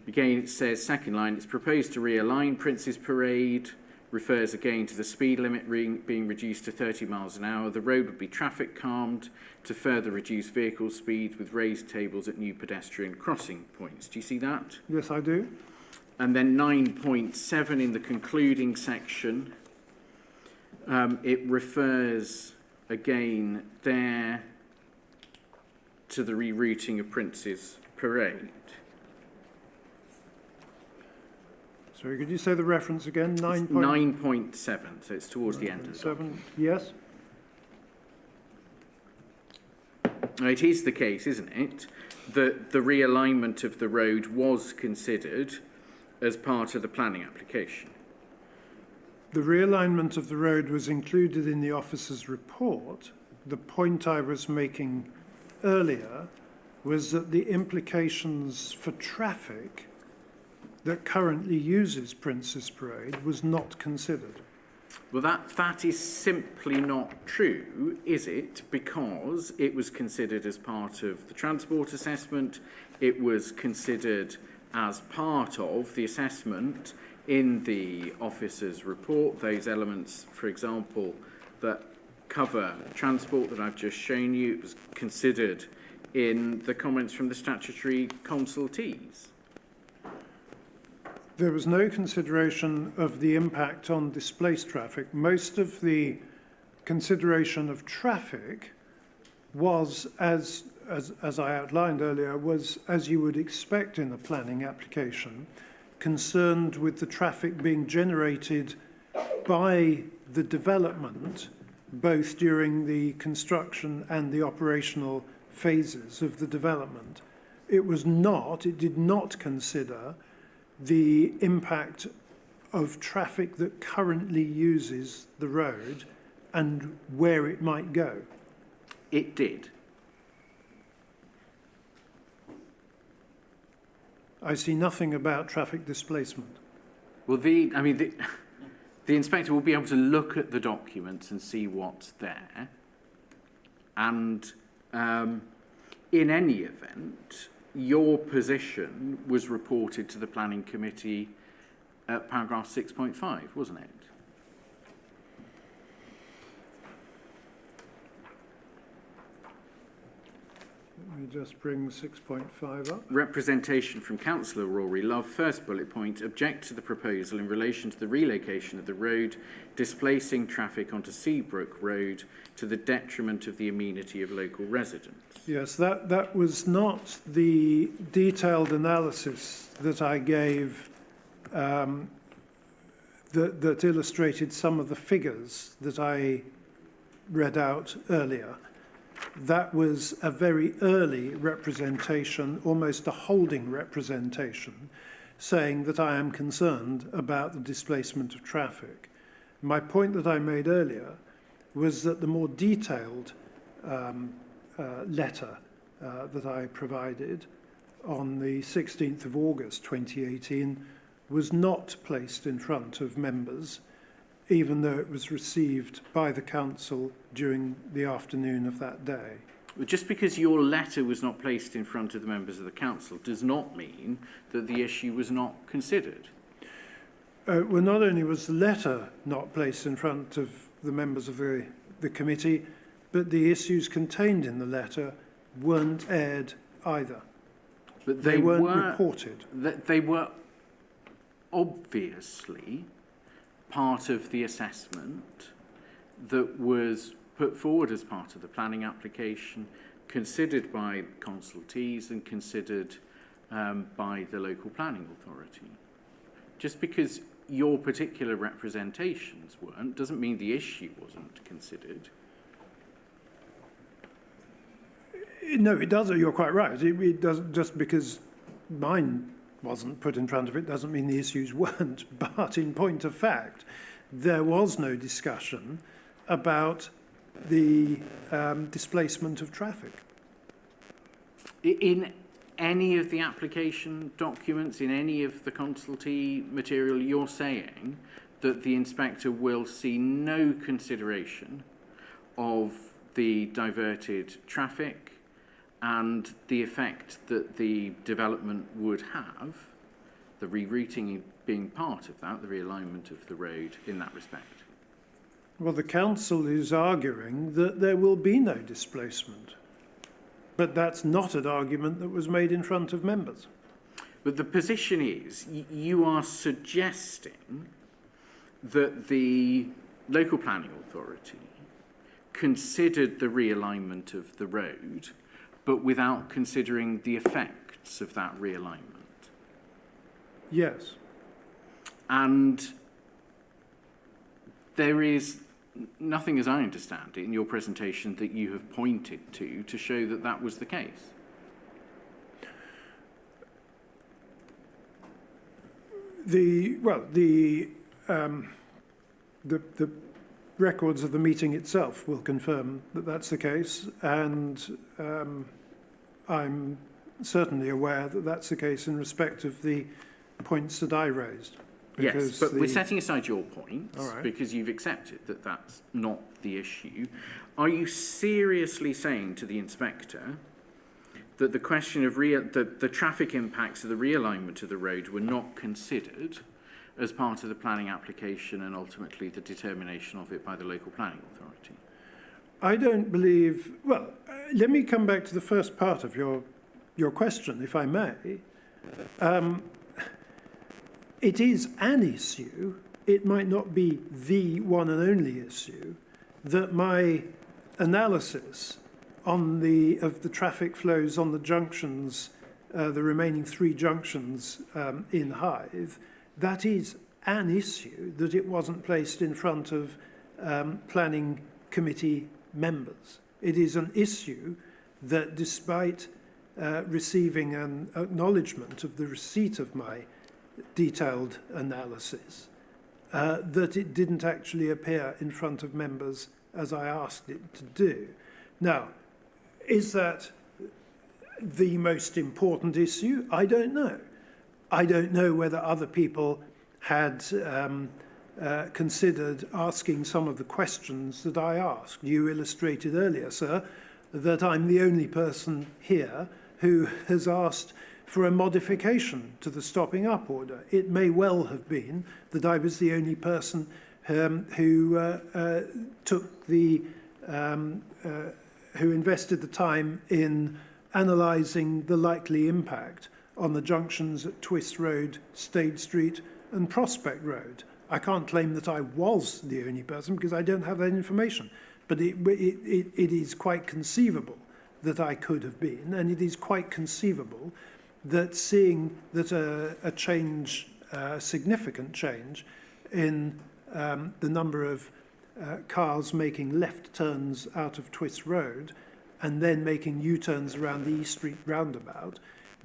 Again, it says, second line, it's proposed to realign Prince's Parade, refers again to the speed limit being reduced to 30 miles an hour. The road would be traffic calmed to further reduce vehicle speed with raised tables at new pedestrian crossing points. Do you see that? Yes, I do. And then 9.7 in the concluding section, it refers again there to the rerouting of Prince's Parade. Sorry, could you say the reference again? 9.7, so it's towards the end of the 7. Yes? Now, it is the case, isn't it, that the realignment of the road was considered as part of the planning application? The realignment of the road was included in the officer's report. The point I was making earlier was that the implications for traffic that currently uses Prince's Parade was not considered. Well, that is simply not true, is it? Because it was considered as part of the transport assessment, it was considered as part of the assessment in the officer's report, those elements, for example, that cover transport that I've just shown you, it was considered in the comments from the statutory consultees. There was no consideration of the impact on displaced traffic. Most of the consideration of traffic was, as I outlined earlier, was, as you would expect in a planning application, concerned with the traffic being generated by the development, both during the construction and the operational phases of the development. It did not consider the impact of traffic that currently uses the road and where it might go. It did. I see nothing about traffic displacement. Well, the inspector will be able to look at the documents and see what's there. And in any event, your position was reported to the planning committee at paragraph 6.5, wasn't it? Let me just bring 6.5 up. Representation from Councillor Love, first bullet point, object to the proposal in relation to the relocation of the road, displacing traffic onto Seabrook Road to the detriment of the amenity of local residents. Yes, that was not the detailed analysis that I gave that illustrated some of the figures that I read out earlier. That was a very early representation, almost a holding representation, saying that I am concerned about the displacement of traffic. My point that I made earlier was that the more detailed letter that I provided on the 16th of August 2018 was not placed in front of members, even though it was received by the council during the afternoon of that day. Just because your letter was not placed in front of the members of the council does not mean that the issue was not considered. Well, not only was the letter not placed in front of the members of the committee, but the issues contained in the letter weren't aired either. But they weren't reported. They were obviously part of the assessment that was put forward as part of the planning application, considered by consultees and considered by the local planning authority. Just because your particular representations weren't doesn't mean the issue wasn't considered. No, it doesn't. You're quite right. It doesn't, just because mine wasn't put in front of it doesn't mean the issues weren't. But in point of fact, there was no discussion about the displacement of traffic. In any of the application documents, in any of the consultee material, you're saying that the inspector will see no consideration of the diverted traffic and the effect that the development would have, the rerouting being part of that, the realignment of the road in that respect? Well, the council is arguing that there will be no displacement, but that's not an argument that was made in front of members. But the position is, you are suggesting that the local planning authority considered the realignment of the road, but without considering the effects of that realignment. Yes. And there is nothing, as I understand it, in your presentation that you have pointed to show that that was the case. The records of the meeting itself will confirm that that's the case, and I'm certainly aware that that's the case in respect of the points that I raised. Yes, but we're setting aside your points, right, because you've accepted that that's not the issue. Are you seriously saying to the inspector that the question of the traffic impacts of the realignment of the road were not considered as part of the planning application and ultimately the determination of it by the local planning authority? I don't believe... Well, let me come back to the first part of your question, if I may. It is an issue, it might not be the one and only issue, that my analysis on of the traffic flows on the junctions, the remaining 3 junctions in Hythe, that is an issue that it wasn't placed in front of planning committee members. It is an issue that, despite receiving an acknowledgement of the receipt of my detailed analysis, that it didn't actually appear in front of members as I asked it to do. Now, is that the most important issue? I don't know. I don't know whether other people had considered asking some of the questions that I asked. You illustrated earlier, sir, that I'm the only person here who has asked for a modification to the stopping up order. It may well have been that I was the only person who took the who invested the time in analysing the likely impact on the junctions at Twist Road, Stade Street and Prospect Road. I can't claim that I was the only person because I don't have that information, but it is quite conceivable that I could have been, and it is quite conceivable that seeing that a change, a significant change in the number of cars making left turns out of Twist Road and then making U-turns around the East Street roundabout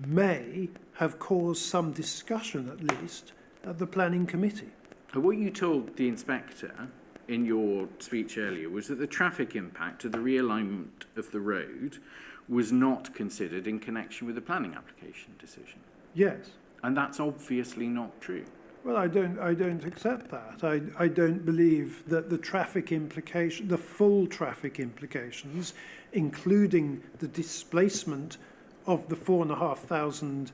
may have caused some discussion, at least, at the planning committee. What you told the inspector in your speech earlier was that the traffic impact of the realignment of the road was not considered in connection with the planning application decision. Yes. And that's obviously not true. Well, I don't accept that. I don't believe that the traffic implication, the full traffic implications, including the displacement of the 4,500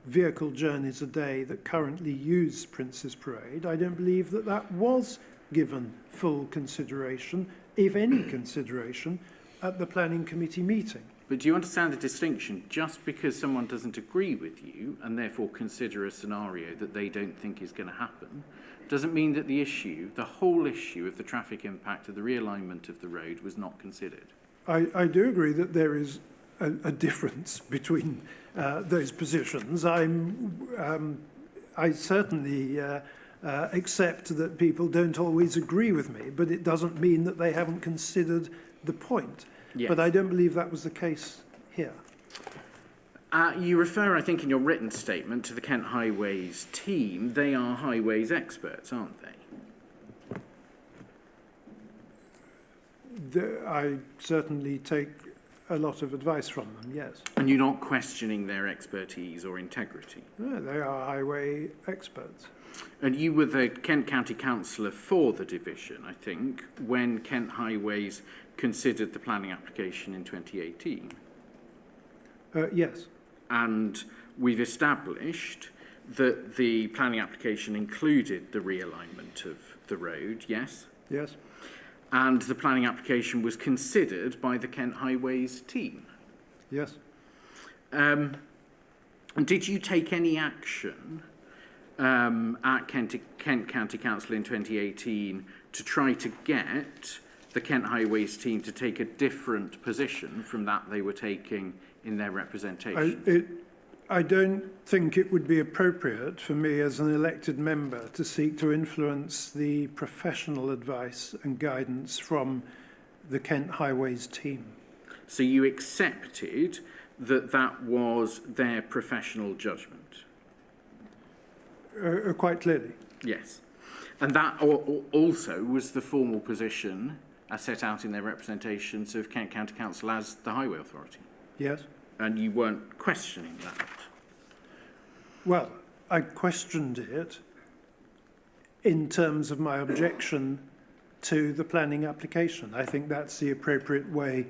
vehicle journeys a day that currently use Prince's Parade, I don't believe that that was given full consideration, if any consideration, at the planning committee meeting. But do you understand the distinction? Just because someone doesn't agree with you and therefore consider a scenario that they don't think is going to happen, doesn't mean that the issue, the whole issue of the traffic impact of the realignment of the road was not considered. I do agree that there is a difference between those positions. I certainly accept that people don't always agree with me, but it doesn't mean that they haven't considered the point. Yes. But I don't believe that was the case here. You refer, I think, in your written statement to the Kent Highways team. They are highways experts, aren't they? I certainly take a lot of advice from them, yes. And you're not questioning their expertise or integrity? Yeah, they are highway experts. And you were the Kent County Councillor for the division, I think, when Kent Highways considered the planning application in 2018. Yes. And we've established that the planning application included the realignment of the road, yes? Yes. And the planning application was considered by the Kent Highways team. Yes. And did you take any action at Kent County Council in 2018 to try to get the Kent Highways team to take a different position from that they were taking in their representation? I don't think it would be appropriate for me as an elected member to seek to influence the professional advice and guidance from the Kent Highways team. So you accepted that that was their professional judgment? Quite clearly. Yes. And that also was the formal position as set out in their representations of Kent County Council as the Highway Authority? Yes. And you weren't questioning that? Well, I questioned it in terms of my objection to the planning application. I think that's the appropriate way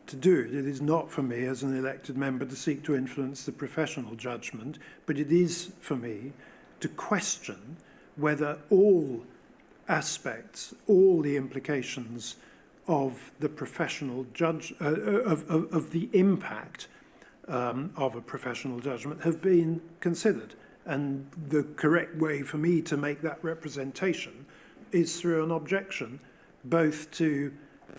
to do it. It is not for me as an elected member to seek to influence the professional judgment, but it is for me to question whether all aspects, all the implications of the professional of the impact of a professional judgment have been considered. And the correct way for me to make that representation is through an objection, both to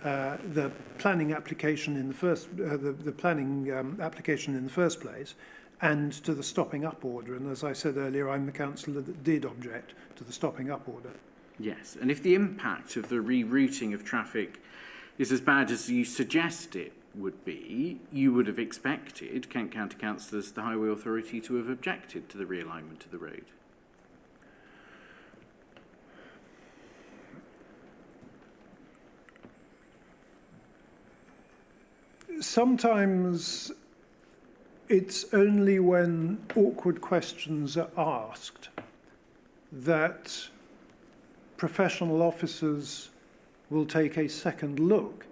the planning application in the first, the planning application in the first place, and to the stopping up order. And as I said earlier, I'm the councillor that did object to the stopping up order. Yes, and if the impact of the rerouting of traffic is as bad as you suggest it would be, you would have expected Kent County Councillors, the Highway Authority, to have objected to the realignment of the road. Sometimes it's only when awkward questions are asked that professional officers will take a second look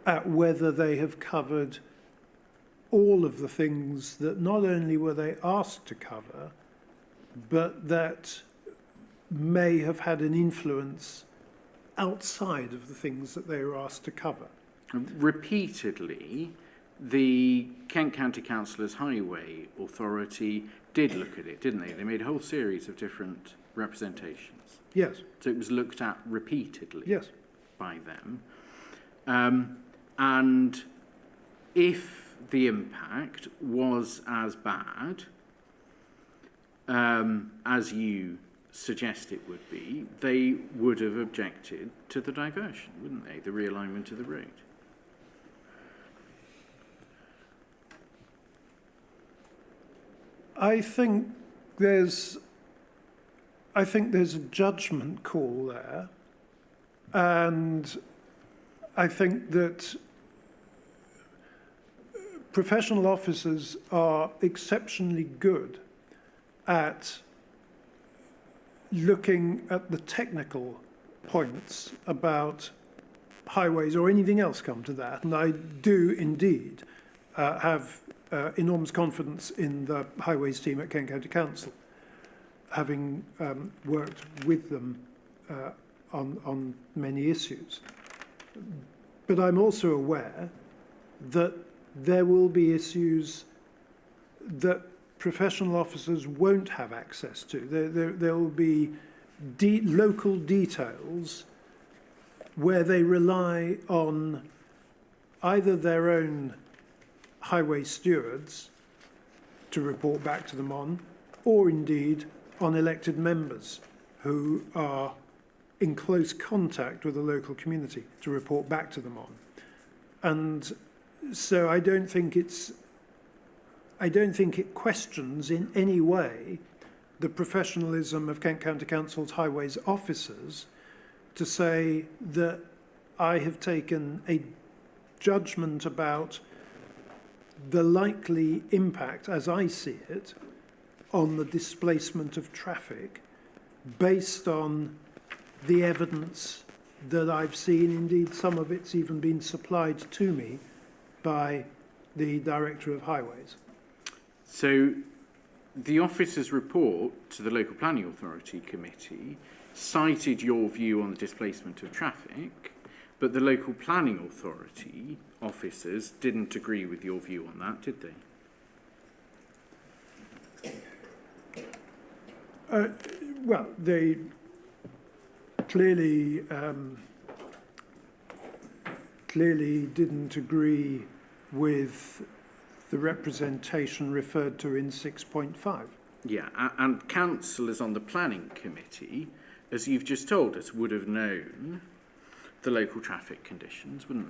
at whether they have covered all of the things that not only were they asked to cover, but that may have had an influence outside of the things that they were asked to cover. Repeatedly, the Kent County Councillors Highway Authority did look at it, didn't they? They made a whole series of different representations. Yes. So it was looked at repeatedly Yes. by them. And if the impact was as bad as you suggest it would be, they would have objected to the diversion, wouldn't they? The realignment of the road. I think there's a judgment call there, and I think that professional officers are exceptionally good at looking at the technical points about highways or anything else come to that, and I do indeed have enormous confidence in the highways team at Kent County Council, having worked with them on many issues. But I'm also aware that there will be issues that professional officers won't have access to. There will be local details where they rely on either their own highway stewards to report back to them on, or indeed on elected members who are in close contact with the local community to report back to them on. And so I don't think it questions in any way the professionalism of Kent County Council's highways officers to say that I have taken a judgment about the likely impact, as I see it, on the displacement of traffic based on the evidence that I've seen. Indeed, some of it's even been supplied to me by the Director of Highways. So the officer's report to the Local Planning Authority Committee cited your view on the displacement of traffic, but the Local Planning Authority officers didn't agree with your view on that, did they? Well, they clearly didn't agree with the representation referred to in 6.5. Yeah, and councillors on the planning committee, as you've just told us, would have known the local traffic conditions, wouldn't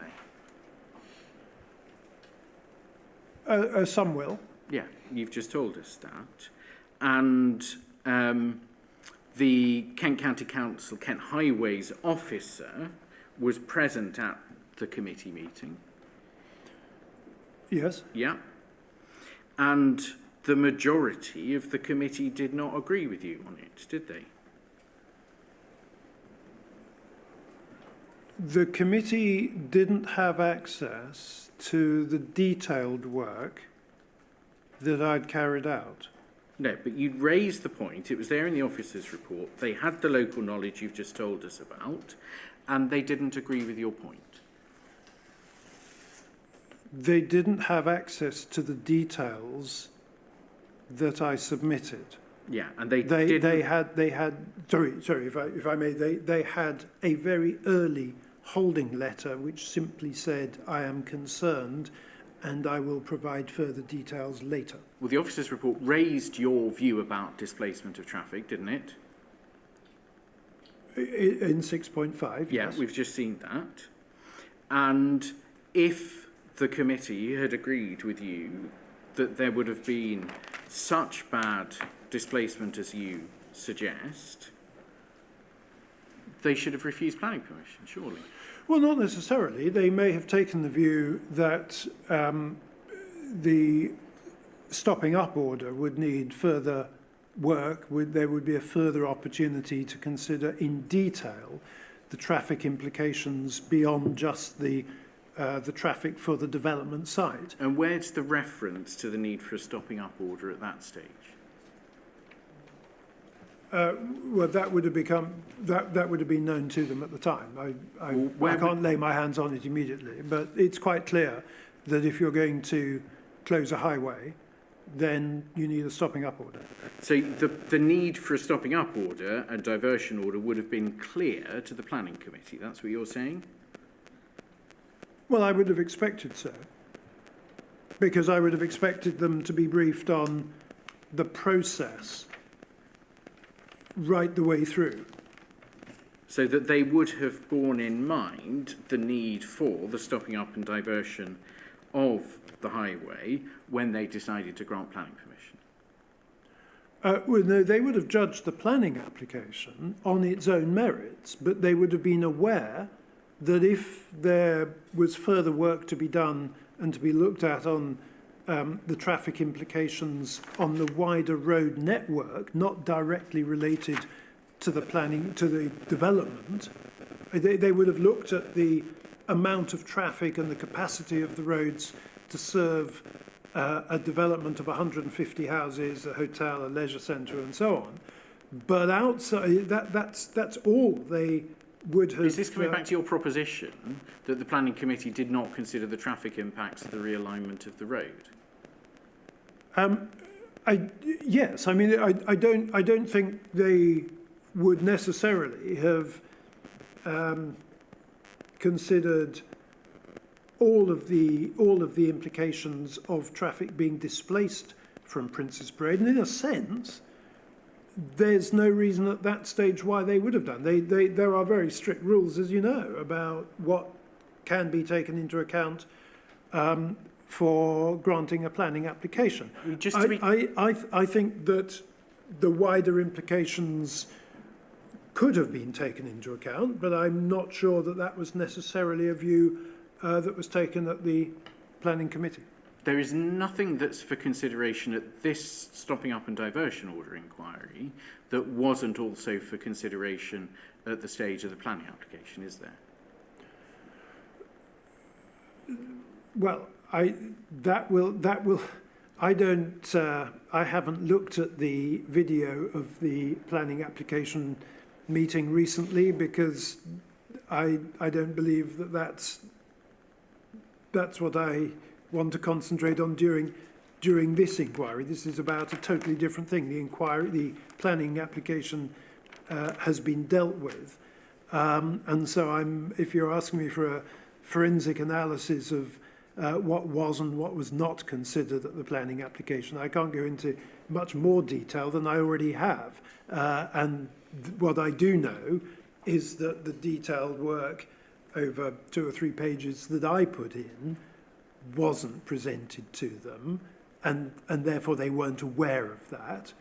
they? Some will. Yeah, you've just told us that. And the Kent County Council, Kent Highways officer was present at the committee meeting. Yes. Yeah. And the majority of the committee did not agree with you on it, did they? The committee didn't have access to the detailed work that I'd carried out. No, but you'd raised the point, it was there in the officer's report, they had the local knowledge you've just told us about, and they didn't agree with your point. They didn't have access to the details that I submitted. Yeah, and they had sorry if I may, they had a very early holding letter which simply said, I am concerned and I will provide further details later. Well, the officer's report raised your view about displacement of traffic, didn't it? In 6.5, Yeah, yes. we've just seen that. And if the committee had agreed with you that there would have been such bad displacement as you suggest, they should have refused planning permission, surely. Well, not necessarily. They may have taken the view that the stopping up order would need further work. There would be a further opportunity to consider in detail the traffic implications beyond just the traffic for the development site. And where's the reference to the need for a stopping up order at that stage? Well, that would have been known to them at the time. I can't lay my hands on it immediately, but it's quite clear that if you're going to close a highway, then you need a stopping up order. So the need for a stopping up order, a diversion order, would have been clear to the planning committee. That's what you're saying? Well, I would have expected so, because I would have expected them to be briefed on the process right the way through. So that they would have borne in mind the need for the stopping up and diversion of the highway when they decided to grant planning permission. Well, no, they would have judged the planning application on its own merits, but they would have been aware that if there was further work to be done and to be looked at on the traffic implications on the wider road network, not directly related to the planning, to the development, they would have looked at the amount of traffic and the capacity of the roads to serve a development of 150 houses, a hotel, a leisure centre, and so on. But outside that's all they would have. Is this coming back to your proposition that the planning committee did not consider the traffic impacts of the realignment of the road? Yes, I mean I don't think they would necessarily have considered all of the implications of traffic being displaced from Prince's Parade, and in a sense, there's no reason at that stage why they would have done. There are very strict rules, as you know, about what can be taken into account for granting a planning application. I think that the wider implications could have been taken into account, but I'm not sure that that was necessarily a view that was taken at the Planning Committee. There is nothing that's for consideration at this stopping up and diversion order inquiry that wasn't also for consideration at the stage of the planning application, is there? Well, I haven't looked at the video of the planning application meeting recently because I don't believe that that's what I want to concentrate on during this inquiry. This is about a totally different thing. The planning application has been dealt with, and so if you're asking me for a forensic analysis of what was and what was not considered at the planning application, I can't go into much more detail than I already have. And what I do know is that the detailed work over 2 or 3 pages that I put in wasn't presented to them, and therefore they weren't aware of that.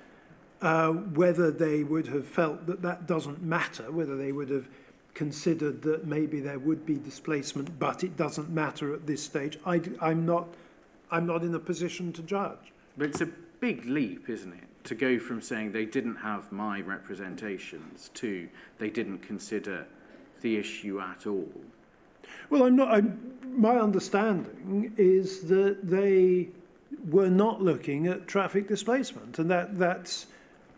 Whether they would have felt that that doesn't matter, whether they would have considered that maybe there would be displacement, but it doesn't matter at this stage, I'm not in a position to judge. But it's a big leap, isn't it, to go from saying they didn't have my representations to they didn't consider the issue at all. Well, my understanding is that they were not looking at traffic displacement, and that's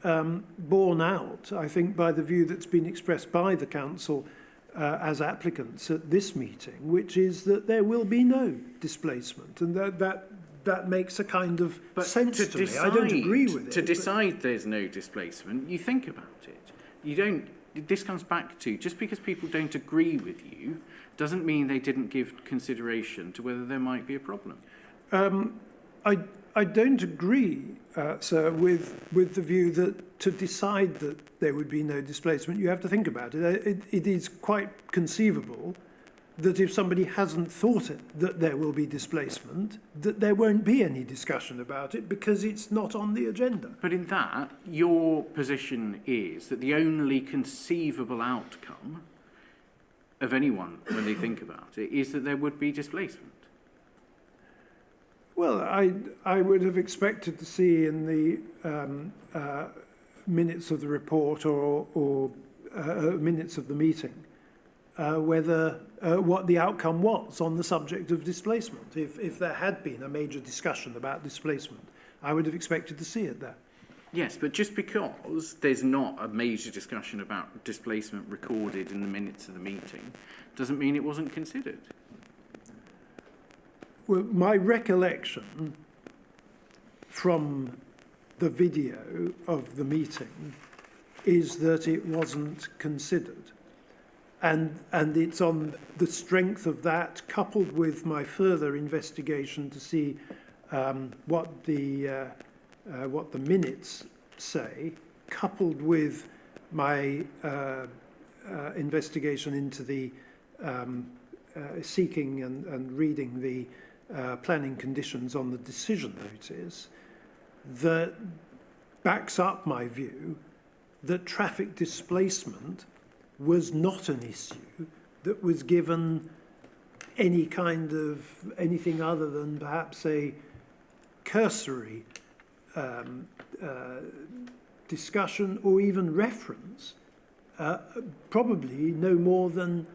borne out, I think, by the view that's been expressed by the council as applicants at this meeting, which is that there will be no displacement, and that makes a kind of sense to me. I don't agree with it. To decide there's no displacement, you think about it. You don't. This comes back to, just because people don't agree with you doesn't mean they didn't give consideration to whether there might be a problem. I don't agree, sir, with the view that to decide that there would be no displacement, you have to think about it. It is quite conceivable that if somebody hasn't thought that there will be displacement, that there won't be any discussion about it because it's not on the agenda. But in that, your position is that the only conceivable outcome of anyone when they think about it is that there would be displacement. Well, I would have expected to see in the minutes of the report or minutes of the meeting whether what the outcome was on the subject of displacement. If there had been a major discussion about displacement, I would have expected to see it there. Yes, but just because there's not a major discussion about displacement recorded in the minutes of the meeting doesn't mean it wasn't considered. Well, my recollection from the video of the meeting is that it wasn't considered. And it's on the strength of that, coupled with my further investigation to see what the minutes say, coupled with my investigation into the seeking and reading the planning conditions on the decision notice, that backs up my view that traffic displacement was not an issue that was given any kind of anything other than perhaps a cursory discussion or even reference, probably no more than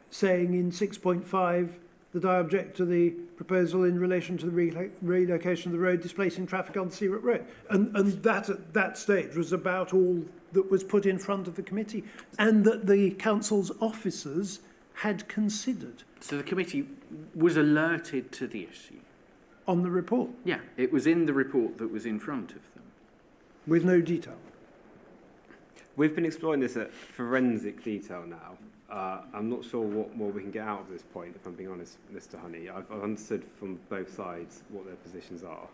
saying in 6.5 that I object to the proposal in relation to the relocation of the road displacing traffic on Searock Road. And that at that stage was about all that was put in front of the committee and that the council's officers had considered. So the committee was alerted to the issue? On the report? Yeah, it was in the report that was in front of them. With no detail? We've been exploring this at forensic detail now. I'm not sure what more we can get out of this point, if I'm being honest, Mr. Honey. I've understood from both sides what their positions are.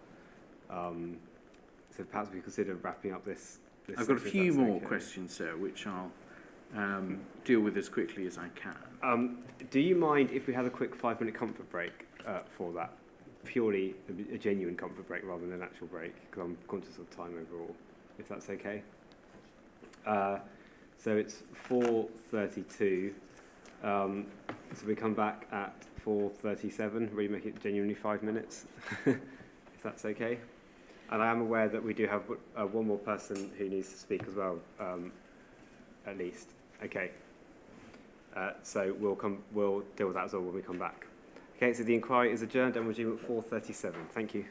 So perhaps we consider wrapping up this I've got a few more questions, sir, which I'll deal with as quickly as I can. Do you mind if we had a quick 5-minute comfort break for that? Purely a genuine comfort break rather than an actual break, because I'm conscious of time overall, if that's okay. So it's 4:32. So we come back at 4:37, really make it genuinely 5 minutes, if that's okay. And I am aware that we do have one more person who needs to speak as well, at least. Okay. So we'll deal with that as well when we come back. Okay, so the inquiry is adjourned and resume at 4:37. Thank you.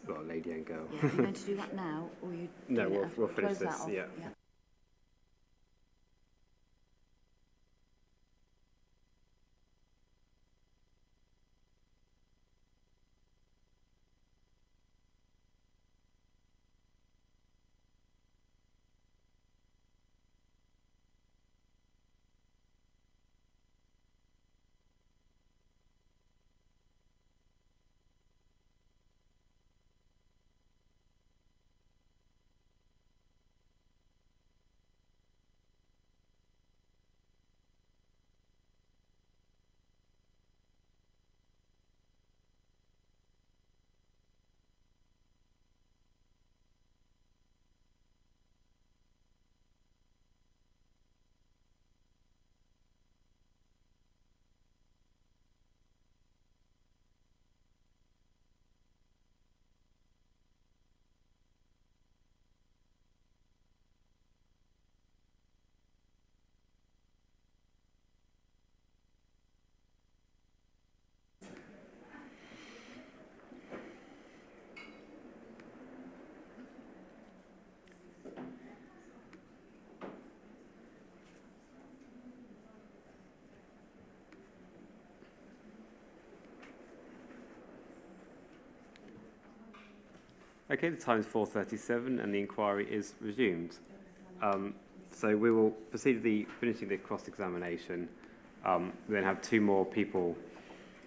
Got a lady and girl. Yeah, are you going to do that now, or you? No, doing it we'll after? finish Close that this, off, yeah. Okay, the time is 4:37 and the inquiry is resumed. So we will proceed with finishing the cross-examination. We then have two more people,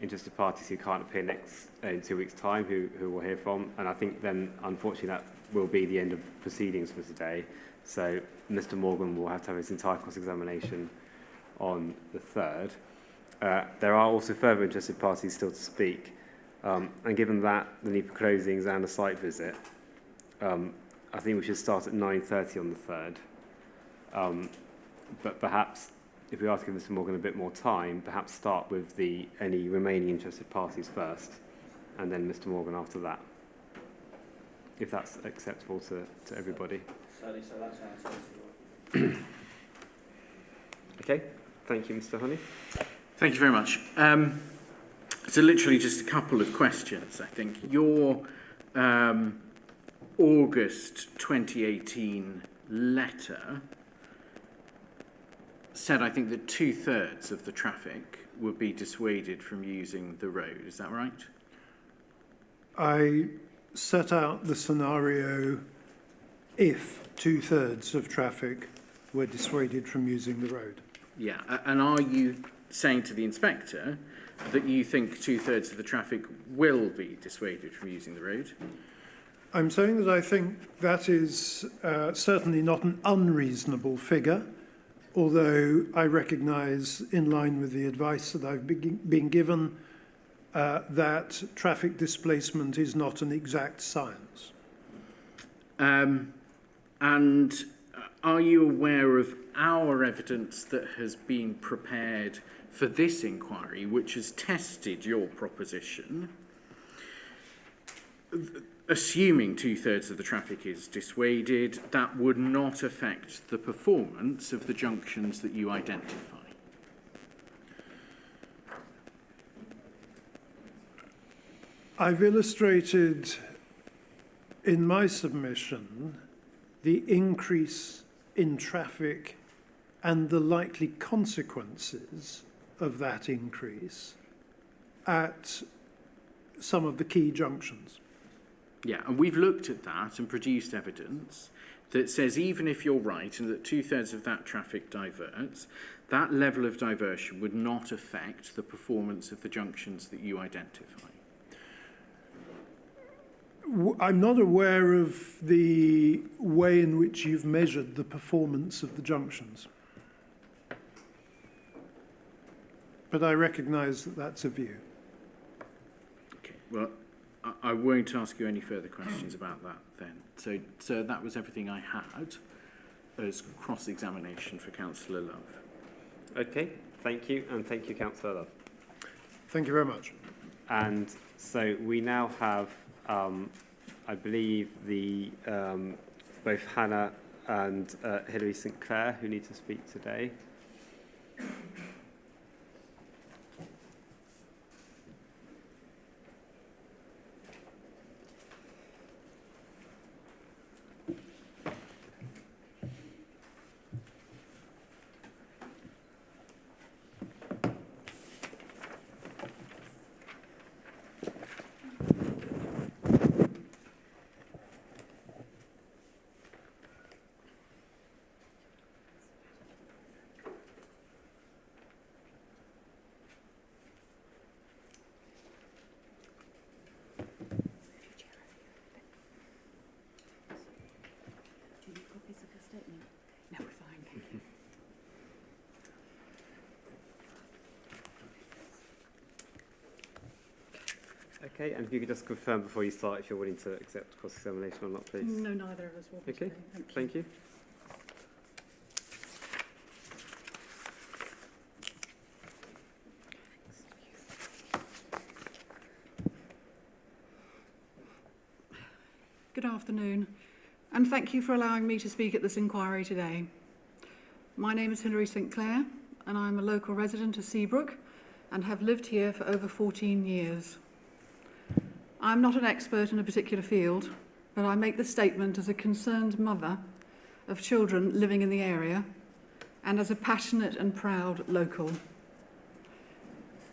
interested parties who can't appear in 2 weeks' time, who we'll hear from. And I think then, unfortunately, that will be the end of proceedings for today. So Mr. Morgan will have to have his entire cross-examination on the 3rd. There are also further interested parties still to speak. And given that, the need for closings and a site visit, I think we should start at 9:30 on the 3rd. But perhaps, if we are to give Mr Morgan a bit more time, perhaps start with any remaining interested parties first, and then Mr Morgan after that, if that's acceptable to everybody. So that sounds sensible. Okay, thank you, Mr Honey. Thank you very much. So literally just a couple of questions, I think. Your August 2018 letter said, I think, that 2/3 of the traffic would be dissuaded from using the road. Is that right? I set out the scenario if 2/3 of traffic were dissuaded from using the road. Yeah. And are you saying to the inspector that you think 2/3 of the traffic will be dissuaded from using the road? I'm saying that I think that is certainly not an unreasonable figure, although I recognise, in line with the advice that I've been given, that traffic displacement is not an exact science. And are you aware of our evidence that has been prepared for this inquiry, which has tested your proposition, assuming 2/3 of the traffic is dissuaded, that would not affect the performance of the junctions that you identify? I've illustrated in my submission the increase in traffic and the likely consequences of that increase at some of the key junctions. Yeah, and we've looked at that and produced evidence that says even if you're right and that 2/3 of that traffic diverts, that level of diversion would not affect the performance of the junctions that you identify. I'm not aware of the way in which you've measured the performance of the junctions, but I recognise that that's a view. Okay, well, I won't ask you any further questions about that then. So that was everything I had as cross-examination for Councillor Love. Okay, thank you, and thank you, Councillor Love. Thank you very much. And so we now have, I believe, both Hannah and Hilary St Clair who need to speak today. Okay, and if you could just confirm before you start if you're willing to accept cross-examination or not, please. No, neither of us will be Okay, today. thank you. Good afternoon, and thank you for allowing me to speak at this inquiry today. My name is Hilary St Clair, and I'm a local resident of Seabrook and have lived here for over 14 years. I'm not an expert in a particular field, but I make the statement as a concerned mother of children living in the area and as a passionate and proud local.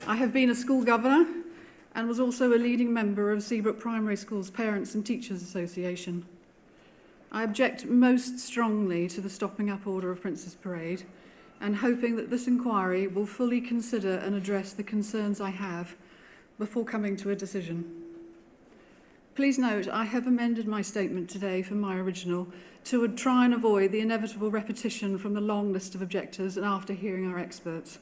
I have been a school governor and was also a leading member of Seabrook Primary School's Parents and Teachers Association. I object most strongly to the stopping up order of Prince's Parade and hoping that this inquiry will fully consider and address the concerns I have before coming to a decision. Please note, I have amended my statement today from my original to try and avoid the inevitable repetition from the long list of objectors and after hearing our experts.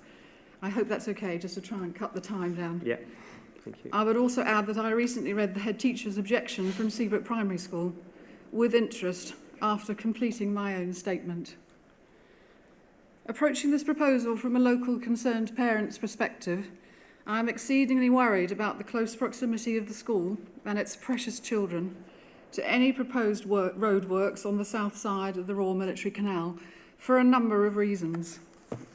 I hope that's okay, just to try and cut the time down. Yeah, Thank you. I would also add that I recently read the head teacher's objection from Seabrook Primary School with interest after completing my own statement. Approaching this proposal from a local concerned parent's perspective, I am exceedingly worried about the close proximity of the school and its precious children to any proposed roadworks on the south side of the Royal Military Canal for a number of reasons.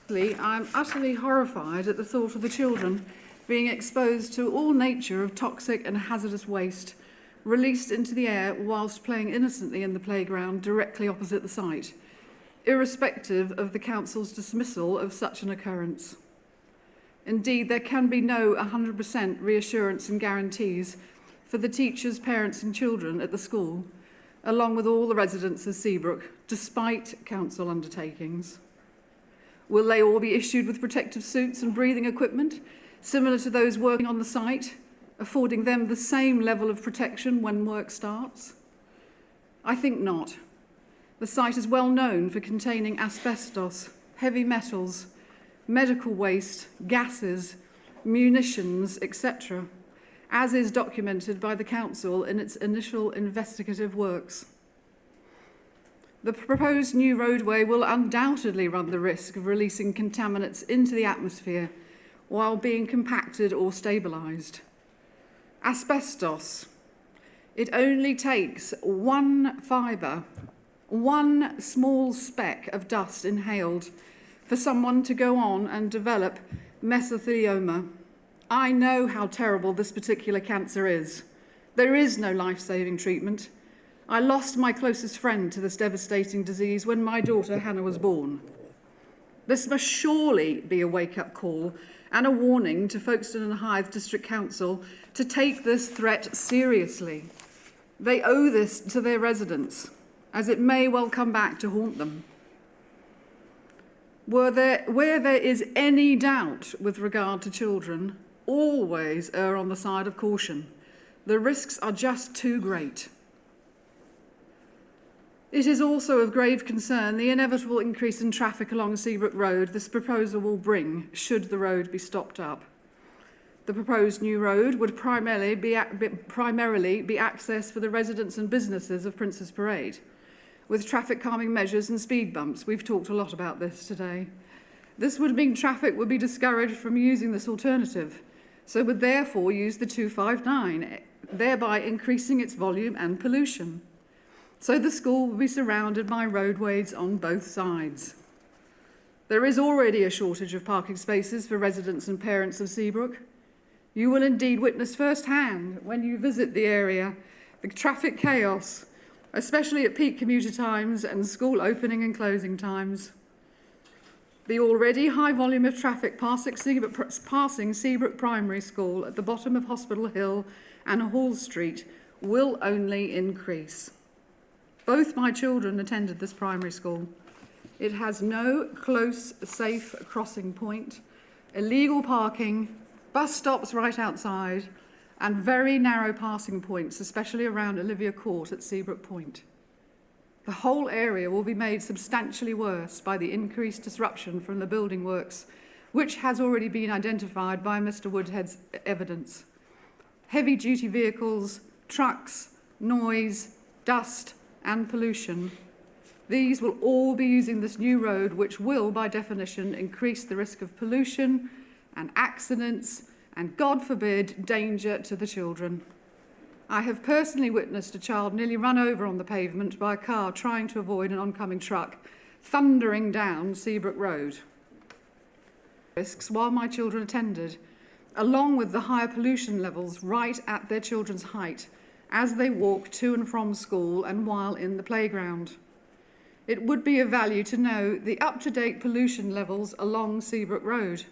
I am utterly horrified at the thought of the children being exposed to all nature of toxic and hazardous waste released into the air whilst playing innocently in the playground directly opposite the site, irrespective of the council's dismissal of such an occurrence. Indeed, there can be no 100% reassurance and guarantees for the teachers, parents and children at the school, along with all the residents of Seabrook, despite council undertakings. Will they all be issued with protective suits and breathing equipment, similar to those working on the site, affording them the same level of protection when work starts? I think not. The site is well known for containing asbestos, heavy metals, medical waste, gases, munitions, etc., as is documented by the council in its initial investigative works. The proposed new roadway will undoubtedly run the risk of releasing contaminants into the atmosphere while being compacted or stabilised. Asbestos. It only takes one fibre, one small speck of dust inhaled for someone to go on and develop mesothelioma. I know how terrible this particular cancer is. There is no life-saving treatment. I lost my closest friend to this devastating disease when my daughter Hannah was born. This must surely be a wake-up call and a warning to Folkestone and Hythe District Council to take this threat seriously. They owe this to their residents, as it may well come back to haunt them. Where there is any doubt with regard to children, always err on the side of caution. The risks are just too great. It is also of grave concern the inevitable increase in traffic along Seabrook Road this proposal will bring, should the road be stopped up. The proposed new road would primarily be access for the residents and businesses of Prince's Parade, with traffic calming measures and speed bumps. We've talked a lot about this today. This would mean traffic would be discouraged from using this alternative, so would therefore use the 259, thereby increasing its volume and pollution. So the school will be surrounded by roadways on both sides. There is already a shortage of parking spaces for residents and parents of Seabrook. You will indeed witness firsthand when you visit the area the traffic chaos, especially at peak commuter times and school opening and closing times. The already high volume of traffic passing Seabrook Primary School at the bottom of Hospital Hill and Hall Street will only increase. Both my children attended this primary school. It has no close, safe crossing point, illegal parking, bus stops right outside, and very narrow passing points, especially around Olivia Court at Seabrook Point. The whole area will be made substantially worse by the increased disruption from the building works, which has already been identified by Mr. Woodhead's evidence. Heavy-duty vehicles, trucks, noise, dust, and pollution. These will all be using this new road, which will, by definition, increase the risk of pollution and accidents and, God forbid, danger to the children. I have personally witnessed a child nearly run over on the pavement by a car trying to avoid an oncoming truck, thundering down Seabrook Road. Risks while my children attended, along with the higher pollution levels right at their children's height as they walk to and from school and while in the playground. It would be of value to know the up-to-date pollution levels along Seabrook Road,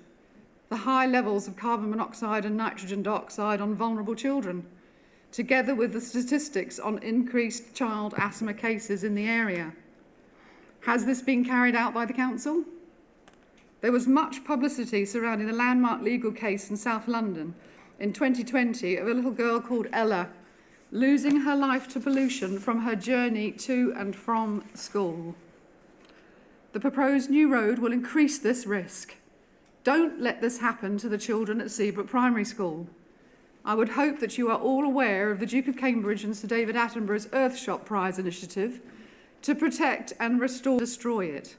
the high levels of carbon monoxide and nitrogen dioxide on vulnerable children, together with the statistics on increased child asthma cases in the area. Has this been carried out by the council? There was much publicity surrounding the landmark legal case in South London in 2020 of a little girl called Ella losing her life to pollution from her journey to and from school. The proposed new road will increase this risk. Don't let this happen to the children at Seabrook Primary School. I would hope that you are all aware of the Duke of Cambridge and Sir David Attenborough's Earthshot Prize initiative to protect and destroy it.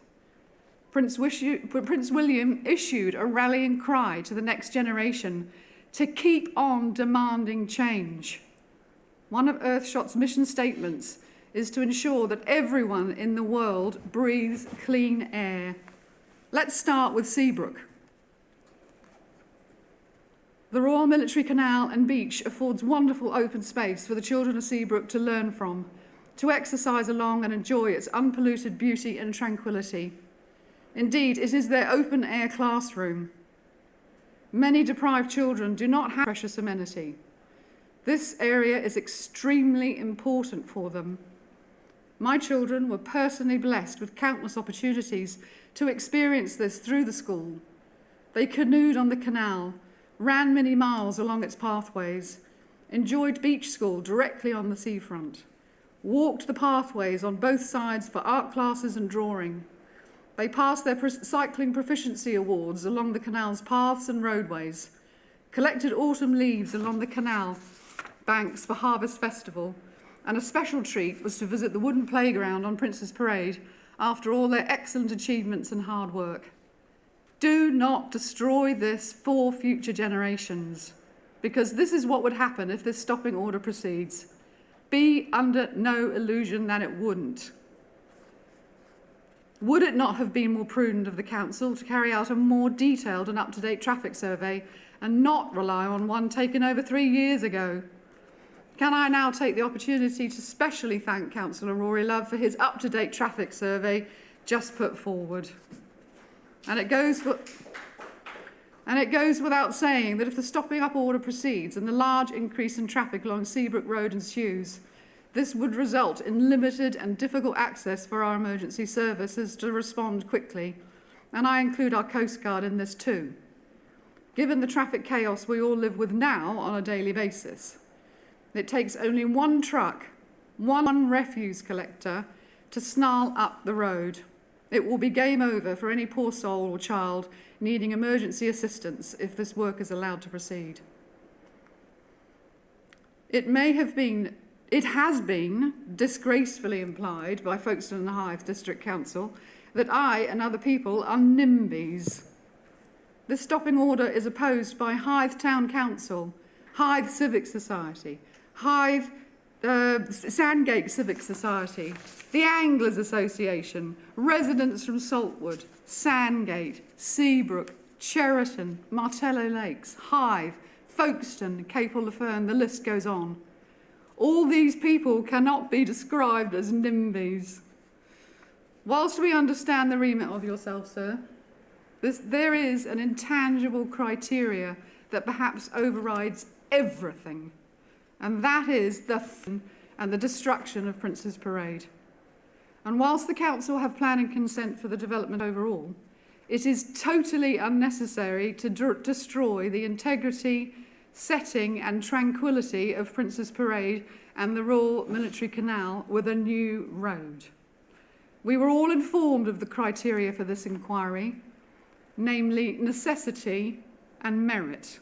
Prince William issued a rallying cry to the next generation to keep on demanding change. One of Earthshot's mission statements is to ensure that everyone in the world breathes clean air. Let's start with Seabrook. The Royal Military Canal and beach affords wonderful open space for the children of Seabrook to learn from, to exercise along and enjoy its unpolluted beauty and tranquility. Indeed, it is their open-air classroom. Many deprived children do not have precious amenity. This area is extremely important for them. My children were personally blessed with countless opportunities to experience this through the school. They canoed on the canal, ran many miles along its pathways, enjoyed beach school directly on the seafront, walked the pathways on both sides for art classes and drawing. They passed their cycling proficiency awards along the canal's paths and roadways, collected autumn leaves along the canal banks for Harvest Festival, and a special treat was to visit the wooden playground on Prince's Parade after all their excellent achievements and hard work. Do not destroy this for future generations, because this is what would happen if this stopping order proceeds. Be under no illusion that it wouldn't. Would it not have been more prudent of the Council to carry out a more detailed and up-to-date traffic survey and not rely on one taken over 3 years ago? Can I now take the opportunity to specially thank Councillor Love for his up-to-date traffic survey just put forward? And it goes without saying that if the stopping up order proceeds and the large increase in traffic along Seabrook Road ensues, this would result in limited and difficult access for our emergency services to respond quickly, and I include our Coast Guard in this too, given the traffic chaos we all live with now on a daily basis. It takes only one truck, one refuse collector to snarl up the road. It will be game over for any poor soul or child needing emergency assistance if this work is allowed to proceed. It has been disgracefully implied by Folkestone and Hythe District Council that I and other people are NIMBYs. This stopping order is opposed by Hythe Town Council, Hythe Civic Society, Hythe Sandgate Civic Society, the Anglers Association, residents from Saltwood, Sandgate, Seabrook, Cheriton, Martello Lakes, Hythe, Folkestone, Capel-le-Fern, the list goes on. All these people cannot be described as NIMBYs. Whilst we understand the remit of yourself, sir, there is an intangible criteria that perhaps overrides everything, and that is the destruction of Prince's Parade. And whilst the Council have planning consent for the development overall, it is totally unnecessary to destroy the integrity, setting and tranquility of Prince's Parade and the Royal Military Canal with a new road. We were all informed of the criteria for this inquiry, namely necessity and merit.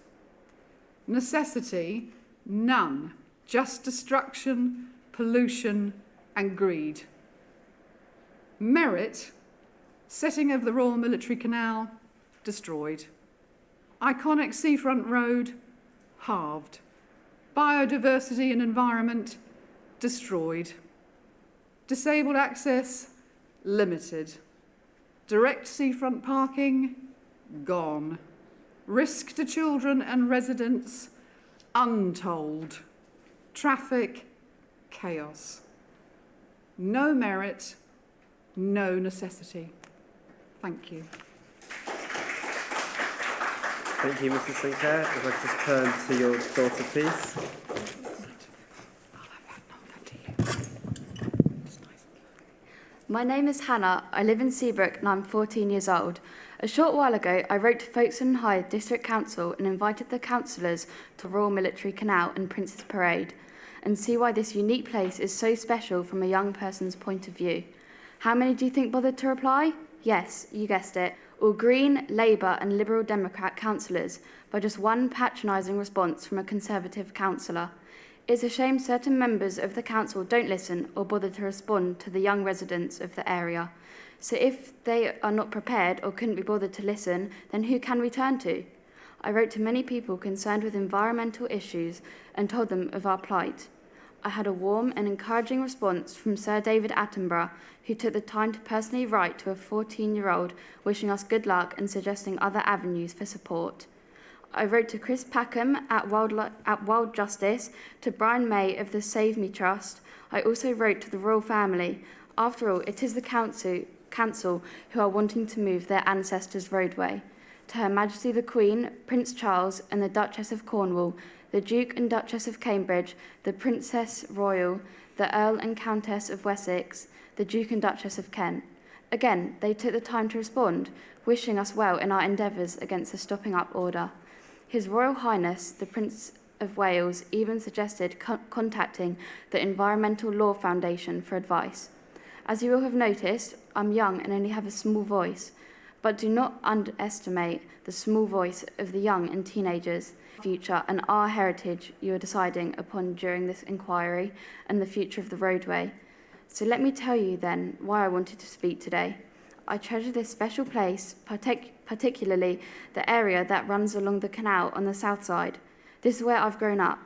Necessity, none, just destruction, pollution and greed. Merit, setting of the Royal Military Canal, destroyed. Iconic seafront road, halved. Biodiversity and environment, destroyed. Disabled access, limited. Direct seafront parking, gone. Risk to children and residents, untold. Traffic, chaos. No merit, no necessity. Thank you. Thank you, Mrs. Sinclair. If I could just turn to your daughter, please. My name is Hannah. I live in Seabrook and I'm 14 years old. A short while ago, I wrote to Folkestone and Hythe District Council and invited the councillors to Royal Military Canal and Prince's Parade and see why this unique place is so special from a young person's point of view. How many do you think bothered to reply? Yes, you guessed it, or Green, Labour and Liberal Democrat councillors by just one patronising response from a Conservative councillor. It's a shame certain members of the council don't listen or bother to respond to the young residents of the area. So if they are not prepared or couldn't be bothered to listen, then who can we turn to? I wrote to many people concerned with environmental issues and told them of our plight. I had a warm and encouraging response from Sir David Attenborough, who took the time to personally write to a 14-year-old wishing us good luck and suggesting other avenues for support. I wrote to Chris Packham at Wild Justice, to Brian May of the Save Me Trust. I also wrote to the royal family. After all, it is the council who are wanting to move their ancestors' roadway. To Her Majesty the Queen, Prince Charles and the Duchess of Cornwall, the Duke and Duchess of Cambridge, the Princess Royal, the Earl and Countess of Wessex, the Duke and Duchess of Kent. Again, they took the time to respond, wishing us well in our endeavours against the stopping up order. His Royal Highness, the Prince of Wales, even suggested contacting the Environmental Law Foundation for advice. As you will have noticed, I'm young and only have a small voice, but do not underestimate the small voice of the young and teenagers, future and our heritage you are deciding upon during this inquiry and the future of the roadway. So let me tell you then why I wanted to speak today. I treasure this special place, particularly the area that runs along the canal on the south side. This is where I've grown up.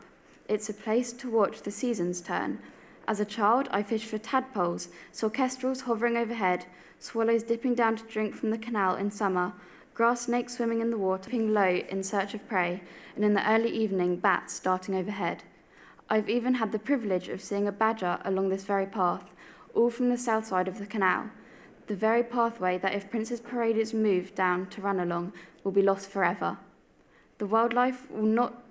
It's a place to watch the seasons turn. As a child, I fished for tadpoles, saw kestrels hovering overhead, swallows dipping down to drink from the canal in summer, grass snakes swimming in the water, dipping low in search of prey, and in the early evening, bats darting overhead. I've even had the privilege of seeing a badger along this very path, all from the south side of the canal. The very pathway that, if Prince's Parade is moved down to run along, will be lost forever. The wildlife will not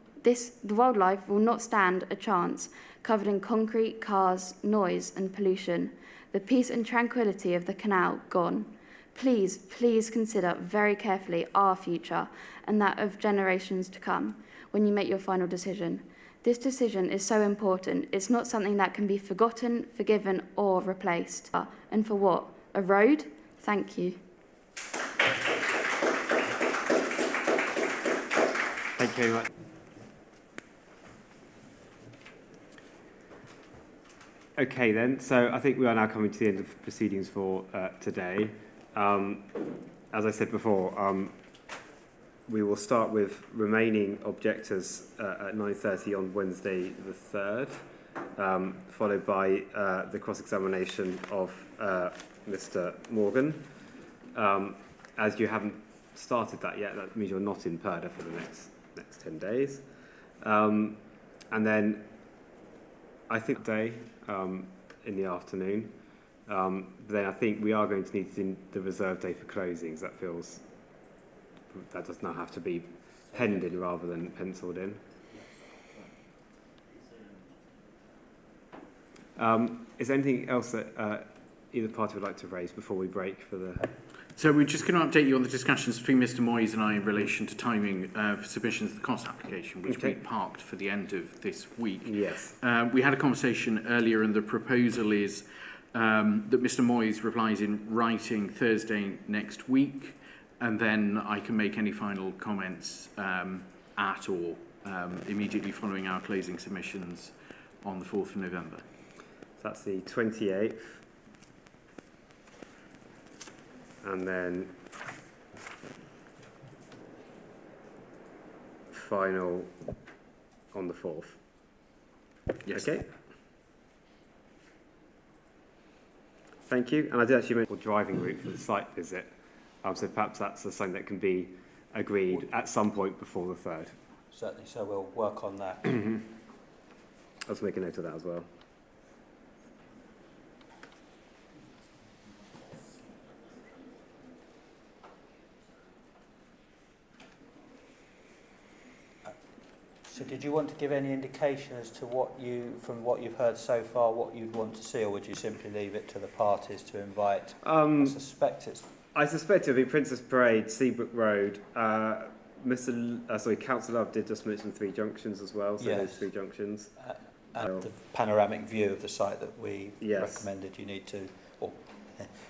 stand a chance, covered in concrete, cars, noise and pollution. The peace and tranquility of the canal gone. Please, please consider very carefully our future and that of generations to come when you make your final decision. This decision is so important. It's not something that can be forgotten, forgiven or replaced. And for what? A road? Thank you. Thank you very much. Okay then, so I think we are now coming to the end of proceedings for today. As I said before, we will start with remaining objectors at 9:30 on Wednesday the 3rd, followed by the cross-examination of Mr. Morgan. As you haven't started that yet, that means you're not in Purdah for the next 10 days. And then I think day in the afternoon. Then I think we are going to need to do the reserve day for closings. That does now have to be penned in rather than penciled in. Is there anything else that either party would like to raise before we break for the... So we're just going to update you on the discussions between Mr Moyes and I in relation to timing for submissions of the cost application, which we parked for the end of this week. Yes. We had a conversation earlier, and the proposal is that Mr Moyes replies in writing Thursday next week, and then I can make any final comments at or immediately following our closing submissions on the 4th of November. So that's the 28th. And then final on the 4th. Yes. Okay. Thank you. And I did actually mention a driving route for the site visit. So perhaps that's something that can be agreed at some point before the 3rd. Certainly, so we'll work on that. Let's make a note of that as well. So did you want to give any indication as to from what you've heard so far, what you'd want to see, or would you simply leave it to the parties to invite? I suspect it'll be Princess Parade, Seabrook Road. Councillor Love did just mention 3 junctions as well, so yes. those 3 junctions. And the panoramic view of the site that we recommended you need to, or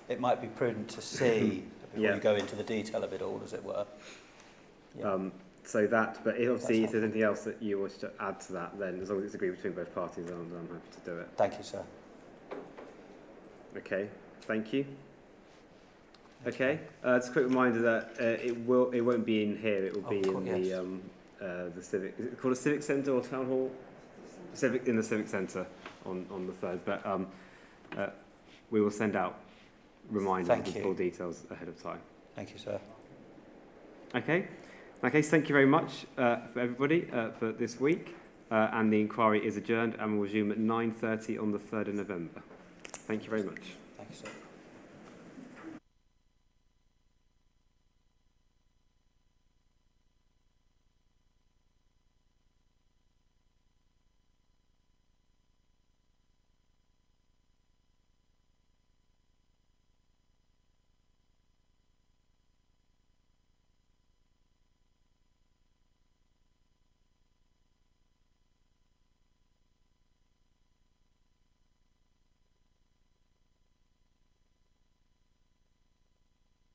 it might be prudent to see a before you go into the detail of it all, as it were. Yeah. So that, but obviously if there's anything else that you wish to add to that, then as long as it's agreed between both parties, I'm happy to do it. Thank you, sir. Okay, thank you. Okay, just a quick reminder that it won't be in here. It will be in the civic. Is it called a civic centre or town hall? In the civic centre on the 3rd. But we will send out reminders with full details ahead of time. Thank you, sir. Okay. In that case, thank you very much for everybody for this week. And the inquiry is adjourned and will resume at 9:30 on the 3rd of November. Thank you very much. Thank you, sir.